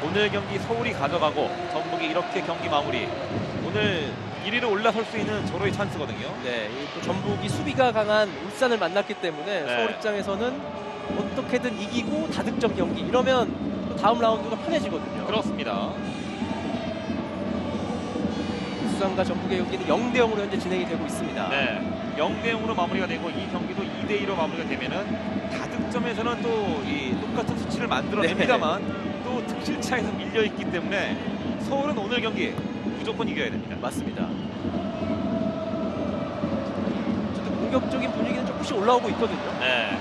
오늘 경기 서울이 가져가고 전북이 이렇게 경기 마무리, 오늘 1위로 올라설 수 있는 절호의 찬스거든요. 네, 또 전북이 수비가 강한 울산을 만났기 때문에 네. 서울 입장에서는 어떻게든 이기고 다득점 경기 이러면 또 다음 라운드가 편해지거든요. 그렇습니다. 울산과 전북의 경기는 0대0으로 현재 진행이 되고 있습니다. 네, 0대0으로 마무리가 되고 이 경기도 2대2로 마무리가 되면은 다득점에서는 또 이 똑같은 수치를 만들어냅니다만 또 득실 차에서 밀려있기 때문에 서울은 오늘 경기 무조건 이겨야 됩니다. 맞습니다. 어쨌든 공격적인 분위기는 조금씩 올라오고 있거든요. 네,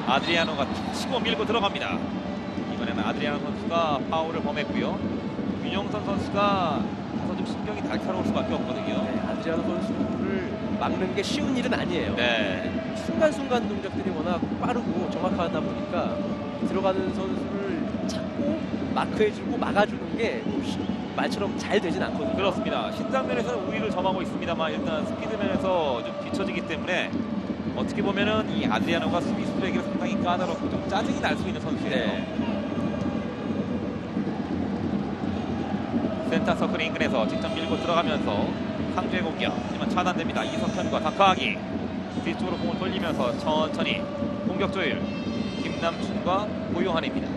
아드리아노가 툭 치고 밀고 들어갑니다. 이번에는 아드리아노 선수가 파울을 범했고요. 윤영선 선수가 다소 좀 신경이 날카로울 수밖에 없거든요. 네, 아드리아노 선수를 막는 게 쉬운 일은 아니에요. 네. 순간순간 동작들이 워낙 빠르고 정확하다 보니까 들어가는 선수를 찾고 마크해주고 막아주는 게 말처럼 잘 되진 않거든요. 그렇습니다. 신장면에서는 우위를 점하고 있습니다만 일단 스피드면에서 좀 뒤처지기 때문에 어떻게 보면은 이 아드리아노가 수비수들에게 상당히 까다롭고 좀 짜증이 날 수 있는 선수예요. 네. 센터 서클 인근에서 직접 밀고 들어가면서 상주의 공격, 하지만 차단됩니다. 이석현과 다카하기 뒤쪽으로 공을 돌리면서 천천히 공격 조율, 김남춘과 고요한입니다.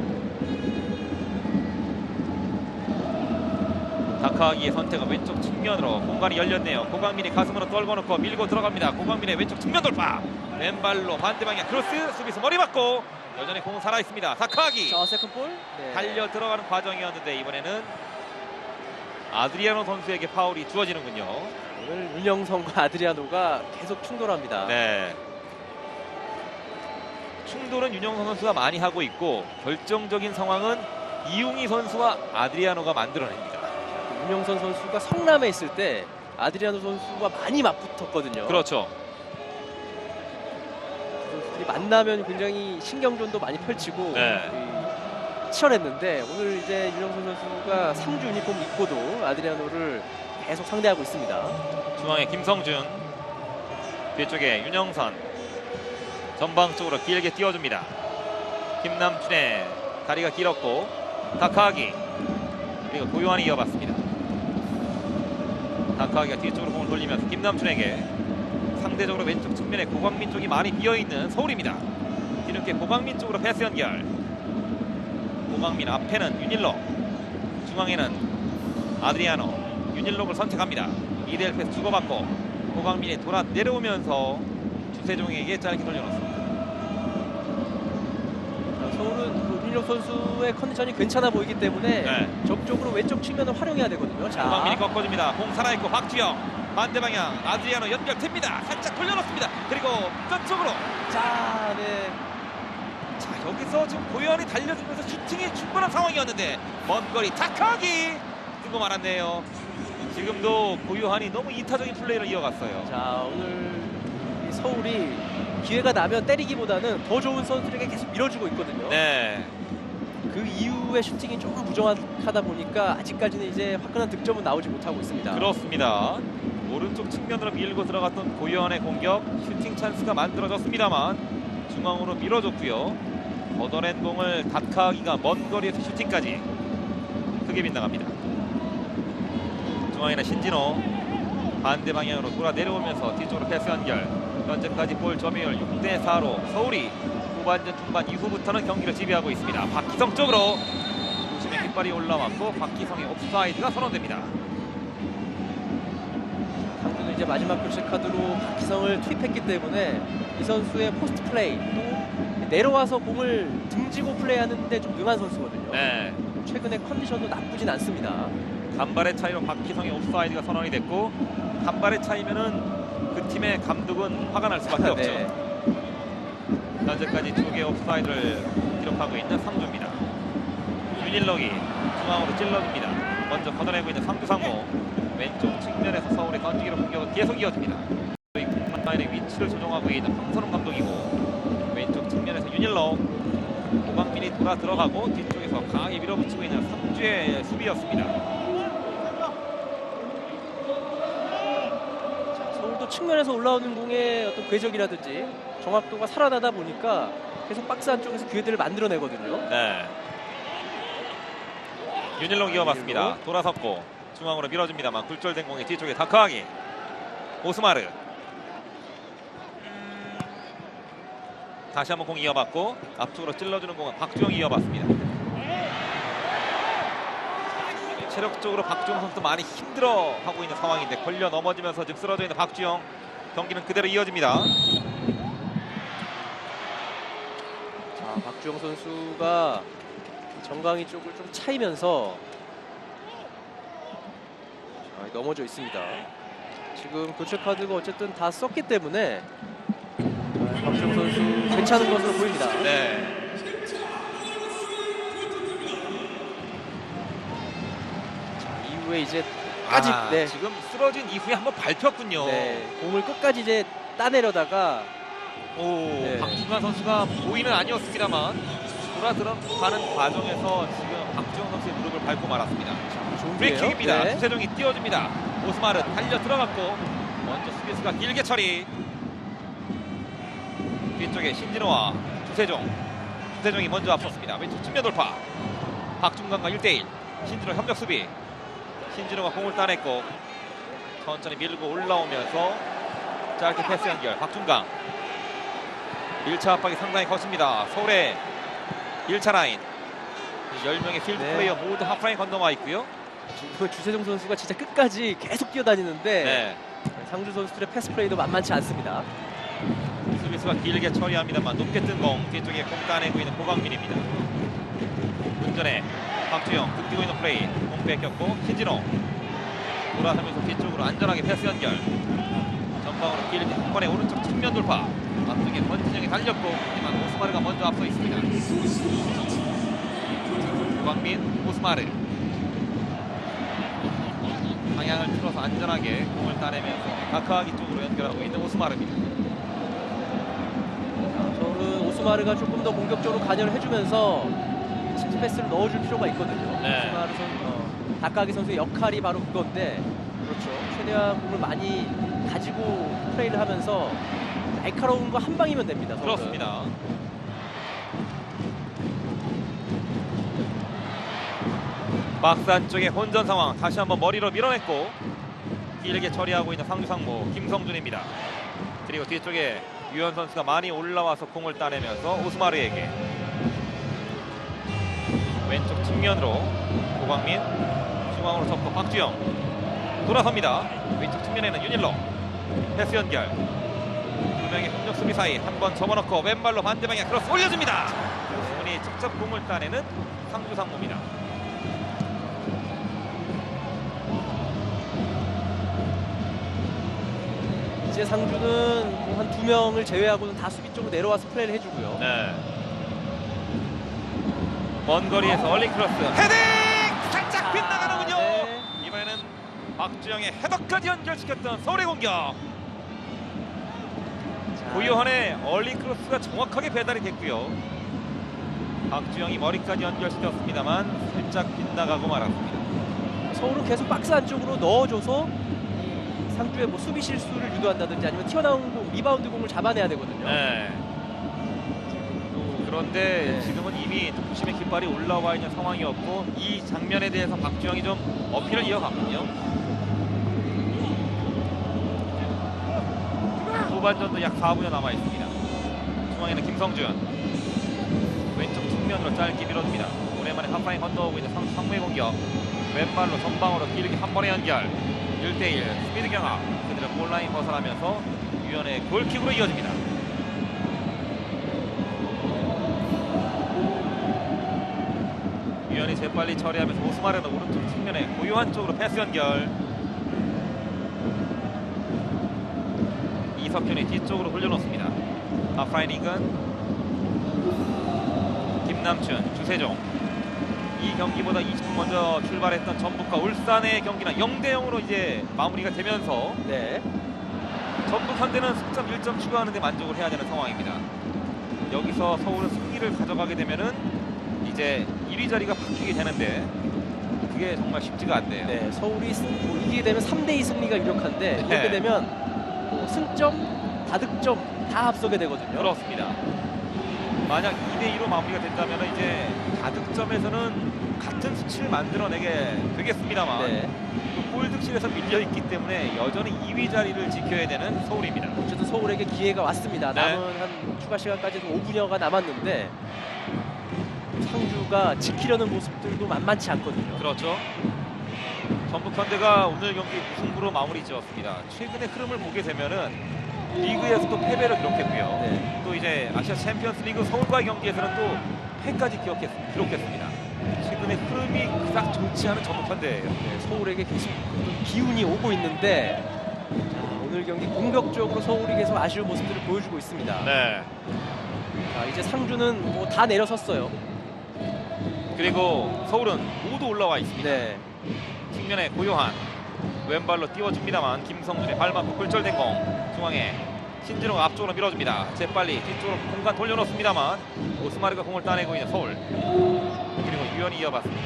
다카하기의 선택은 왼쪽 측면으로 공간이 열렸네요. 고강민이 가슴으로 떨궈놓고 밀고 들어갑니다. 고강민의 왼쪽 측면 돌파, 왼발로 반대 방향 크로스, 수비수 머리 맞고 여전히 공은 살아 있습니다. 다카기 자, 세컨볼. 네. 달려 들어가는 과정이었는데 이번에는 아드리아노 선수에게 파울이 주어지는군요. 오늘 윤영선과 아드리아노가 계속 충돌합니다. 네. 충돌은 윤영선 선수가 많이 하고 있고 결정적인 상황은 이웅희 선수와 아드리아노가 만들어냅니다. 윤영선 선수가 성남에 있을 때 아드리아노 선수와 많이 맞붙었거든요. 그렇죠. 그 선수들이 만나면 굉장히 신경전도 많이 펼치고 네. 치열했는데 오늘 이제 윤영선 선수가 상주 유니폼 입고도 아드리아노를 계속 상대하고 있습니다. 중앙에 김성준, 뒤쪽에 윤영선, 전방 쪽으로 길게 띄워줍니다. 김남춘의 다리가 길었고 다카기 그리고 고요한이 이어봤습니다. 다카기가 뒤쪽으로 공을 돌리면서 김남춘에게 상대적으로 왼쪽 측면에 고광민 쪽이 많이 비어있는 서울입니다. 뒤늦게 고광민 쪽으로 패스 연결. 고광민 앞에는 윤일록, 중앙에는 아드리아노, 윤일록을 선택합니다. 2대1 패스 주고받고 고광민이 돌아 내려오면서 주세종에게 짧게 돌려놓습니다. 서울은 윤일록 선수의 컨디션이 괜찮아 보이기 때문에 네. 적극적으로 왼쪽 측면을 활용해야 되거든요. 자, 고광민이 꺾어줍니다. 공 살아있고 박주영 반대 방향 아드리아노 연결됩니다. 살짝 돌려놓습니다. 그리고 끝쪽으로 자, 네. 자 여기서 지금 고요한이 달려들면서 슈팅이 충분한 상황이었는데 먼 거리 다카기 뜨고 말았네요. 지금도 고요한이 너무 이타적인 플레이를 이어갔어요. 자, 오늘 이 서울이 기회가 나면 때리기보다는 더 좋은 선수들에게 계속 밀어주고 있거든요. 네. 그 이후에 슈팅이 조금 부정하다 보니까 아직까지는 이제 화끈한 득점은 나오지 못하고 있습니다. 그렇습니다. 오른쪽 측면으로 밀고 들어갔던 고요한의 공격 슈팅 찬스가 만들어졌습니다만 중앙으로 밀어줬고요. 걷어낸 공을 다카기가 먼 거리에서 슈팅까지 크게 빗나갑니다. 중앙에는 신진호 반대 방향으로 돌아 내려오면서 뒤쪽으로 패스 연결. 현재까지 볼 점유율 6대4로 서울이 후반전 중반 이후부터는 경기를 지배하고 있습니다. 박희성 쪽으로 중심의 깃발이 올라왔고 박희성의 옵사이드가 선언됩니다. 상주는 이제 마지막 교체 카드로 박희성을 투입했기 때문에 이 선수의 포스트 플레이 또 내려와서 공을 등지고 플레이하는데 좀 능한 선수거든요. 네. 최근에 컨디션도 나쁘진 않습니다. 간발의 차이로 박희성의 옵사이드가 선언이 됐고 간발의 차이면은 그 팀의 감독은 화가 날 수밖에 없죠. 네. 현재까지 2개의 옵사이드를 기록하고 있는 상주입니다. 윤일록이 중앙으로 찔러줍니다. 먼저 걷어내고 있는 상주상무 왼쪽 측면에서 서울의 던지기로 공격은 계속 이어집니다. 라인의 위치를 조정하고 있는 황선홍 감독이고 왼쪽 측면에서 윤일록 고광민이 돌아 들어가고 뒤쪽에서 강하게 밀어붙이고 있는 상주의 수비였습니다. 서울도 측면에서 올라오는 공의 어떤 궤적이라든지 정확도가 살아나다 보니까 계속 박스 안쪽에서 기회들을 만들어내거든요. 네. 윤일록 이어봤습니다. 윤일록. 돌아섰고 중앙으로 밀어줍니다만 굴절된 공이 뒤쪽에 다크하기 오스마르 다시 한번 공 이어봤고 앞쪽으로 찔러주는 공은 박주영이 이어봤습니다. 체력적으로 박주영 선수도 많이 힘들어하고 있는 상황인데 걸려 넘어지면서 지금 쓰러져 있는 박주영. 경기는 그대로 이어집니다. 자, 박주영 선수가 정강이 쪽을 좀 차이면서 넘어져 있습니다. 지금 교체 카드가 어쨌든 다 썼기 때문에 박주영 선수 괜찮은 것으로 보입니다. 네. 이후에 이제 끝까지 네, 지금 쓰러진 이후에 한번 밟혔군요. 네, 공을 끝까지 이제 따내려다가 오, 네. 박준환 선수가 보이는 아니었습니다만 돌아 들어가는 과정에서 지금 박주영 선수의 무릎을 밟고 말았습니다. 좋은 브레이킹입니다. 네. 주세종이 띄워줍니다. 오스마르 달려 들어갔고 먼저 수비수가 길게 처리. 뒤쪽에 신진호와 주세종이 먼저 앞섰습니다. 왼쪽 측면 돌파. 박준관과 1대1 신진호 협력 수비. 신진호가 공을 따냈고 천천히 밀고 올라오면서 짧게 패스 연결. 박준강 1차 압박이 상당히 거칩니다. 서울의 1차 라인 10명의 필드 네. 플레이어 모두 하프라인 건너와 있고요. 지금 주세종 선수가 진짜 끝까지 계속 뛰어다니는데 네. 상주 선수들의 패스 플레이도 만만치 않습니다. 수비수가 길게 처리합니다만 높게 뜬 공 뒤쪽에 공 따내고 있는 고광민입니다. 운전에 박주영 득뛰고 있는 플레이 공 뺏겼고 신진호 돌아서면서 뒤쪽으로 안전하게 패스 연결 전방으로 길게 한 번에 오른쪽 측면 돌파 앞쪽에 권진영이 달렸고 하지만 오스마르가 먼저 앞서 있습니다. 고광민 오스마르 방향을 틀어서 안전하게 공을 따내면서 다크하기 쪽으로 연결하고 있는 오스마르입니다. 저는 오스마르가 조금 더 공격적으로 관여를 해주면서 실제 패스를 넣어줄 필요가 있거든요. 네. 오스마르 다카기 선수의 역할이 바로 그건데, 그렇죠. 최대한 공을 많이 가지고 플레이를 하면서 날카로운 거 한 방이면 됩니다. 서울은. 그렇습니다. 박스 안쪽에 혼전 상황 다시 한번 머리로 밀어냈고 길게 처리하고 있는 상주상무 김성준입니다. 그리고 뒤쪽에 유현 선수가 많이 올라와서 공을 따내면서 오스마르에게 왼쪽 측면으로 고광민 중앙으로 접고 박주영 돌아섭니다. 왼쪽 측면에는 윤일로 패스 연결 두 명의 협력 수비 사이 한 번 접어넣고 왼발로 반대 방향 크로스 올려줍니다. 오승훈이 직접 공을 따내는 상주상무입니다. 이제 상주는 한 2명을 제외하고는 다 수비 쪽으로 내려와서 플레이를 해주고요. 네. 먼 거리에서 얼리 크로스 헤딩 살짝 빗나가는군요. 네. 이번에는 박주영의 헤더까지 연결시켰던 서울의 공격. 고요한의 얼리 크로스가 정확하게 배달이 됐고요. 박주영이 머리까지 연결시켰습니다만 살짝 빗나가고 말았습니다. 서울은 계속 박스 안쪽으로 넣어줘서 이 상주의 뭐 수비 실수를 유도한다든지 아니면 튀어나온 공, 리바운드 공을 잡아내야 되거든요. 네. 그런데 네. 지금은 이미 동심의 깃발이 올라와 있는 상황이었고 이 장면에 대해서 박주영이 좀 어필을 이어갔군요. 후반전도 약 4분여 남아 있습니다. 중앙에는 김성준 왼쪽 측면으로 짧게 밀어줍니다. 오랜만에 하프라인 건너오고 있는 상무의 공격 왼발로 전방으로 길게 한 번에 연결 1대1 스피드 경합 그들은 골라인 벗어나면서 유현의 골킥으로 이어집니다. 유현이 재빨리 처리하면서 오스마르는 오른쪽 측면에 고요한 쪽으로 패스 연결 이석현이 뒤쪽으로 흘려놓습니다. 하프라인 인근 김남춘, 주세종 이 경기보다 20분 먼저 출발했던 전북과 울산의 경기는 0대0으로 이제 마무리가 되면서 네. 전북 현대는 승점 1점 추가하는데 만족을 해야 되는 상황입니다. 여기서 서울은 승리를 가져가게 되면은 이제 1위 자리가 바뀌게 되는데 그게 정말 쉽지가 않네요. 네, 서울이 뭐 이기게 되면 3대2 승리가 유력한데 네. 이렇게 되면 뭐 승점, 다득점 다 앞서게 되거든요. 그렇습니다. 만약 2대2로 마무리가 된다면 이제 다득점에서는 같은 수치를 만들어내게 되겠습니다만 네. 골 득실에서 밀려있기 때문에 여전히 2위 자리를 지켜야 되는 서울입니다. 어쨌든 서울에게 기회가 왔습니다. 네. 남은 한 추가 시간까지도 5분여가 남았는데 상주가 지키려는 모습들도 만만치 않거든요. 그렇죠. 전북 현대가 오늘 경기 무승부로 마무리 지었습니다. 최근의 흐름을 보게 되면은 리그에서도 패배를 기록했고요. 네. 또 이제 아시아 챔피언스 리그 서울과의 경기에서는 또 패까지 기록했습니다. 최근의 흐름이 그닥 좋지 않은 전북 현대예요. 네, 서울에게 계속 기운이 오고 있는데 자, 오늘 경기 공격적으로 서울이 계속 아쉬운 모습들을 보여주고 있습니다. 네. 자, 이제 상주는 뭐 다 내려섰어요. 그리고 서울은 모두 올라와 있습니다. 네. 측면에 고요한 왼발로 띄워줍니다만 김성준의 발 맞고 굴절된 공 중앙에 신진호가 앞쪽으로 밀어줍니다. 재빨리 뒤쪽으로 공간 돌려놓습니다만 오스마르가 공을 따내고 있는 서울 그리고 유현이 이어봤습니다.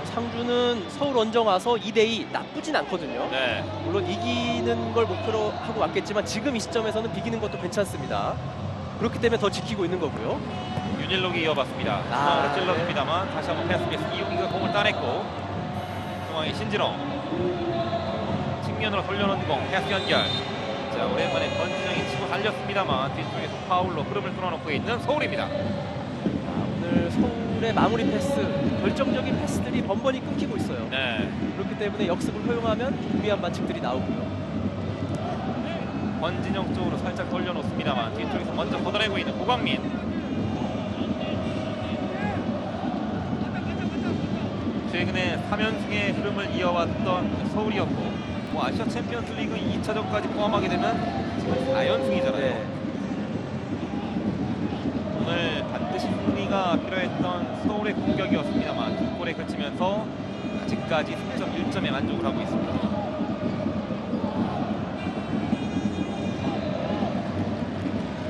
상주는 서울 원정 와서 2대2 나쁘진 않거든요. 네. 물론 이기는 걸 목표로 하고 왔겠지만 지금 이 시점에서는 비기는 것도 괜찮습니다. 그렇기 때문에 더 지키고 있는 거고요. 윤일록이 이어봤습니다. 중앙으로 찔러줍니다만 다시 한번 패스 미스 이용기가 공을 따냈고 중앙에 신진호 측면으로 돌려놓는 공 패스 연결. 자 오랜만에 권진영이 치고 달렸습니다만 뒤쪽에서 파울로 흐름을 끊어놓고 있는 서울입니다. 오늘 서울의 마무리 패스, 결정적인 패스들이 번번이 끊기고 있어요. 네. 그렇기 때문에 역습을 허용하면 유리한 반칙들이 나오고요. 권진영 쪽으로 살짝 돌려놓습니다만 뒤쪽에서 먼저 걷어내고 있는 고광민. 최근에 3연승의 흐름을 이어왔던 서울이었고 뭐 아시아 챔피언스 리그 2차전까지 포함하게 되면 지금 4연승이잖아요. 네. 오늘 반드시 승리가 필요했던 서울의 공격이었습니다만 두 골에 그치면서 아직까지 승점 1점에 만족을 하고 있습니다.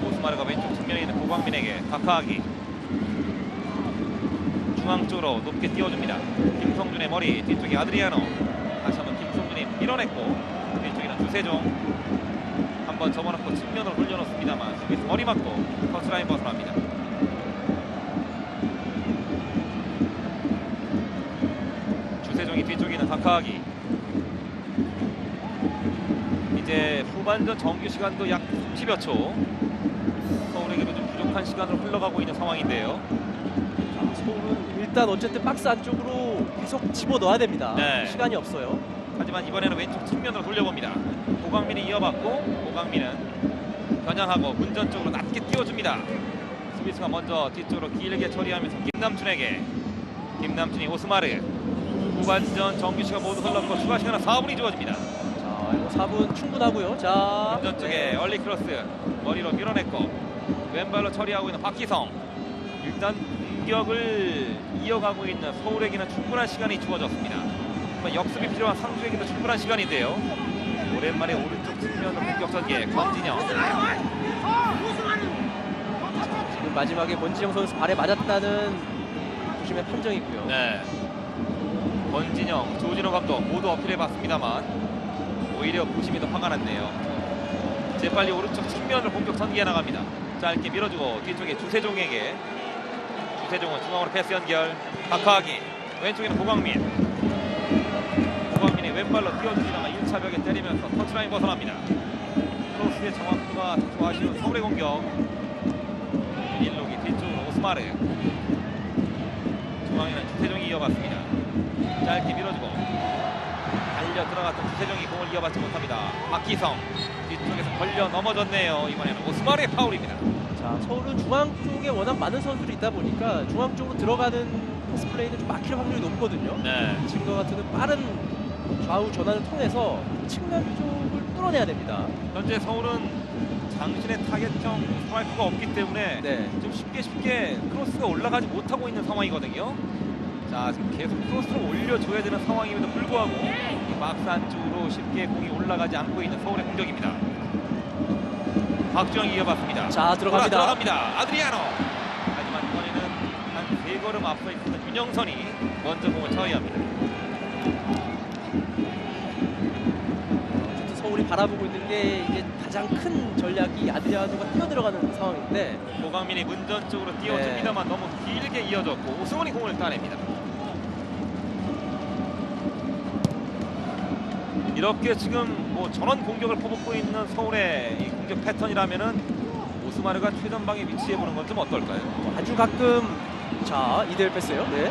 오스마르가 왼쪽 측면에 있는 고광민에게 다카하기 중앙 쪽으로 높게 띄워줍니다. 김성준의 머리 뒤쪽에 아드리아노 다시 한번 김성준이 밀어냈고 뒤쪽에는 주세종 한번 접어놓고 측면으로 돌려놓습니다만 수비수 머리 맞고 터치라인 벗어납니다. 주세종이 뒤쪽에 있는 다카하기 이제 후반전 정규 시간도 약 10여 초 서울에게도 좀 부족한 시간으로 흘러가고 있는 상황인데요. 서울은 일단 어쨌든 박스 안쪽으로 계속 집어넣어야 됩니다. 네. 시간이 없어요. 하지만 이번에는 왼쪽 측면으로 돌려봅니다. 고광민이 이어받고 고광민은 겨냥하고 문전 쪽으로 낮게 띄워줍니다. 수비수가 먼저 뒤쪽으로 길게 처리하면서 김남준에게 김남준이 오스마르 후반전 정규 시간 모두 흘렀고 추가 시간은 4분이 주어집니다. 자, 이거 4분 충분하고요. 자, 문전 쪽에 얼리 크로스 머리로 밀어냈고 왼발로 처리하고 있는 박희성. 일단 공격을 이어가고 있는 서울에게는 충분한 시간이 주어졌습니다. 역습이 필요한 상주에게도 충분한 시간인데요. 오랜만에 오른쪽 측면으로 공격 전개 권진영. 지금 마지막에 권지영 선수 발에 맞았다는 조심의 판정이고요. 네. 권진영, 조진호 감독 모두 어필해봤습니다만 오히려 부심이 더 화가 났네요. 재빨리 오른쪽 측면으로 공격 전개해 나갑니다. 짧게 밀어주고 뒤쪽에 주세종에게 주세종은 중앙으로 패스 연결 다카하기 왼쪽에는 고광민 고광민이 왼발로 띄워줍니다만 1차 벽에 때리면서 터치라인 벗어납니다. 크로스의 정확도가 다소 아쉬운 서울의 공격. 일록이 뒤쪽으로 오스마르 중앙에는 주세종이 이어봤습니다. 짧게 밀어주고 달려 들어갔던 주세종이 공을 이어받지 못합니다. 박희성 뒤쪽에서 걸려 넘어졌네요. 이번에는 오스마르의 파울입니다. 자, 서울은 중앙 쪽에 워낙 많은 선수들이 있다 보니까 중앙 쪽으로 들어가는 패스 플레이는 좀 막힐 확률이 높거든요. 네. 지금과 같은 빠른 좌우 전환을 통해서 측면 쪽을 뚫어내야 됩니다. 현재 서울은 장신의 타겟형 스트라이커가 없기 때문에 네. 좀 쉽게 크로스가 올라가지 못하고 있는 상황이거든요. 자, 지금 계속 크로스를 올려줘야 되는 상황임에도 불구하고 이 박스 안쪽으로 쉽게 공이 올라가지 않고 있는 서울의 공격입니다. 박주영이 이어봤습니다. 자, 들어갑니다. 들어갑니다. 아드리아노. 하지만 이번에는 한 3걸음 앞서 있는 윤영선이 먼저 공을 처리합니다. 어쨌든 서울이 바라보고 있는 게 이제 가장 큰 전략이 아드리아노가 뛰어들어가는 상황인데 고광민이 문전 쪽으로 띄워줍니다만 너무 길게 이어졌고 오승원이 공을 따냅니다. 이렇게 지금 뭐 전원 공격을 퍼붓고 있는 서울의 이 공격 패턴이라면은 오스마르가 최전방에 위치해 보는 건 좀 어떨까요? 아주 가끔 자 2대1 패스예요. 네.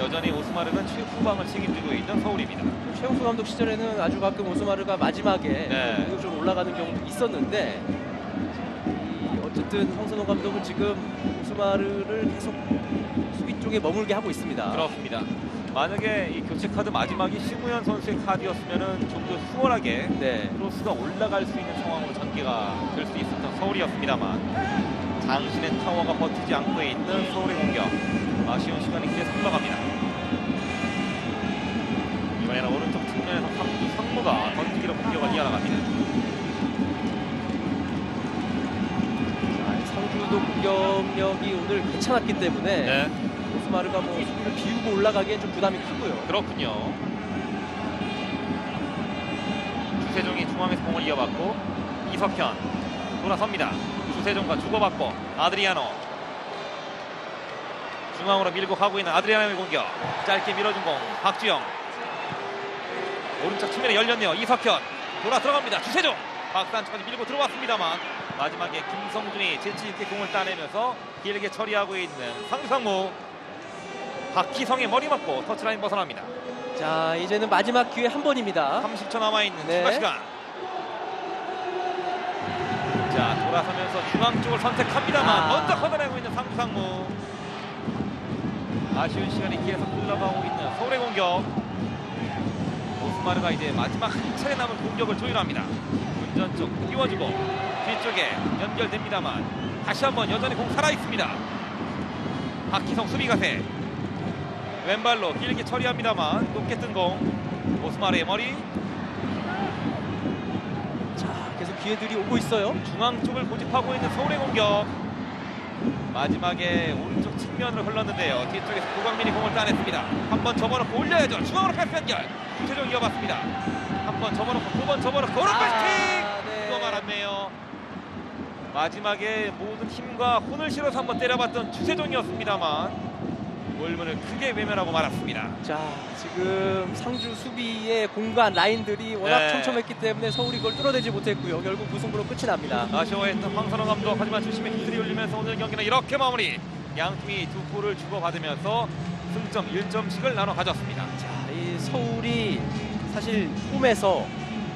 여전히 오스마르는 최후방을 책임지고 있는 서울입니다. 최용수 감독 시절에는 아주 가끔 오스마르가 마지막에 네. 공격적으로 올라가는 경우도 있었는데 어쨌든 황선홍 감독은 지금 오스마르를 계속 수비 쪽에 머물게 하고 있습니다. 그렇습니다. 만약에 이 교체 카드 마지막이 심우현 선수의 카드였으면은 좀 더 수월하게 네. 크로스가 올라갈 수 있는 상황으로 전개가 될 수 있었던 서울이었습니다만 장신의 타워가 버티지 않고 있는 서울의 공격. 아쉬운 시간이 계속 흘러갑니다. 이번에는 오른쪽 측면에서 상무가 던지기로 공격을 이어나갑니다. 자, 상주도 공격력이 오늘 괜찮았기 때문에 네, 오스마르가 뭐 수비를 비우고 올라가기엔 좀 부담이 크고요. 그렇군요. 주세종이 중앙에서 공을 이어받고 이석현 돌아섭니다. 주세종과 주고받고 아드리아노 중앙으로 밀고 가고 있는 아드리아노의 공격. 짧게 밀어준 공 박주영 오른쪽 측면에 열렸네요. 이석현 돌아 들어갑니다. 주세종 박스 안쪽까지 밀고 들어왔습니다만 마지막에 김성준이 재치있게 공을 따내면서 길게 처리하고 있는 상상무 박희성의 머리 맞고 터치라인 벗어납니다. 자, 이제는 마지막 기회 한 번입니다. 30초 남아있는 네. 추가 시간. 자, 돌아서면서 중앙 쪽을 선택합니다만 먼저 걷어내고 있는 상주 상무. 아쉬운 시간이 계속 흘러가고 있는 서울의 공격. 오스마르가 이제 마지막 한 차례 남은 공격을 조율합니다. 운전 쪽 띄워주고 뒤쪽에 연결됩니다만 다시 한번 여전히 공 살아있습니다. 박희성 수비 가세. 왼발로 길게 처리합니다만 높게 뜬 공. 오스마르의 머리. 자, 계속 기회들이 오고 있어요. 중앙 쪽을 고집하고 있는 서울의 공격. 마지막에 오른쪽 측면으로 흘렀는데요. 뒤쪽에서 고광민이 공을 따냈습니다. 한번 접어놓고 올려야죠. 중앙으로 패스 연결. 최종 이어봤습니다. 한번 접어놓고 두 번 접어놓고 오른발 킥. 이거 말았네요. 마지막에 모든 힘과 혼을 실어서 한번 때려봤던 주세종이었습니다만 골문을 크게 외면하고 말았습니다. 자, 지금 상주 수비의 공간 라인들이 워낙 네. 촘촘했기 때문에 서울이 그걸 뚫어내지 못했고요. 결국 무승부로 끝이 납니다. 아쉬워했던 황선홍 감독, 하지만 주심의 힘들이 울리면서 오늘 경기는 이렇게 마무리. 양 팀이 두 골을 주고받으면서 승점 1점씩을 나눠 가졌습니다. 자, 이 서울이 사실 홈에서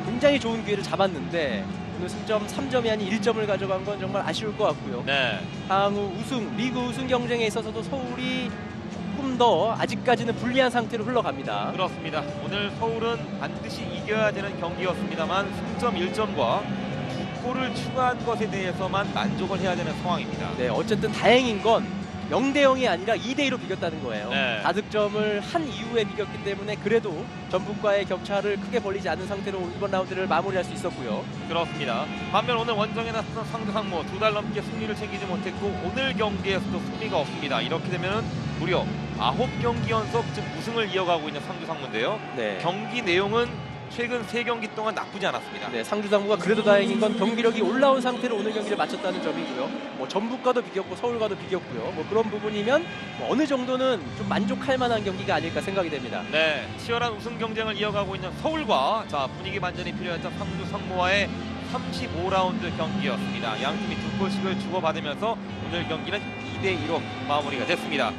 굉장히 좋은 기회를 잡았는데 오늘 승점 3점이 아닌 1점을 가져간 건 정말 아쉬울 것 같고요. 네, 향후 우승, 리그 우승 경쟁에 있어서도 서울이 조금 더 아직까지는 불리한 상태로 흘러갑니다. 그렇습니다. 오늘 서울은 반드시 이겨야 되는 경기였습니다만 승점 1점과 두 골을 추가한 것에 대해서만 만족을 해야 되는 상황입니다. 네, 어쨌든 다행인 건 0대0이 아니라 2대2로 비겼다는 거예요. 네. 다득점을 한 이후에 비겼기 때문에 그래도 전북과의 격차를 크게 벌리지 않은 상태로 이번 라운드를 마무리할 수 있었고요. 그렇습니다. 반면 오늘 원정에 나섰던 상주 상무 2달 넘게 승리를 챙기지 못했고 오늘 경기에서도 승리가 없습니다. 이렇게 되면 무려 9경기 연속 즉 우승을 이어가고 있는 상주 상무인데요. 네. 경기 내용은 최근 3경기 동안 나쁘지 않았습니다. 네, 상주상무가 그래도 다행인 건 경기력이 올라온 상태로 오늘 경기를 마쳤다는 점이고요. 뭐 전북과도 비겼고 서울과도 비겼고요. 뭐 그런 부분이면 뭐 어느 정도는 좀 만족할 만한 경기가 아닐까 생각이 됩니다. 네, 치열한 우승 경쟁을 이어가고 있는 서울과 자 분위기 반전이 필요했던 상주 상무와의 35라운드 경기였습니다. 양 팀이 두 골씩을 주고받으면서 오늘 경기는 2대2로 마무리가 됐습니다.